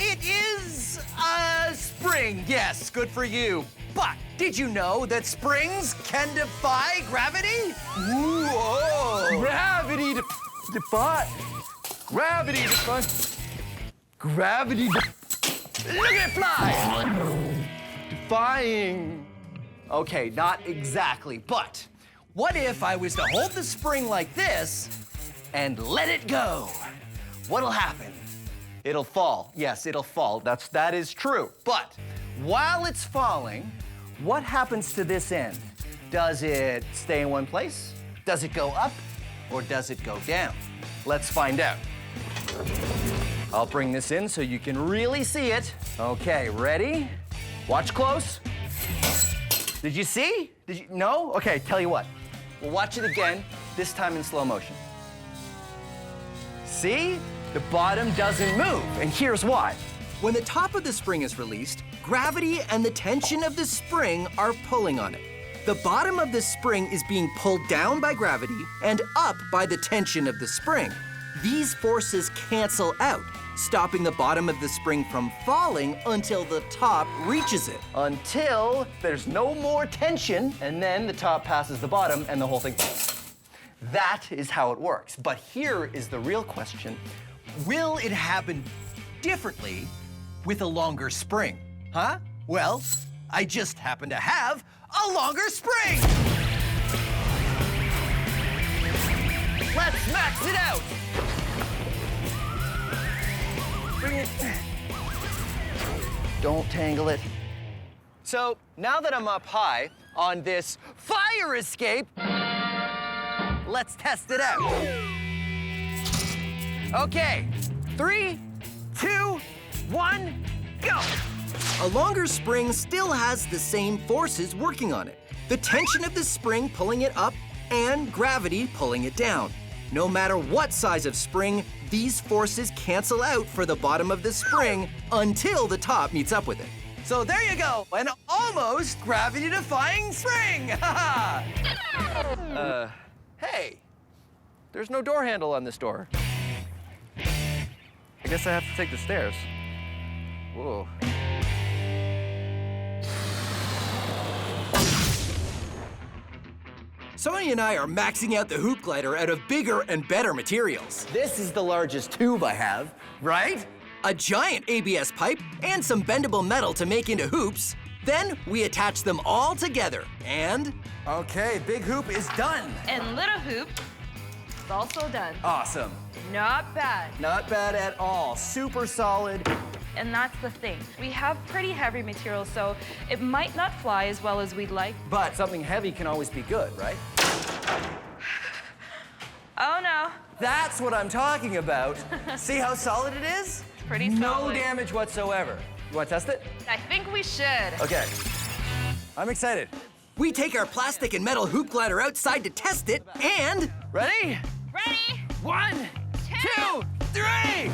It is a spring. Yes, good for you. But did you know that springs can defy gravity? Whoa! Gravity defy. Gravity defy. Gravity. Look at it fly! Defying. Okay, not exactly, but what if I was to hold the spring like this and let it go? What'll happen? It'll fall. Yes, it'll fall. That is true. But while it's falling, what happens to this end? Does it stay in one place? Does it go up? Or does it go down? Let's find out. I'll bring this in so you can really see it. Okay, ready? Watch close. Did you see? Did you? No? Okay, tell you what. We'll watch it again, this time in slow motion. See? The bottom doesn't move, and here's why. When the top of the spring is released, gravity and the tension of the spring are pulling on it. The bottom of the spring is being pulled down by gravity and up by the tension of the spring. These forces cancel out, stopping the bottom of the spring from falling until the top reaches it. Until there's no more tension, and then the top passes the bottom and the whole thing. That is how it works. But here is the real question. Will it happen differently with a longer spring? Huh? Well, I just happen to have a longer spring! Let's max it out! Bring it. Don't tangle it. So, now that I'm up high on this fire escape, let's test it out. Okay, 3, 2, 1, go! A longer spring still has the same forces working on it. The tension of the spring pulling it up and gravity pulling it down. No matter what size of spring, these forces cancel out for the bottom of the spring until the top meets up with it. So there you go, an almost gravity-defying spring! Hey, there's no door handle on this door. I guess I have to take the stairs. Whoa. Sonia and I are maxing out the hoop glider out of bigger and better materials. This is the largest tube I have, right? A giant ABS pipe and some bendable metal to make into hoops. Then we attach them all together and... Okay, big hoop is done. And little hoop is also done. Awesome. Not bad. Not bad at all. Super solid. And that's the thing. We have pretty heavy material, so it might not fly as well as we'd like. But something heavy can always be good, right? Oh no. That's what I'm talking about. See how solid it is? Pretty no solid. Damage whatsoever. You want to test it? I think we should. Okay. I'm excited. We take our plastic and metal hoop glider outside to test it and... Ready? Ready? 1, 2, 3!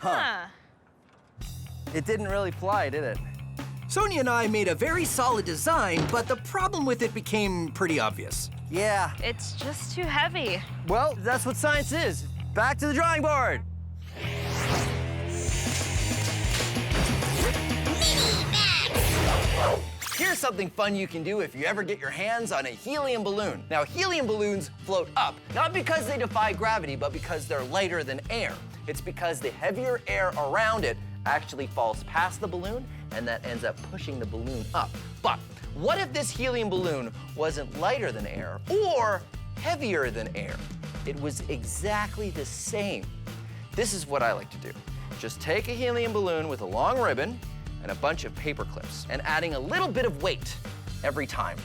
Huh. It didn't really fly, did it? Sonia and I made a very solid design, but the problem with it became pretty obvious. Yeah. It's just too heavy. Well, that's what science is. Back to the drawing board. Here's something fun you can do if you ever get your hands on a helium balloon. Now, helium balloons float up, not because they defy gravity, but because they're lighter than air. It's because the heavier air around it actually falls past the balloon, and that ends up pushing the balloon up. But what if this helium balloon wasn't lighter than air or heavier than air? It was exactly the same. This is what I like to do. Just take a helium balloon with a long ribbon and a bunch of paper clips, and adding a little bit of weight every time.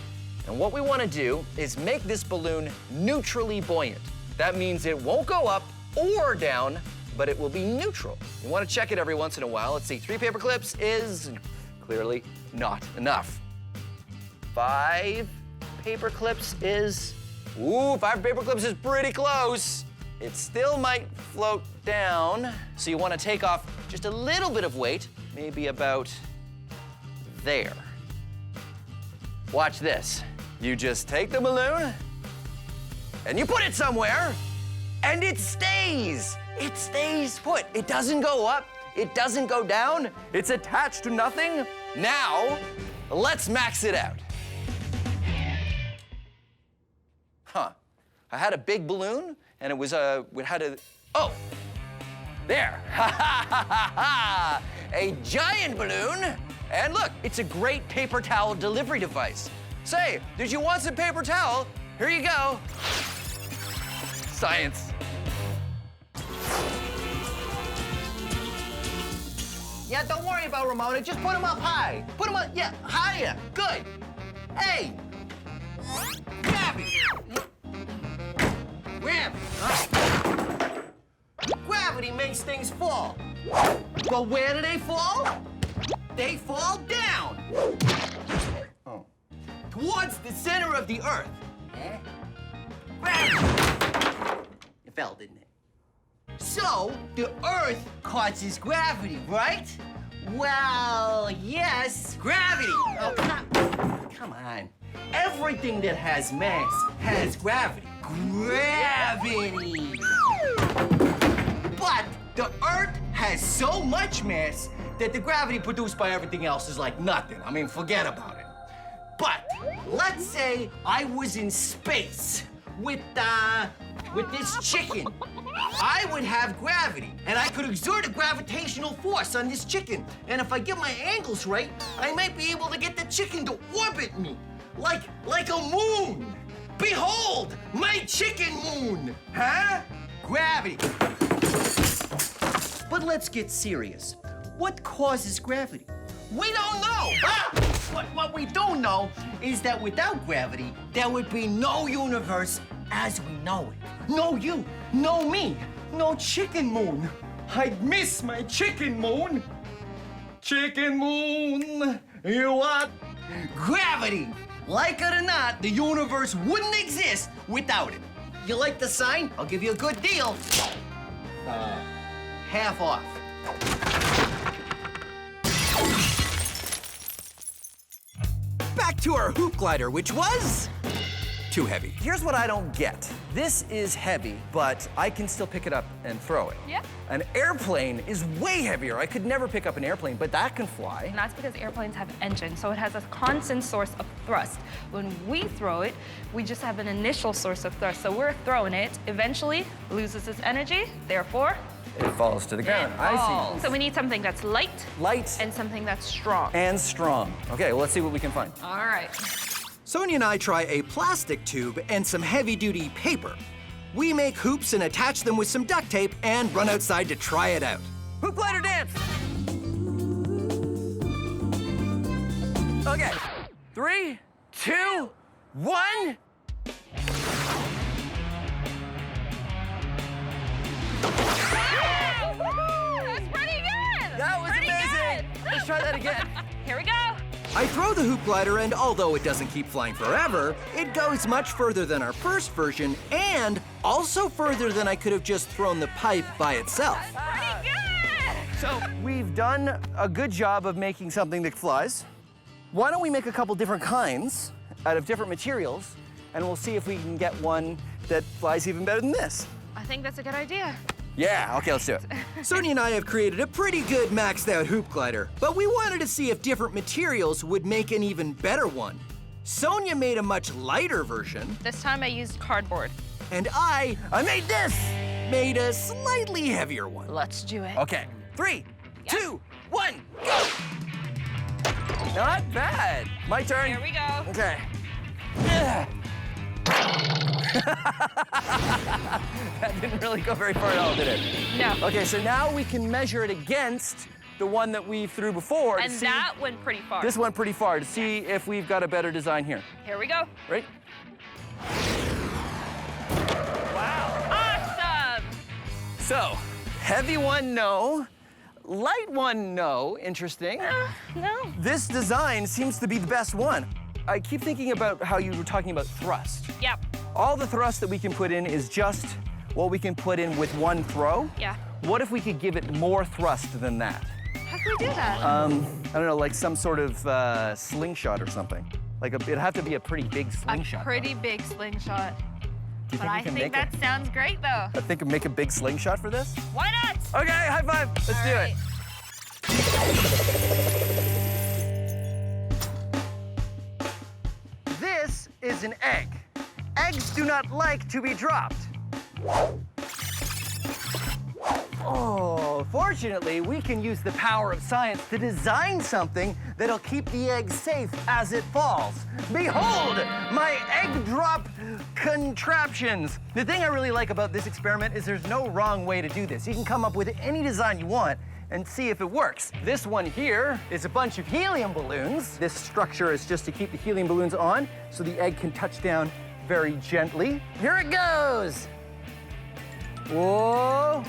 And what we want to do is make this balloon neutrally buoyant. That means it won't go up or down, but it will be neutral. You want to check it every once in a while. Let's see, 3 paper clips is clearly not enough. 5 paper clips is, 5 paper clips is pretty close. It still might float down, so you want to take off just a little bit of weight, maybe about there. Watch this. You just take the balloon and you put it somewhere and it stays. It stays put. It doesn't go up. It doesn't go down. It's attached to nothing. Now, let's max it out. I had a big balloon and it was there. A giant balloon. And look, it's a great paper towel delivery device. Say, did you want some paper towel? Here you go. Science. Yeah, don't worry about Ramona. Just put them up high. Put them up, yeah, higher. Good. Hey. Grab it. Grab. gravity makes things fall. But where do they fall? They fall down. Oh. Towards the center of the Earth. Eh? Gravity. It fell, didn't it? So, the Earth causes gravity, right? Well, yes, gravity. Oh, come on. Everything that has mass has gravity. Gravity. But the Earth has so much mass that the gravity produced by everything else is like nothing. I mean, forget about it. But let's say I was in space with this chicken. I would have gravity, and I could exert a gravitational force on this chicken. And if I get my angles right, I might be able to get the chicken to orbit me, like a moon. Behold, my chicken moon, huh? Gravity. But let's get serious. What causes gravity? We don't know. What we don't know is that without gravity, there would be no universe as we know it. No you, no me, no chicken moon. I'd miss my chicken moon. Chicken moon, you what? Gravity. Like it or not, the universe wouldn't exist without it. You like the sign? I'll give you a good deal. Half off. Back to our hoop glider, which was too heavy. Here's what I don't get. This is heavy, but I can still pick it up and throw it. Yeah. An airplane is way heavier. I could never pick up an airplane, but that can fly. And that's because airplanes have engines, so it has a constant source of thrust. When we throw it, we just have an initial source of thrust. So we're throwing it, eventually loses its energy, therefore, It falls to the ground. I see. so we need something that's light. Light. And something that's strong. And strong. Okay, well, let's see what we can find. All right. Sonia and I try a plastic tube and some heavy-duty paper. We make hoops and attach them with some duct tape and run outside to try it out. Hoop glider dance! Okay, 3, 2, 1. That's pretty good! That was amazing! Let's try that again. Here we go. I throw the hoop glider, and although it doesn't keep flying forever, it goes much further than our first version, and also further than I could have just thrown the pipe by itself. Pretty good! So we've done a good job of making something that flies. Why don't we make a couple different kinds out of different materials, and we'll see if we can get one that flies even better than this. I think that's a good idea. Yeah, okay, let's do it. Sonia and I have created a pretty good maxed out hoop glider, but we wanted to see if different materials would make an even better one. Sonia made a much lighter version. This time I used cardboard. And I made this! Made a slightly heavier one. Let's do it. Okay, 3, 2, 1, go! Not bad. My turn. Here we go. Okay. That didn't really go very far at all, did it? No. Okay, so now we can measure it against the one that we threw before. And to see, that went pretty far. This went pretty far to see if we've got a better design here. Here we go. Right? Awesome! So, heavy one, no. Light one, no. Interesting. No. This design seems to be the best one. I keep thinking about how you were talking about thrust. Yep. All the thrust that we can put in is just what we can put in with one throw. Yeah. What if we could give it more thrust than that? How can we do that? I don't know, like some sort of slingshot or something. Like it'd have to be a pretty big slingshot. A pretty big slingshot. Do you But I we can think make that sounds great, though. I think make a big slingshot for this? Why not? Okay, high five. Let's do it. This is an egg. Eggs do not like to be dropped. Oh, fortunately, we can use the power of science to design something that'll keep the egg safe as it falls. Behold, my egg drop contraptions. The thing I really like about this experiment is there's no wrong way to do this. You can come up with any design you want and see if it works. This one here is a bunch of helium balloons. This structure is just to keep the helium balloons on so the egg can touch down very gently. Here it goes. Whoa.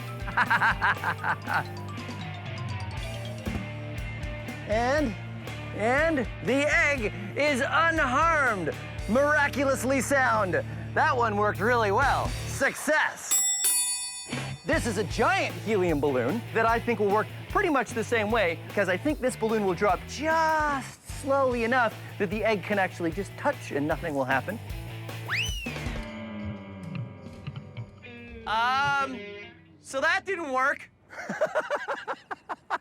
And the egg is unharmed. Miraculously sound. That one worked really well. Success. This is a giant helium balloon that I think will work pretty much the same way, because I think this balloon will drop just slowly enough that the egg can actually just touch and nothing will happen. So that didn't work.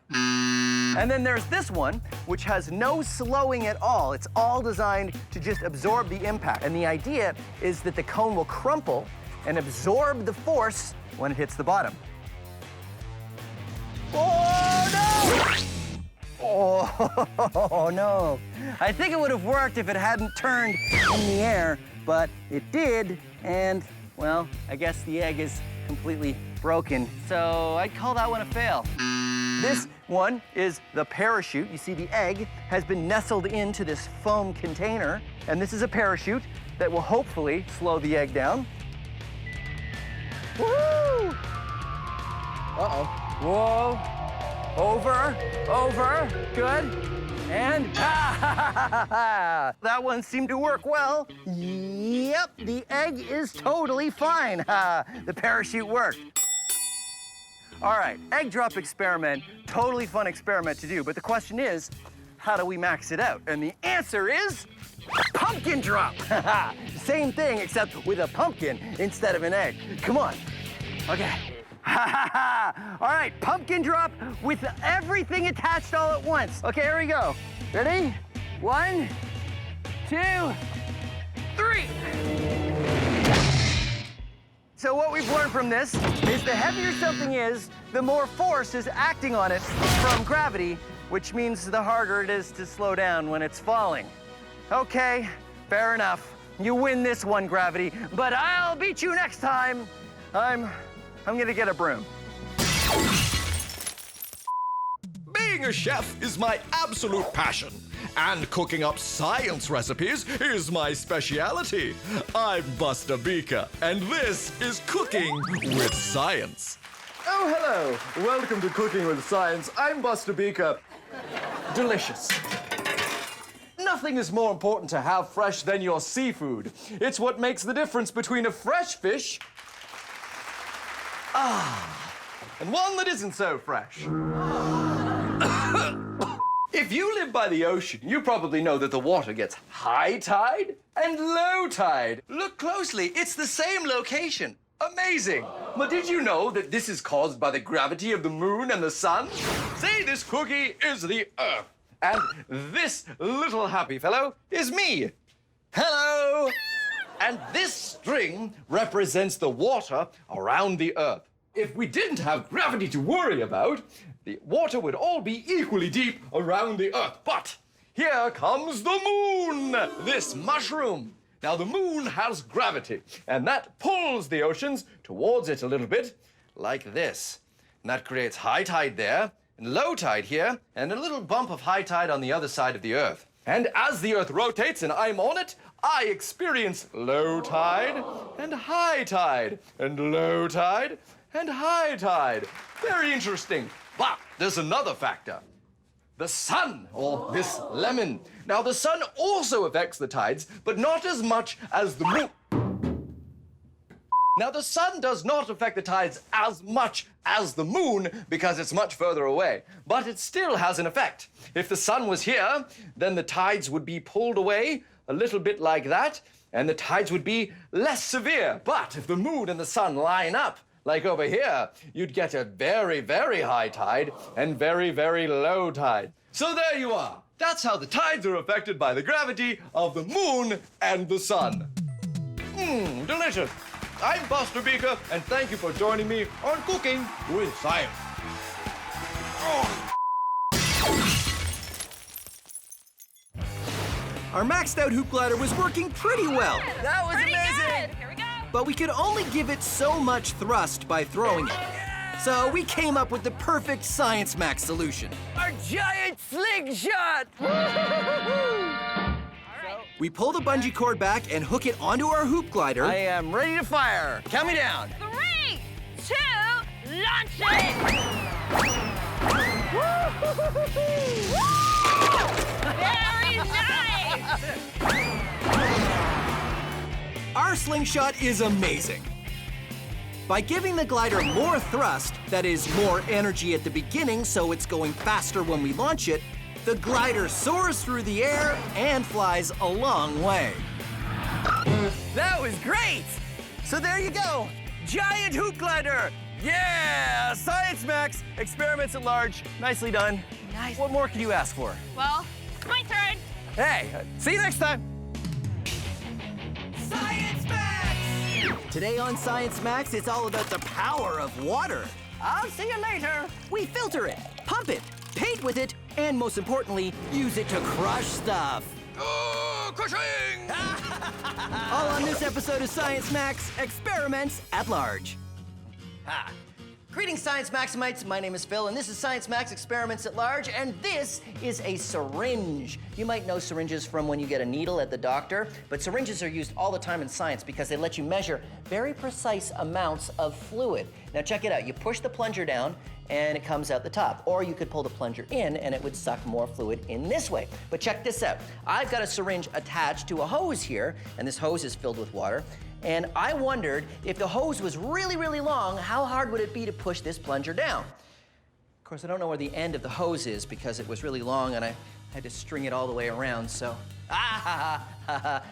And then there's this one, which has no slowing at all. It's all designed to just absorb the impact. And the idea is that the cone will crumple and absorb the force when it hits the bottom. Oh, no! Oh, no. I think it would have worked if it hadn't turned in the air, but it did, and, well, I guess the egg is completely broken. So I'd call that one a fail. This one is the parachute. You see the egg has been nestled into this foam container, and this is a parachute that will hopefully slow the egg down. Woo! Uh-oh. Whoa. Over, good. And that one seemed to work well. Yep, the egg is totally fine. The parachute worked. All right, egg drop experiment, totally fun experiment to do, but the question is, how do we max it out? And the answer is pumpkin drop. Same thing, except with a pumpkin instead of an egg. Come on. Okay. All right, pumpkin drop with everything attached all at once. Okay, here we go. Ready? 1, 2, 3. So what we've learned from this is the heavier something is, the more force is acting on it from gravity, which means the harder it is to slow down when it's falling. Okay, fair enough. You win this one, gravity, but I'll beat you next time. I'm gonna get a broom. Being a chef is my absolute passion, and cooking up science recipes is my speciality. I'm Buster Beaker, and this is Cooking with Science. Oh, hello. Welcome to Cooking with Science. I'm Buster Beaker. Delicious. Nothing is more important to have fresh than your seafood. It's what makes the difference between a fresh fish and one that isn't so fresh. If you live by the ocean, you probably know that the water gets high tide and low tide. Look closely, it's the same location. Amazing. But did you know that this is caused by the gravity of the moon and the sun? See, this cookie is the Earth. And this little happy fellow is me. Hello. And this string represents the water around the Earth. If we didn't have gravity to worry about, the water would all be equally deep around the Earth. But here comes the moon, this mushroom. Now, the moon has gravity, and that pulls the oceans towards it a little bit, like this. And that creates high tide there, and low tide here, and a little bump of high tide on the other side of the Earth. And as the Earth rotates and I'm on it, I experience low tide and high tide, and low tide and high tide. Very interesting. But there's another factor. The sun, or this lemon. Now, the sun also affects the tides, but not as much as the moon. Now, the sun does not affect the tides as much as the moon because it's much further away, but it still has an effect. If the sun was here, then the tides would be pulled away a little bit like that, and the tides would be less severe. But if the moon and the sun line up, like over here, you'd get a very, very high tide and very, very low tide. So there you are. That's how the tides are affected by the gravity of the moon and the sun. Delicious. I'm Buster Beaker, and thank you for joining me on Cooking with Science. Our maxed out hoop glider was working pretty well. That was amazing. Good. Here we go. But we could only give it so much thrust by throwing it. So we came up with the perfect Science Max solution. Our giant slingshot! We pull the bungee cord back and hook it onto our hoop glider. I am ready to fire. Count me down. 3, 2, Launch it! Very nice! Our slingshot is amazing. By giving the glider more thrust, that is, more energy at the beginning so it's going faster when we launch it, the glider soars through the air and flies a long way. That was great! So there you go, giant hoop glider! Yeah! Science Max, experiments at large. Nicely done. Nice. What more could you ask for? Well, my turn. Hey, see you next time. Science Max! Today on Science Max, it's all about the power of water. I'll see you later. We filter it, pump it, paint with it, and most importantly, use it to crush stuff. Oh, crushing! All on this episode of Science Max, experiments at large. Ha! Greetings, Science Maximites. My name is Phil, and this is Science Max Experiments at Large, and this is a syringe. You might know syringes from when you get a needle at the doctor, but syringes are used all the time in science because they let you measure very precise amounts of fluid. Now check it out. You push the plunger down, and it comes out the top. Or you could pull the plunger in, and it would suck more fluid in this way. But check this out. I've got a syringe attached to a hose here, and this hose is filled with water. And I wondered if the hose was really, really long, how hard would it be to push this plunger down? Of course, I don't know where the end of the hose is because it was really long and I had to string it all the way around, so,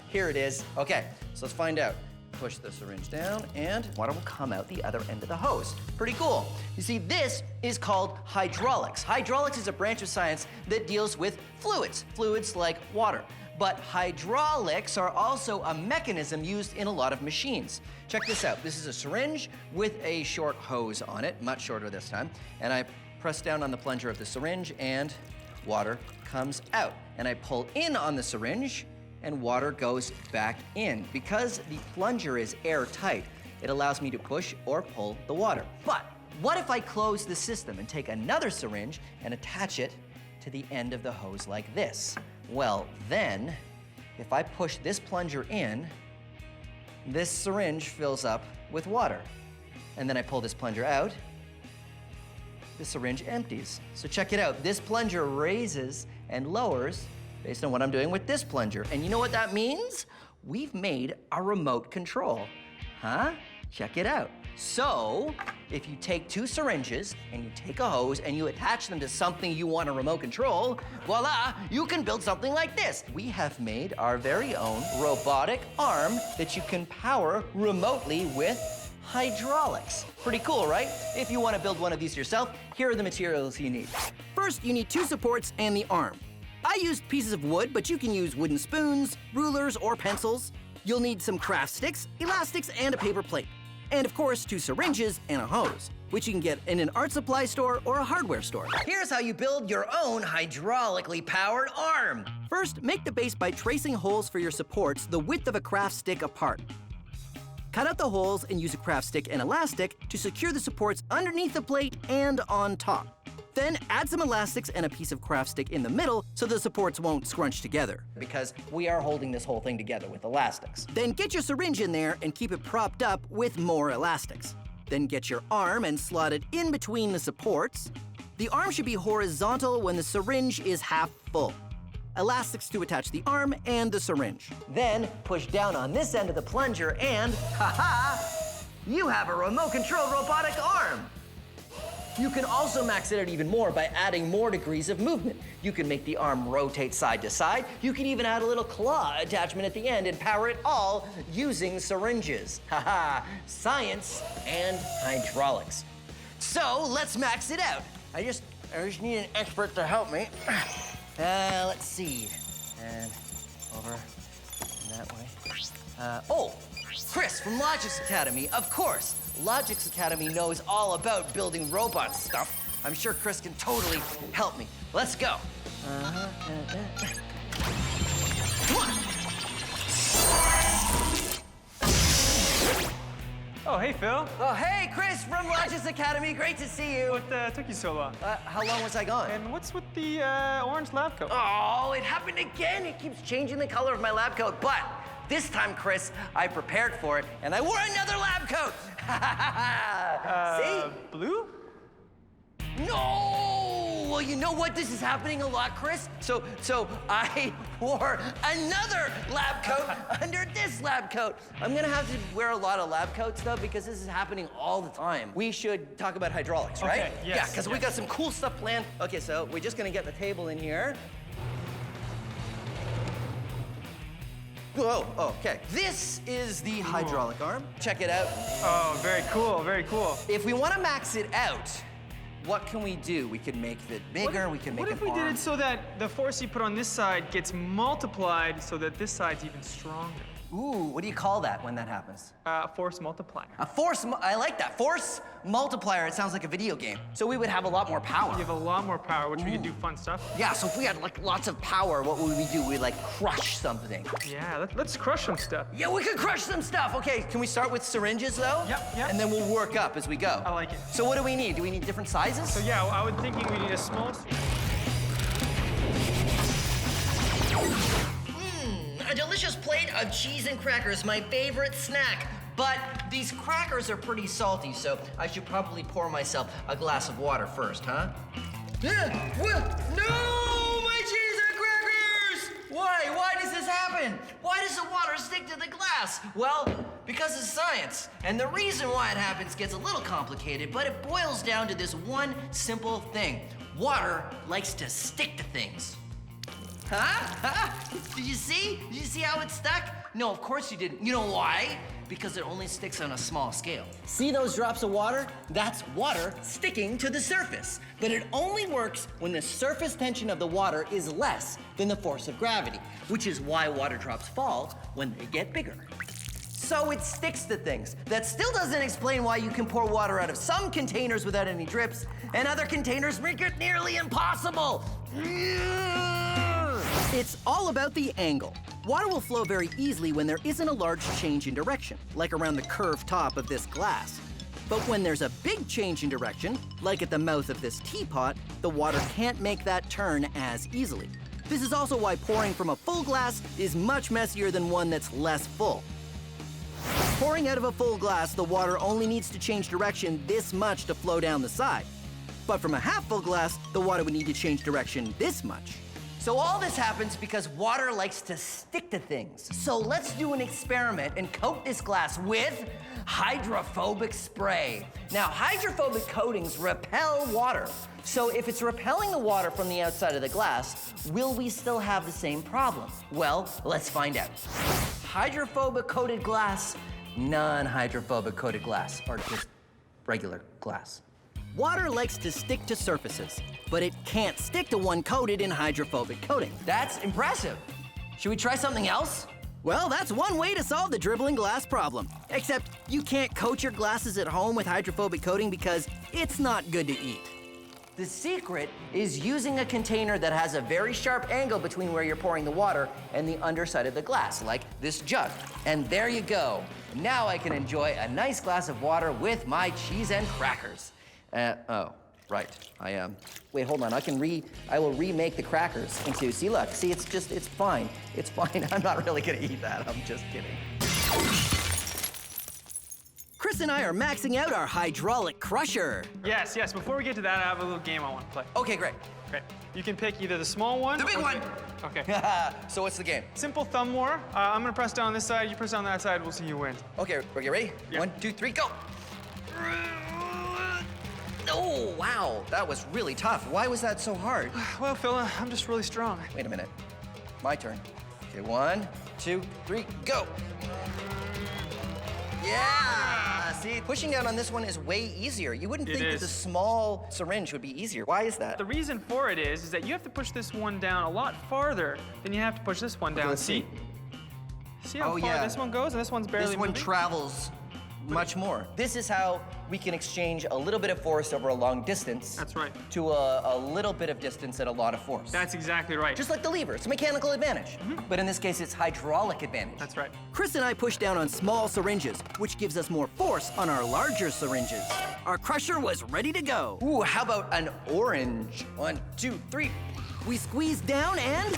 here it is. Okay, so let's find out. Push the syringe down and water will come out the other end of the hose. Pretty cool. You see, this is called hydraulics. Hydraulics is a branch of science that deals with fluids like water. But hydraulics are also a mechanism used in a lot of machines. Check this out. This is a syringe with a short hose on it, much shorter this time. And I press down on the plunger of the syringe and water comes out. And I pull in on the syringe and water goes back in. Because the plunger is airtight, it allows me to push or pull the water. But what if I close the system and take another syringe and attach it to the end of the hose like this? Well, then, if I push this plunger in, this syringe fills up with water. And then I pull this plunger out, the syringe empties. So check it out. This plunger raises and lowers based on what I'm doing with this plunger. And you know what that means? We've made a remote control. Huh? Check it out. So, if you take two syringes and you take a hose and you attach them to something you want to remote control, voila, you can build something like this. We have made our very own robotic arm that you can power remotely with hydraulics. Pretty cool, right? If you want to build one of these yourself, here are the materials you need. First, you need two supports and the arm. I used pieces of wood, but you can use wooden spoons, rulers, or pencils. You'll need some craft sticks, elastics, and a paper plate. And of course, two syringes and a hose, which you can get in an art supply store or a hardware store. Here's how you build your own hydraulically powered arm. First, make the base by tracing holes for your supports the width of a craft stick apart. Cut out the holes and use a craft stick and elastic to secure the supports underneath the plate and on top. Then add some elastics and a piece of craft stick in the middle so the supports won't scrunch together. Because we are holding this whole thing together with elastics. Then get your syringe in there and keep it propped up with more elastics. Then get your arm and slot it in between the supports. The arm should be horizontal when the syringe is half full. Elastics to attach the arm and the syringe. Then push down on this end of the plunger and, ha-ha, you have a remote-controlled robotic arm. You can also max it out even more by adding more degrees of movement. You can make the arm rotate side to side. You can even add a little claw attachment at the end and power it all using syringes. Haha, science and hydraulics. So let's max it out. I just need an expert to help me. Let's see. And over and that way. Chris from Logix Academy, of course. Logix Academy knows all about building robot stuff. I'm sure Chris can totally help me. Let's go. Oh, hey, Phil. Oh, hey, Chris from Loudest Academy. Great to see you. What took you so long? How long was I gone? And what's with the orange lab coat? Oh, it happened again. It keeps changing the color of my lab coat. But this time, Chris, I prepared for it, and I wore another lab coat. See? Blue? No! Well, you know what? This is happening a lot, Chris. So I wore another lab coat under this lab coat. I'm gonna have to wear a lot of lab coats, though, because this is happening all the time. We should talk about hydraulics, right? Okay, yes, Yeah, because we got some cool stuff planned. Okay, so we're just gonna get the table in here. Oh, okay. This is the hydraulic arm. Check it out. Oh, very cool, very cool. If we want to max it out, what can we do? We can make it bigger, we can make it What if we did it so that the force you put on this side gets multiplied so that this side's even stronger? Ooh, what do you call that when that happens? Force multiplier. A force, I like that. Force multiplier, it sounds like a video game. So we would have a lot more power. You have a lot more power, which we could do fun stuff. Yeah, so if we had like lots of power, what would we do? We'd like crush something. Yeah, let's crush some stuff. Yeah, we could crush some stuff. Okay, can we start with syringes though? Yep. And then we'll work up as we go. I like it. So what do we need? Do we need different sizes? So yeah, I was thinking we need a small. A delicious plate of cheese and crackers, my favorite snack. But these crackers are pretty salty, so I should probably pour myself a glass of water first, huh? No, my cheese and crackers! Why? Why does this happen? Why does the water stick to the glass? Well, because of science. And the reason why it happens gets a little complicated, but it boils down to this one simple thing. Water likes to stick to things. Huh? Did you see? Did you see how it stuck? No, of course you didn't. You know why? Because it only sticks on a small scale. See those drops of water? That's water sticking to the surface. But it only works when the surface tension of the water is less than the force of gravity, which is why water drops fall when they get bigger. So it sticks to things. That still doesn't explain why you can pour water out of some containers without any drips, and other containers make it nearly impossible. It's all about the angle. Water will flow very easily when there isn't a large change in direction, like around the curved top of this glass. But when there's a big change in direction, like at the mouth of this teapot, the water can't make that turn as easily. This is also why pouring from a full glass is much messier than one that's less full. Pouring out of a full glass, the water only needs to change direction this much to flow down the side. But from a half full glass, the water would need to change direction this much. So all this happens because water likes to stick to things. So let's do an experiment and coat this glass with hydrophobic spray. Now, hydrophobic coatings repel water. So if it's repelling the water from the outside of the glass, will we still have the same problem? Well, let's find out. Hydrophobic coated glass, non-hydrophobic coated glass, or just regular glass. Water likes to stick to surfaces, but it can't stick to one coated in hydrophobic coating. That's impressive. Should we try something else? Well, that's one way to solve the dribbling glass problem. Except you can't coat your glasses at home with hydrophobic coating because it's not good to eat. The secret is using a container that has a very sharp angle between where you're pouring the water and the underside of the glass, like this jug. And there you go. Now I can enjoy a nice glass of water with my cheese and crackers. Oh, right, wait, hold on, I will remake the crackers into, see, look, see, it's fine. It's fine, I'm not really gonna eat that, I'm just kidding. Chris and I are maxing out our hydraulic crusher. Yes, before we get to that, I have a little game I want to play. Okay, great. Great. You can pick either the small one. The big one! Okay. So what's the game? Simple thumb war. I'm gonna press down on this side, you press down that side, we'll see who wins. Okay, ready? Yeah. 1, 2, 3, go! Oh, wow, that was really tough. Why was that so hard? Well, Phil, I'm just really strong. Wait a minute. My turn. Okay, 1, 2, 3, go! Yeah! See, pushing down on this one is way easier. You wouldn't think that the small syringe would be easier. Why is that? The reason for it is that you have to push this one down a lot farther than you have to push this one down. Let's see. See how far this one goes, and this one's barely This one moving? travels much more. This is how we can exchange a little bit of force over a long distance. That's right. To a little bit of distance at a lot of force. That's exactly right. Just like the lever, it's a mechanical advantage. But in this case, it's hydraulic advantage. That's right. Chris and I push down on small syringes, which gives us more force on our larger syringes. Our crusher was ready to go. Ooh, how about an orange? 1, 2, 3. We squeeze down and...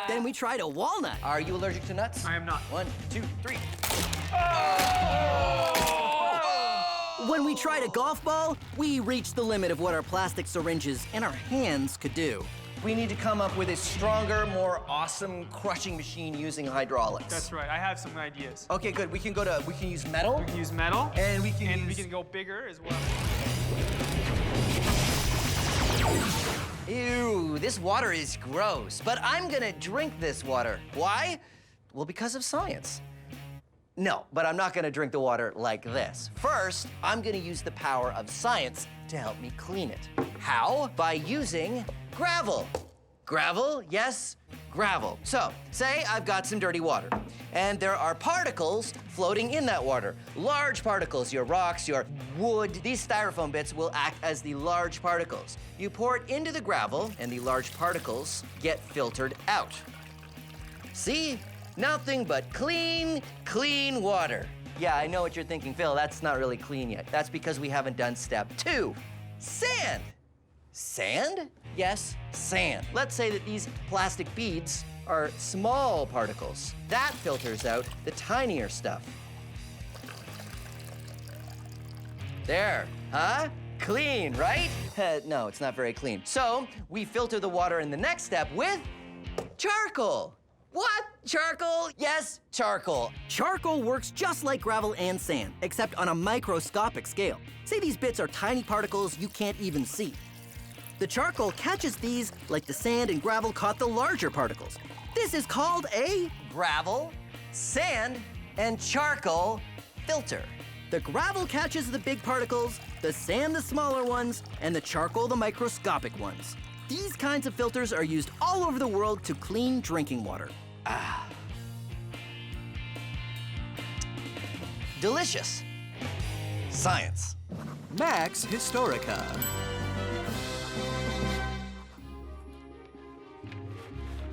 Then we tried a walnut. Are you allergic to nuts? I am not. 1, 2, 3. When we tried a golf ball, we reached the limit of what our plastic syringes and our hands could do. We need to come up with a stronger, more awesome crushing machine using hydraulics. That's right. I have some ideas. Okay, good. We can use metal. We can use metal. And we can go bigger as well. Ew, this water is gross, but I'm gonna drink this water. Why? Well, because of science. No, but I'm not gonna drink the water like this. First, I'm gonna use the power of science to help me clean it. How? By using gravel. Gravel, yes, gravel. So, say I've got some dirty water, and there are particles floating in that water. Large particles, your rocks, your wood. These styrofoam bits will act as the large particles. You pour it into the gravel, and the large particles get filtered out. See? Nothing but clean, clean water. Yeah, I know what you're thinking, Phil, that's not really clean yet. That's because we haven't done step 2, sand. Sand? Yes, sand. Let's say that these plastic beads are small particles. That filters out the tinier stuff. There, huh? Clean, right? No, it's not very clean. So, we filter the water in the next step with charcoal. What? Charcoal? Yes, charcoal. Charcoal works just like gravel and sand, except on a microscopic scale. Say these bits are tiny particles you can't even see. The charcoal catches these like the sand and gravel caught the larger particles. This is called a gravel, sand, and charcoal filter. The gravel catches the big particles, the sand the smaller ones, and the charcoal the microscopic ones. These kinds of filters are used all over the world to clean drinking water. Delicious. Science. Max Historica.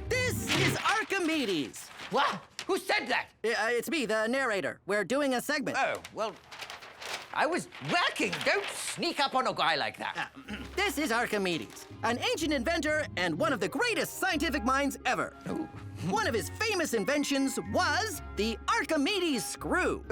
This is Archimedes. What? Who said that? It's me, the narrator. We're doing a segment. Oh, well, I was working. Don't sneak up on a guy like that. This is Archimedes, an ancient inventor and one of the greatest scientific minds ever. One of his famous inventions was the Archimedes screw.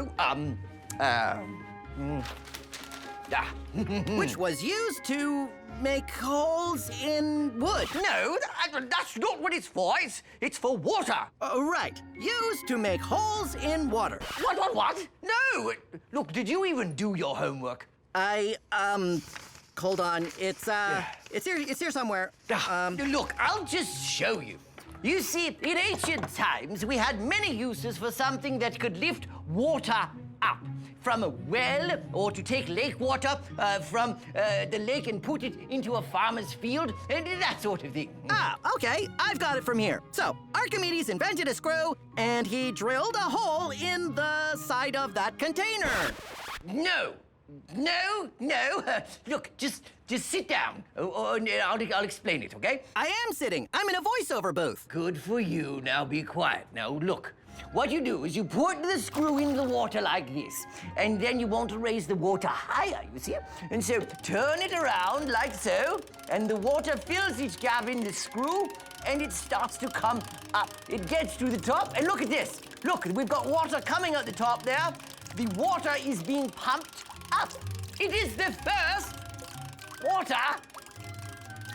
Which was used to make holes in wood. No, that's not what it's for. It's for water. Right. Used to make holes in water. What? No! Look, did you even do your homework? Hold on. It's here somewhere. Look, I'll just show you. You see, in ancient times, we had many uses for something that could lift water up. From a well, or to take lake water from the lake and put it into a farmer's field, and that sort of thing. Okay, I've got it from here. So, Archimedes invented a screw, and he drilled a hole in the side of that container. No. Look, just sit down. I'll explain it, okay? I am sitting. I'm in a voiceover booth. Good for you. Now be quiet. Now look. What you do is you put the screw in the water like this, and then you want to raise the water higher, you see? And so turn it around like so, and the water fills each gap in the screw, and it starts to come up. It gets to the top, and look at this. Look, we've got water coming out the top there. The water is being pumped up. It is the first water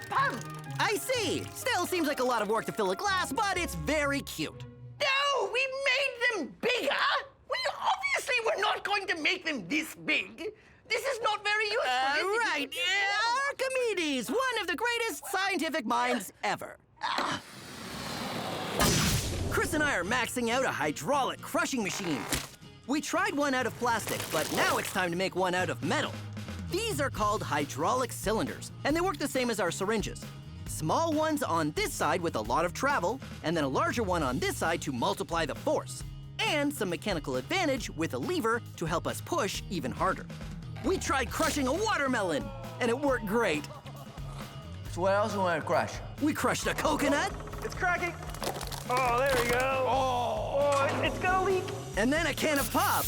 pump. I see. Still seems like a lot of work to fill a glass, but it's very cute. No, we made them bigger. We obviously were not going to make them this big. This is not very useful. Right. Archimedes, one of the greatest scientific minds ever. Chris and I are maxing out a hydraulic crushing machine. We tried one out of plastic, but now it's time to make one out of metal. These are called hydraulic cylinders, and they work the same as our syringes. Small ones on this side with a lot of travel, and then a larger one on this side to multiply the force. And some mechanical advantage with a lever to help us push even harder. We tried crushing a watermelon, and it worked great. So what else do you want to crush? We crushed a coconut. It's cracking. Oh, there we go. Oh, it's gonna leak. And then a can of pop.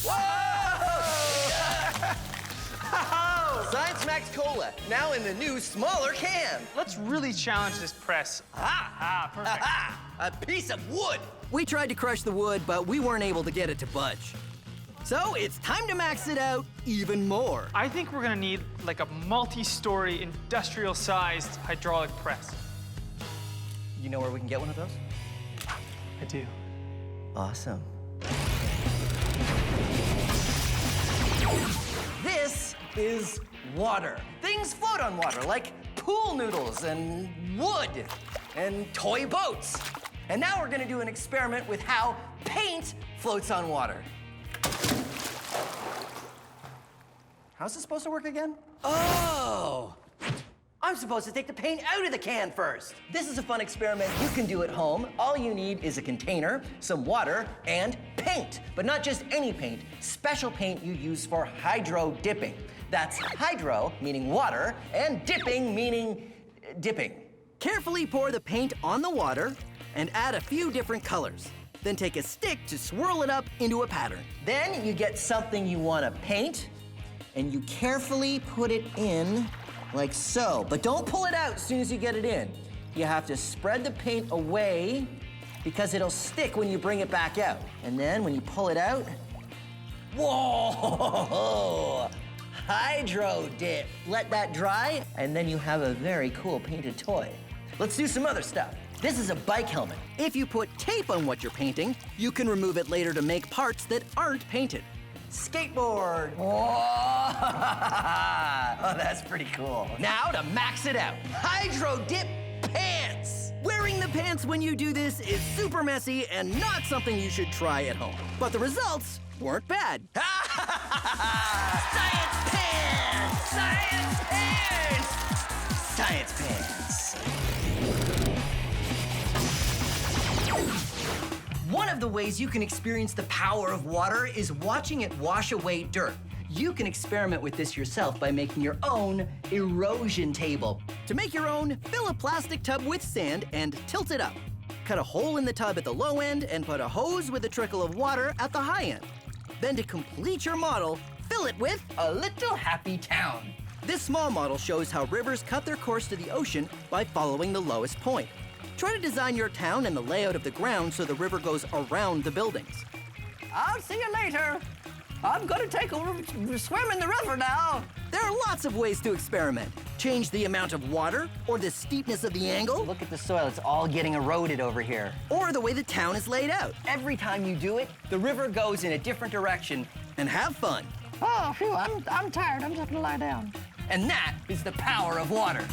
Science Max Cola, now in the new, smaller can. Let's really challenge this press. Perfect. A piece of wood. We tried to crush the wood, but we weren't able to get it to budge. So it's time to max it out even more. I think we're gonna need like a multi-story industrial-sized hydraulic press. You know where we can get one of those? I do. Awesome. This is water. Things float on water, like pool noodles and wood and toy boats. And now we're gonna do an experiment with how paint floats on water. How's this supposed to work again? Oh! I'm supposed to take the paint out of the can first. This is a fun experiment you can do at home. All you need is a container, some water, and paint. But not just any paint, special paint you use for hydro dipping. That's hydro, meaning water, and dipping, meaning dipping. Carefully pour the paint on the water and add a few different colors. Then take a stick to swirl it up into a pattern. Then you get something you want to paint, and you carefully put it in like so. But don't pull it out as soon as you get it in. You have to spread the paint away because it'll stick when you bring it back out. And then when you pull it out, whoa! Hydro dip. Let that dry, and then you have a very cool painted toy. Let's do some other stuff. This is a bike helmet. If you put tape on what you're painting, you can remove it later to make parts that aren't painted. Skateboard. Whoa! Oh, that's pretty cool. Now to max it out. Hydro dip pants. Wearing the pants when you do this is super messy and not something you should try at home. But the results weren't bad. Science pants! Science pants! Science pants. One of the ways you can experience the power of water is watching it wash away dirt. You can experiment with this yourself by making your own erosion table. To make your own, fill a plastic tub with sand and tilt it up. Cut a hole in the tub at the low end and put a hose with a trickle of water at the high end. Then to complete your model, fill it with a little happy town. This small model shows how rivers cut their course to the ocean by following the lowest point. Try to design your town and the layout of the ground so the river goes around the buildings. I'll see you later. I'm gonna take a swim in the river now. There are lots of ways to experiment. Change the amount of water, or the steepness of the angle. Look at the soil, it's all getting eroded over here. Or the way the town is laid out. Every time you do it, the river goes in a different direction. And have fun. Oh, phew, I'm tired. I'm just gonna lie down. And that is the power of water.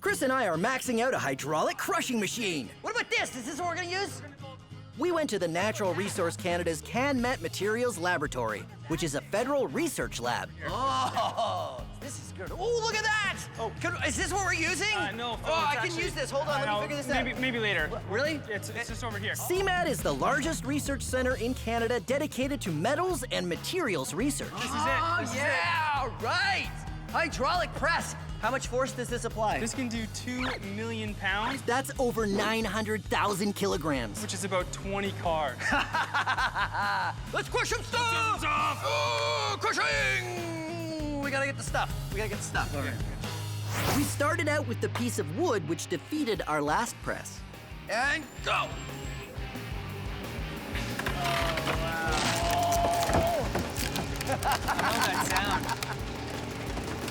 Chris and I are maxing out a hydraulic crushing machine. What about this? Is this what we're gonna use? We went to the Natural Resource Canada's CanMet Materials Laboratory, which is a federal research lab. Oh, this is good. Oh, look at that! Oh, is this what we're using? No. Oh, I can use this. Hold on, let me figure this out. Maybe later. Really? It's just over here. CMAT is the largest research center in Canada dedicated to metals and materials research. This is it. Oh, yeah, right! Hydraulic press. How much force does this apply? This can do 2 million pounds. That's over 900,000 kilograms. Which is about 20 cars. Let's crush some stuff! Oh, crushing! We gotta get the stuff. Okay. We started out with the piece of wood which defeated our last press. And go! that sound.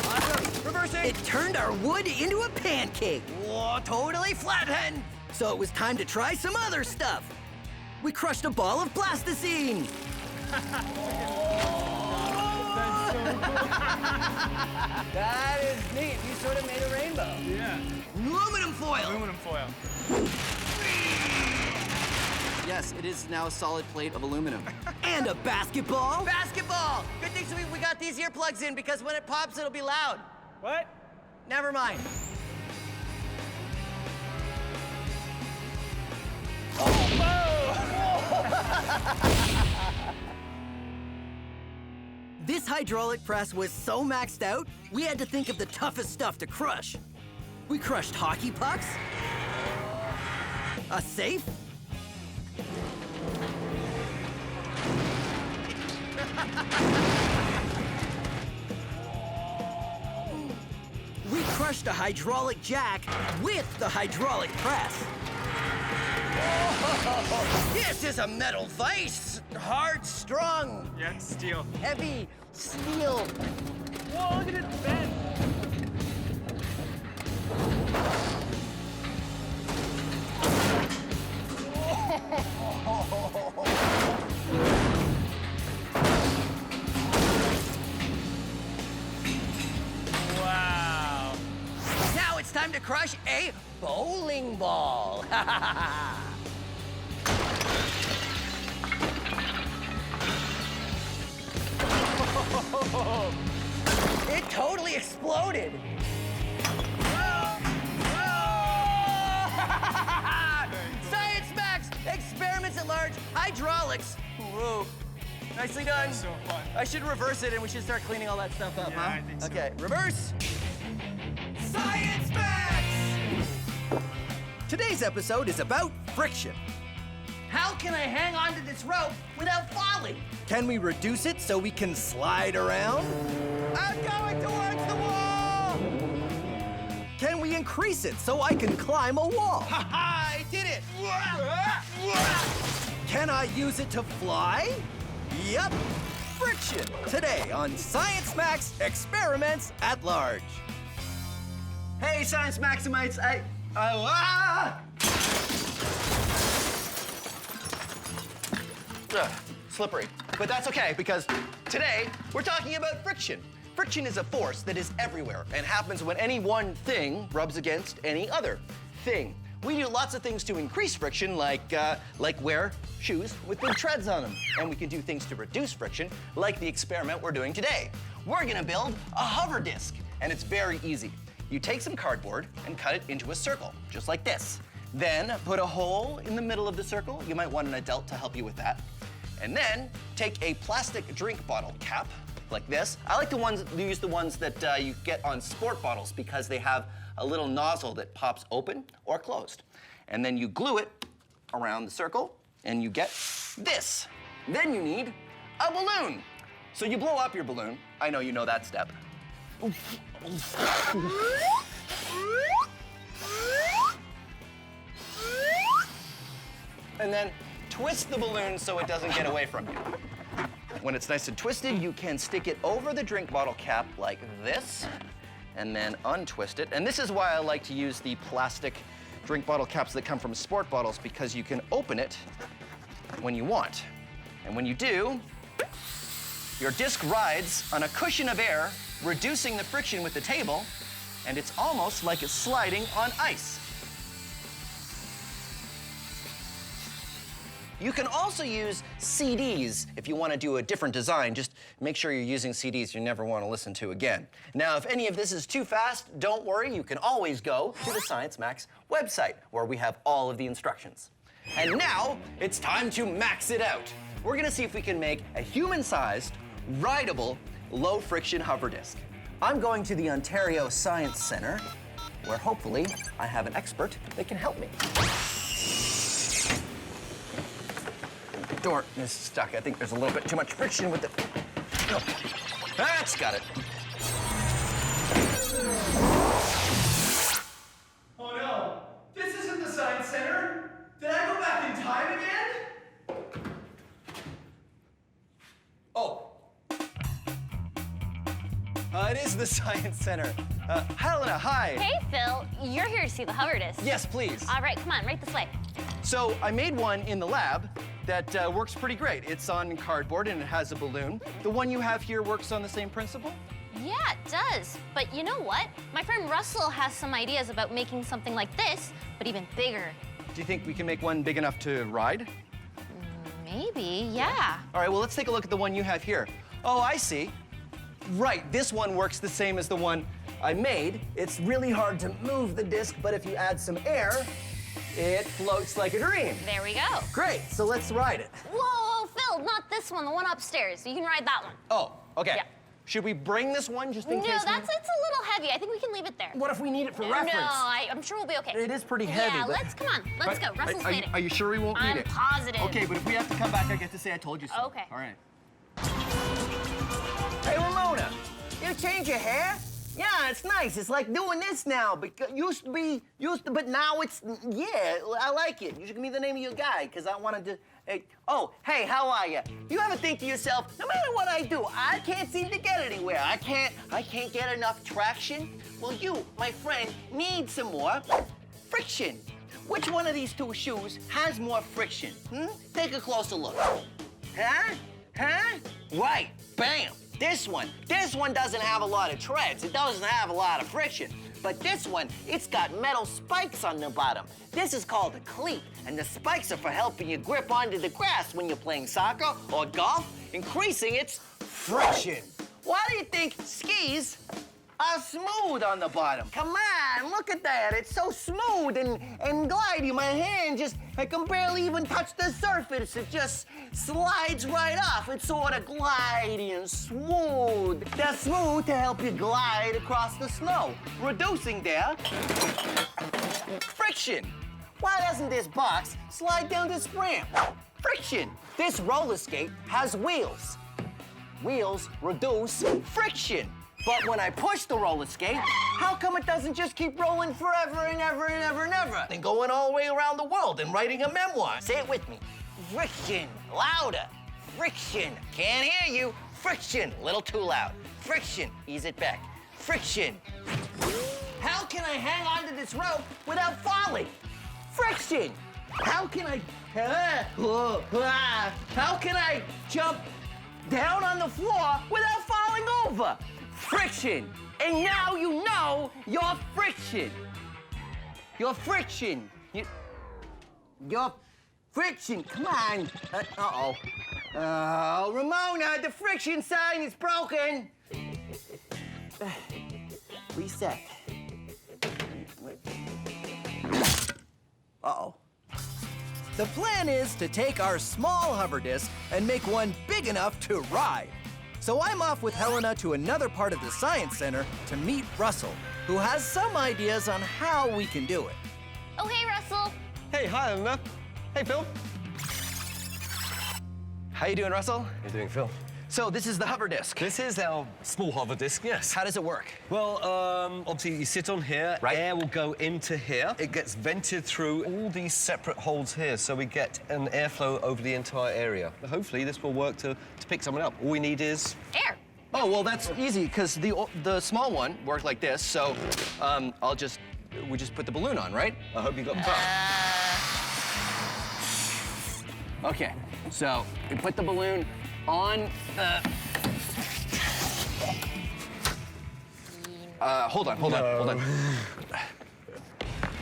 Awesome. Reversing. It turned our wood into a pancake. Whoa, totally flattened. So it was time to try some other stuff. We crushed a ball of plasticine. That is neat. You sort of made a rainbow. Yeah. Aluminum foil. Aluminum foil. Yes, it is now a solid plate of aluminum. And a basketball. Basketball! Good thing we got these earplugs in because when it pops, it'll be loud. What? never mind. This hydraulic press was so maxed out, we had to think of the toughest stuff to crush. We crushed hockey pucks, a safe, we crushed a hydraulic jack with the hydraulic press. This is a metal vise. Hard, strong. Yeah, it's steel. Heavy steel. Whoa, look at it bend. Wow. Now it's time to crush a bowling ball. It totally exploded. Science Max, experiments at large, hydraulics. Whoa. Nicely done. So fun. I should reverse it and we should start cleaning all that stuff up, Yeah, huh? I think so. Okay, reverse. Science Max! Today's episode is about friction. How can I hang on to this rope without falling? Can we reduce it so we can slide around? I'm going towards the wall! Can we increase it so I can climb a wall? Ha ha! I did it! Can I use it to fly? Yep, friction. Today on Science Max Experiments at Large. Hey, Science Maximites, slippery. But that's okay, because today we're talking about friction. Friction is a force that is everywhere and happens when any one thing rubs against any other thing. We do lots of things to increase friction, like wear shoes with big treads on them. And we can do things to reduce friction, like the experiment we're doing today. We're gonna build a hover disc, and it's very easy. You take some cardboard and cut it into a circle, just like this. Then put a hole in the middle of the circle. You might want an adult to help you with that. And then take a plastic drink bottle cap, like this. I like to use the ones that you get on sport bottles because they have a little nozzle that pops open or closed. And then you glue it around the circle and you get this. Then you need a balloon. So you blow up your balloon. I know you know that step. And then twist the balloon so it doesn't get away from you. When it's nice and twisted, you can stick it over the drink bottle cap like this, and then untwist it. And this is why I like to use the plastic drink bottle caps that come from sport bottles, because you can open it when you want. And when you do, your disc rides on a cushion of air, reducing the friction with the table, and it's almost like it's sliding on ice. You can also use CDs if you want to do a different design. Just make sure you're using CDs you never want to listen to again. Now, if any of this is too fast, don't worry. You can always go to the Science Max website, where we have all of the instructions. And now, it's time to max it out. We're going to see if we can make a human-sized, rideable, low-friction hover disc. I'm going to the Ontario Science Centre, where hopefully I have an expert that can help me. Door is stuck. I think there's a little bit too much friction with it. Oh, that's got it. Oh no, this isn't the Science Center. Did I go back in time again? Oh. It is the Science Center. Helena, hi. Hey, Phil. You're here to see the hover disc. Yes, please. All right, come on, right this way. So I made one in the lab that works pretty great. It's on cardboard and it has a balloon. The one you have here works on the same principle? Yeah, it does. But you know what? My friend Russell has some ideas about making something like this, but even bigger. Do you think we can make one big enough to ride? Maybe, yeah. All right, well, let's take a look at the one you have here. Oh, I see. Right, this one works the same as the one I made. It's really hard to move the disc, but if you add some air, it floats like a dream. There we go. Great, so let's ride it. Whoa, Phil, not this one, the one upstairs. You can ride that one. Oh, okay. Yeah. Should we bring this one just in case? No, it's a little heavy. I think we can leave it there. What if we need it for reference? No, I'm sure we'll be okay. It is pretty heavy. Yeah, but... come on. Let's go. Russell's waiting. Are you sure we won't need it? I'm positive. Okay, but if we have to come back, I get to say I told you so. Okay. All right. Hey, Ramona, you change your hair? Yeah, it's nice. It's like doing this now. Because but now it's, yeah, I like it. You should give me the name of your guy, because I wanted to, hey, oh, hey, how are you? You ever think to yourself, no matter what I do, I can't seem to get anywhere. I can't get enough traction? Well, you, my friend, need some more friction. Which one of these two shoes has more friction? Take a closer look. Huh? Right, bam. This one doesn't have a lot of treads. It doesn't have a lot of friction. But this one, it's got metal spikes on the bottom. This is called a cleat, and the spikes are for helping you grip onto the grass when you're playing soccer or golf, increasing its friction. Why do you think skis are smooth on the bottom? Come on, look at that. It's so smooth and glidey. My hand I can barely even touch the surface. It just slides right off. It's sort of glidey and smooth. They're smooth to help you glide across the snow, reducing their friction. Why doesn't this box slide down this ramp? Friction. This roller skate has wheels. Wheels reduce friction. But when I push the roller skate, how come it doesn't just keep rolling forever and ever and ever and ever? And going all the way around the world and writing a memoir. Say it with me. Friction. Louder. Friction. Can't hear you. Friction. A little too loud. Friction. Ease it back. Friction. How can I hang on to this rope without falling? Friction. How can I jump down on the floor without falling over? Friction. And now you know your friction. Your friction. Your friction. Come on. Uh-oh. Oh, Ramona, the friction sign is broken. Reset. Uh-oh. The plan is to take our small hover disc and make one big enough to ride. So I'm off with Helena to another part of the Science Center to meet Russell, who has some ideas on how we can do it. Oh, hey, Russell. Hey, hi, Helena. Hey, Phil. How you doing, Russell? How you doing, Phil? So this is the hover disc. This is our small hover disc, yes. How does it work? Well, obviously you sit on here, right. Air will go into here. It gets vented through all these separate holes here, so we get an airflow over the entire area. Hopefully this will work to pick someone up. All we need is... air. Oh, well, that's easy, because the small one worked like this, so we just put the balloon on, right? I hope you got the Okay, so we put the balloon on the... hold on.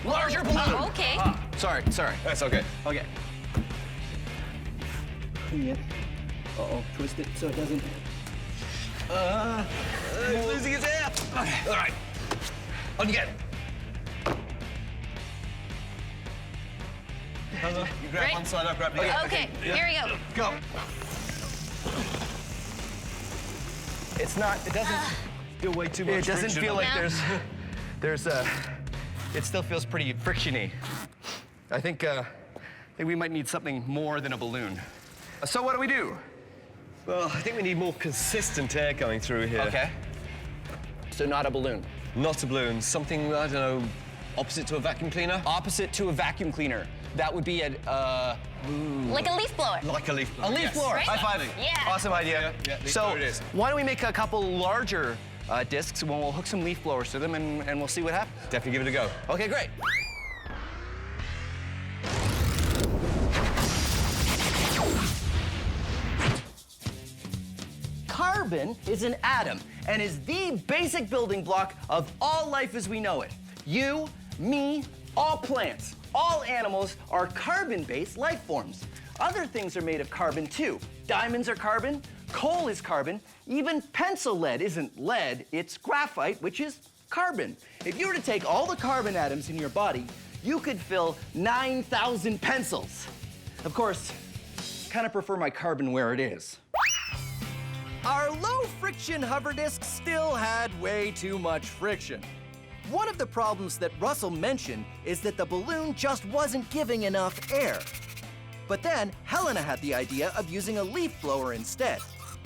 Larger balloon! Oh, okay. Sorry. That's okay. Okay. Uh-oh, twist it so it doesn't... He's losing his air! Okay, all right. On you get. You grab Right. one side, I'll grab the other. Okay, here we go. Go. It doesn't feel way too much It doesn't friction feel on like it. it still feels pretty frictiony. I think we might need something more than a balloon. So what do we do? Well, I think we need more consistent air going through here. Okay. So not a balloon. Not a balloon. Something, I don't know, opposite to a vacuum cleaner? Opposite to a vacuum cleaner. That would be Like a leaf blower. Like a leaf blower. A leaf blower. Right? High-fiving. Yeah. Awesome idea. Yeah, leaf so blower it is. why don't we make a couple larger discs, when we'll hook some leaf blowers to them, and we'll see what happens. Definitely give it a go. Okay, great. Carbon is an atom and is the basic building block of all life as we know it. You, me, all plants, all animals are carbon-based life forms. Other things are made of carbon too. Diamonds are carbon, coal is carbon, even pencil lead isn't lead, it's graphite, which is carbon. If you were to take all the carbon atoms in your body, you could fill 9,000 pencils. Of course, kind of prefer my carbon where it is. Our low-friction hover disc still had way too much friction. One of the problems that Russell mentioned is that the balloon just wasn't giving enough air. But then, Helena had the idea of using a leaf blower instead.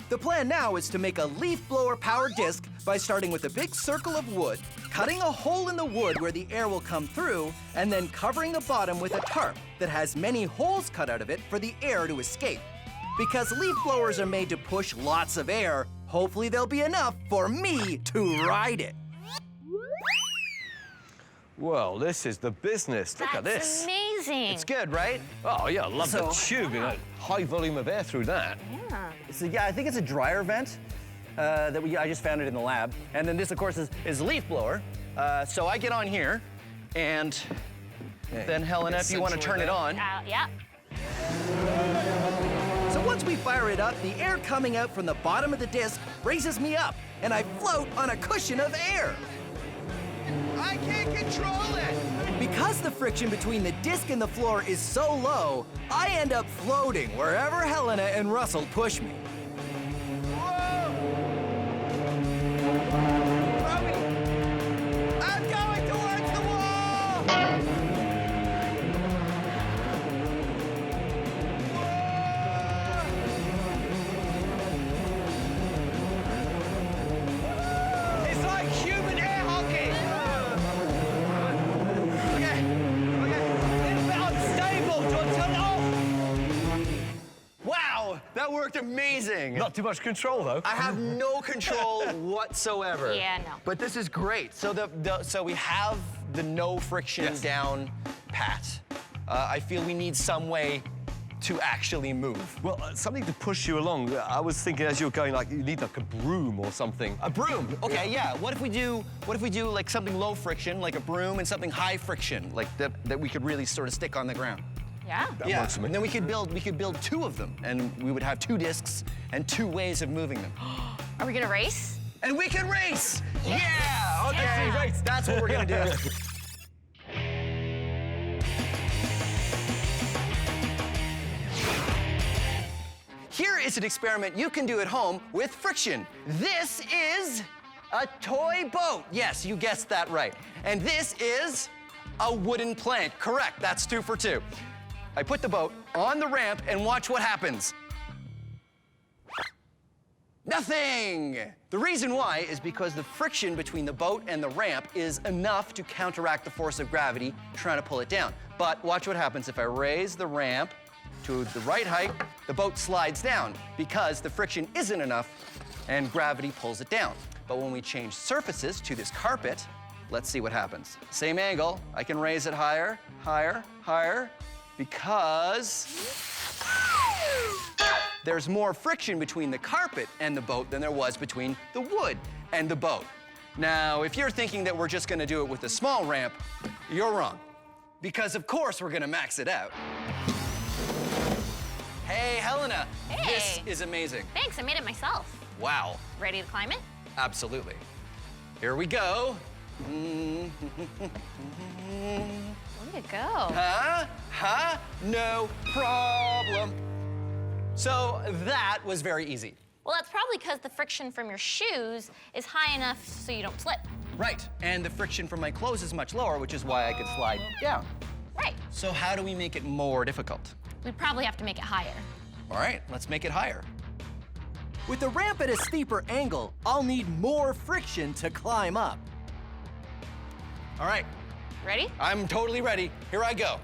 The plan now is to make a leaf blower-powered disc by starting with a big circle of wood, cutting a hole in the wood where the air will come through, and then covering the bottom with a tarp that has many holes cut out of it for the air to escape. Because leaf blowers are made to push lots of air, hopefully there'll be enough for me to ride it. Well, this is the business. Look at this. That's amazing. It's good, right? Oh, yeah, I love the tube. You know, high volume of air through that. Yeah. So, yeah, I think it's a dryer vent I just found it in the lab. And then this, of course, is leaf blower. So I get on here, and then Helena, if you want to turn it on. Yeah. So once we fire it up, the air coming out from the bottom of the disc raises me up, and I float on a cushion of air. I can't control it! Because the friction between the disc and the floor is so low, I end up floating wherever Helena and Russell push me. I'm going towards the wall! It's like human air hockey! Okay. It's a bit unstable. Do you want to turn it off? Wow, that worked amazing. Not too much control, though. I have no control whatsoever. Yeah, no. But this is great. So so we have the no friction down pat. I feel we need some way to actually move. Well, something to push you along. I was thinking as you were going, like, you need like a broom or something. A broom? Okay, yeah. What if we do like something low friction, like a broom, and something high friction, like that we could really sort of stick on the ground? Yeah. Yeah, and then we could build two of them, and we would have two discs and two ways of moving them. Are we gonna race? And we can race! Yeah! Okay, Yeah. race. That's what we're gonna do. Here is an experiment you can do at home with friction. This is a toy boat. Yes, you guessed that right. And this is a wooden plank. Correct, that's 2 for 2. I put the boat on the ramp and watch what happens. Nothing! The reason why is because the friction between the boat and the ramp is enough to counteract the force of gravity trying to pull it down. But watch what happens if I raise the ramp to the right height, the boat slides down because the friction isn't enough and gravity pulls it down. But when we change surfaces to this carpet, let's see what happens. Same angle, I can raise it higher, higher, higher, because there's more friction between the carpet and the boat than there was between the wood and the boat. Now, if you're thinking that we're just gonna do it with a small ramp, you're wrong. Because of course we're gonna max it out. Hey, Helena, Hey. This is amazing. Thanks, I made it myself. Wow, Ready to climb it? absolutely. Here we go. Way to go. Huh? No problem. So that was very easy. Well, that's probably because the friction from your shoes is high enough so you don't slip. Right, and the friction from my clothes is much lower, which is why I could slide down. Right. So how do we make it more difficult? We'd probably have to make it higher. All right, let's make it higher. With the ramp at a steeper angle, I'll need more friction to climb up. All right, Ready? I'm totally ready. Here I go.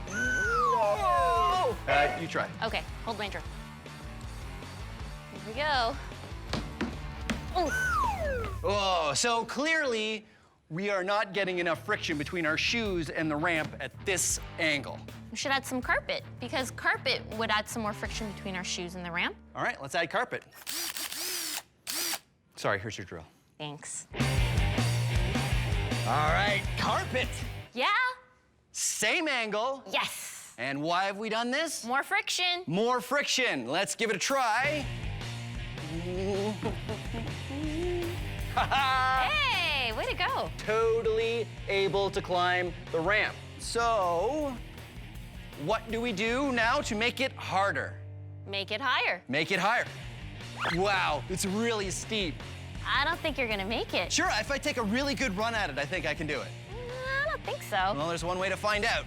Whoa! You try. Okay, hold my drink. Here we go. Oof. Oh, so clearly we are not getting enough friction between our shoes and the ramp at this angle. We should add some carpet, because carpet would add some more friction between our shoes and the ramp. All right, let's add carpet. Sorry, here's your drill. Thanks. All right, carpet. Yeah? Same angle. Yes. And why have we done this? More friction. More friction. Let's give it a try. Hey, way to go. Totally able to climb the ramp. So, what do we do now to make it harder? Make it higher. Make it higher. Wow, it's really steep. I don't think you're gonna make it. Sure, if I take a really good run at it, I think I can do it. I don't think so. Well, there's one way to find out.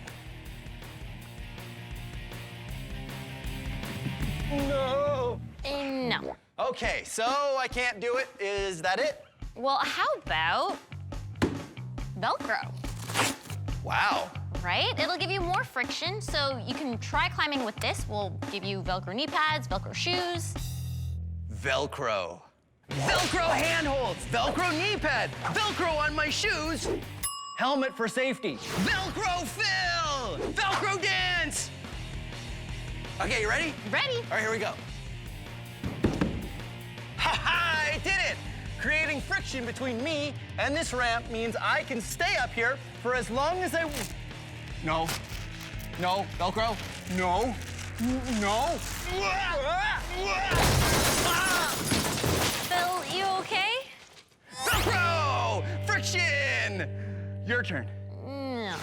No. No. Okay, so I can't do it. Is that it? Well, how about Velcro? Wow. Right? It'll give you more friction, so you can try climbing with this. We'll give you Velcro knee pads, Velcro shoes. Velcro. Velcro handholds, Velcro knee pad, Velcro on my shoes, helmet for safety, Velcro fill, Velcro dance. Okay, you ready? Ready. All right, here we go. Ha-ha, I did it! Creating friction between me and this ramp means I can stay up here for as long as I... No. No, Velcro. No. No. Phil, you okay? Velcro! Friction! Your turn. No.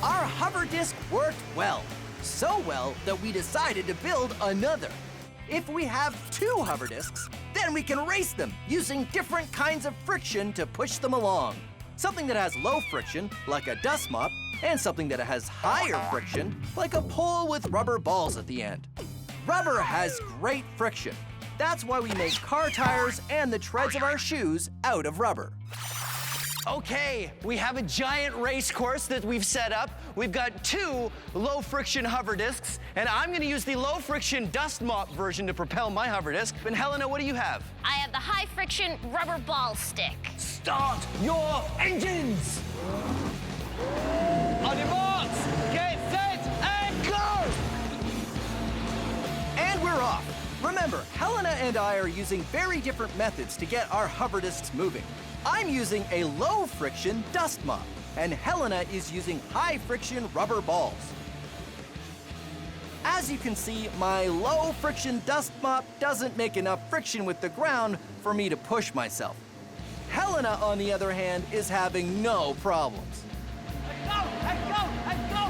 Our hover disc worked well. So well that we decided to build another. If we have 2 hover discs, then we can race them using different kinds of friction to push them along. Something that has low friction, like a dust mop, and something that has higher friction, like a pole with rubber balls at the end. Rubber has great friction. That's why we make car tires and the treads of our shoes out of rubber. Okay, we have a giant race course that we've set up. We've got 2 low friction hover discs, and I'm gonna use the low friction dust mop version to propel my hover disc. And Helena, what do you have? I have the high friction rubber ball stick. Start your engines! On your marks, get set, and go! And we're off. Remember, Helena and I are using very different methods to get our hover discs moving. I'm using a low-friction dust mop, and Helena is using high-friction rubber balls. As you can see, my low-friction dust mop doesn't make enough friction with the ground for me to push myself. Helena, on the other hand, is having no problems. Go, go, go, go!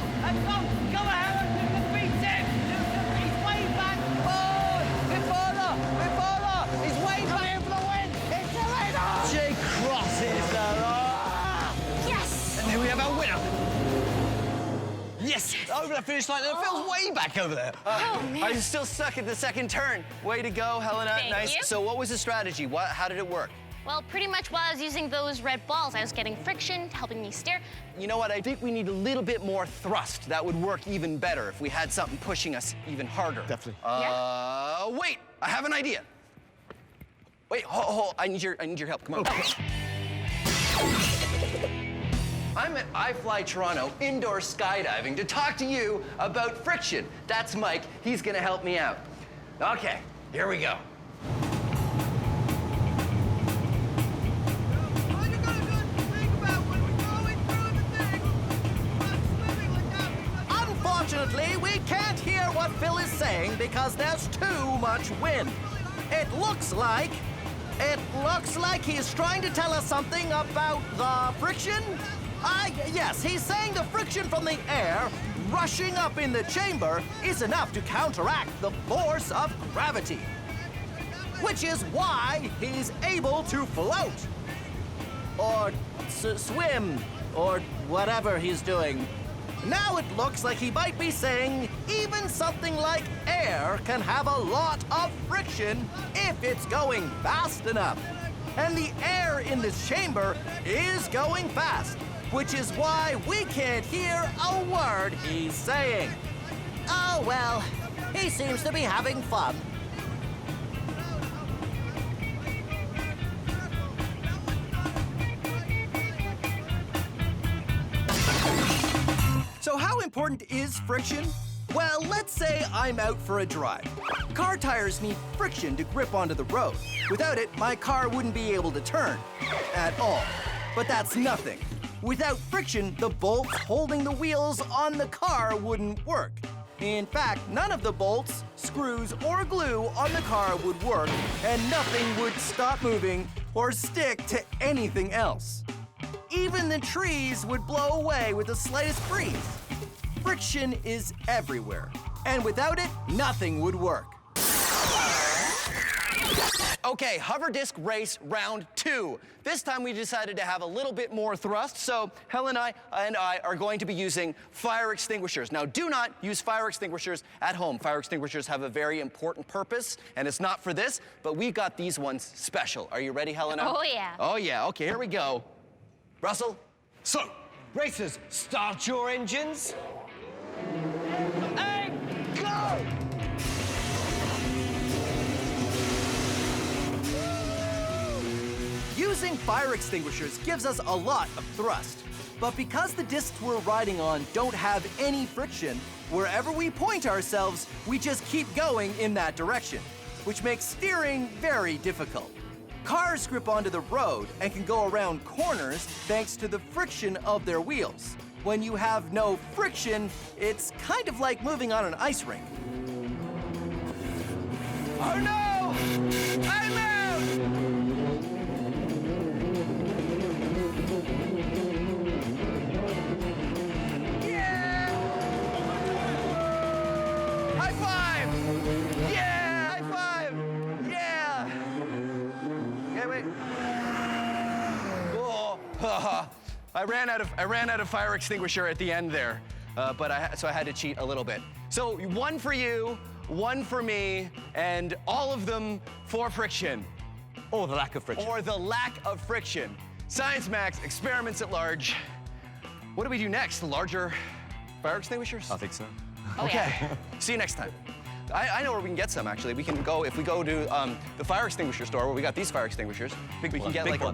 Go ahead, you can beat him! He's way back! Forward! He's way back for the win! It's the winner! Jay crosses the line! Yes! And then we have our winner! Yes! Over the finish line. It feels way back over there. Oh, man. I'm still stuck at the second turn. Way to go, Helena. Thank Nice. you. So what was the strategy? How did it work? Well, pretty much while I was using those red balls, I was getting friction, helping me steer. You know what? I think we need a little bit more thrust. That would work even better if we had something pushing us even harder. Definitely. Wait! I have an idea. Wait, hold. I need your help. Come on. Okay. I'm at iFly Toronto indoor skydiving to talk to you about friction. That's Mike. He's gonna help me out. Okay, here we go. Unfortunately, we can't hear what Phil is saying because there's too much wind. It looks like he's trying to tell us something about the friction. Yes, he's saying the friction from the air rushing up in the chamber is enough to counteract the force of gravity, which is why he's able to float or swim or whatever he's doing. Now it looks like he might be saying even something like air can have a lot of friction if it's going fast enough. And the air in this chamber is going fast, which is why we can't hear a word he's saying. Oh, well, he seems to be having fun. So how important is friction? Well, let's say I'm out for a drive. Car tires need friction to grip onto the road. Without it, my car wouldn't be able to turn at all. But that's nothing. Without friction, the bolts holding the wheels on the car wouldn't work. In fact, none of the bolts, screws, or glue on the car would work, and nothing would stop moving or stick to anything else. Even the trees would blow away with the slightest breeze. Friction is everywhere, and without it, nothing would work. Okay, hover disc race round 2. This time we decided to have a little bit more thrust, so Helen and I are going to be using fire extinguishers. Now, do not use fire extinguishers at home. Fire extinguishers have a very important purpose, and it's not for this, but we got these ones special. Are you ready, Helena? Oh, yeah. Oh, yeah. Okay, here we go. Russell? So, racers, start your engines. And go! Using fire extinguishers gives us a lot of thrust. But because the discs we're riding on don't have any friction, wherever we point ourselves, we just keep going in that direction, which makes steering very difficult. Cars grip onto the road and can go around corners thanks to the friction of their wheels. When you have no friction, it's kind of like moving on an ice rink. Oh no! I'm out! Yeah! High five! Yeah! High five! Yeah! Okay, wait. Oh, I ran out of fire extinguisher at the end there, so I had to cheat a little bit. So 1 for you, 1 for me, and all of them for friction. Or the lack of friction. Or the lack of friction. Science Max, experiments at large. What do we do next? Larger fire extinguishers? I think so. Okay. See you next time. I know where we can get some, actually. We can go, if we go to the fire extinguisher store where we got these fire extinguishers, I think we can get like a...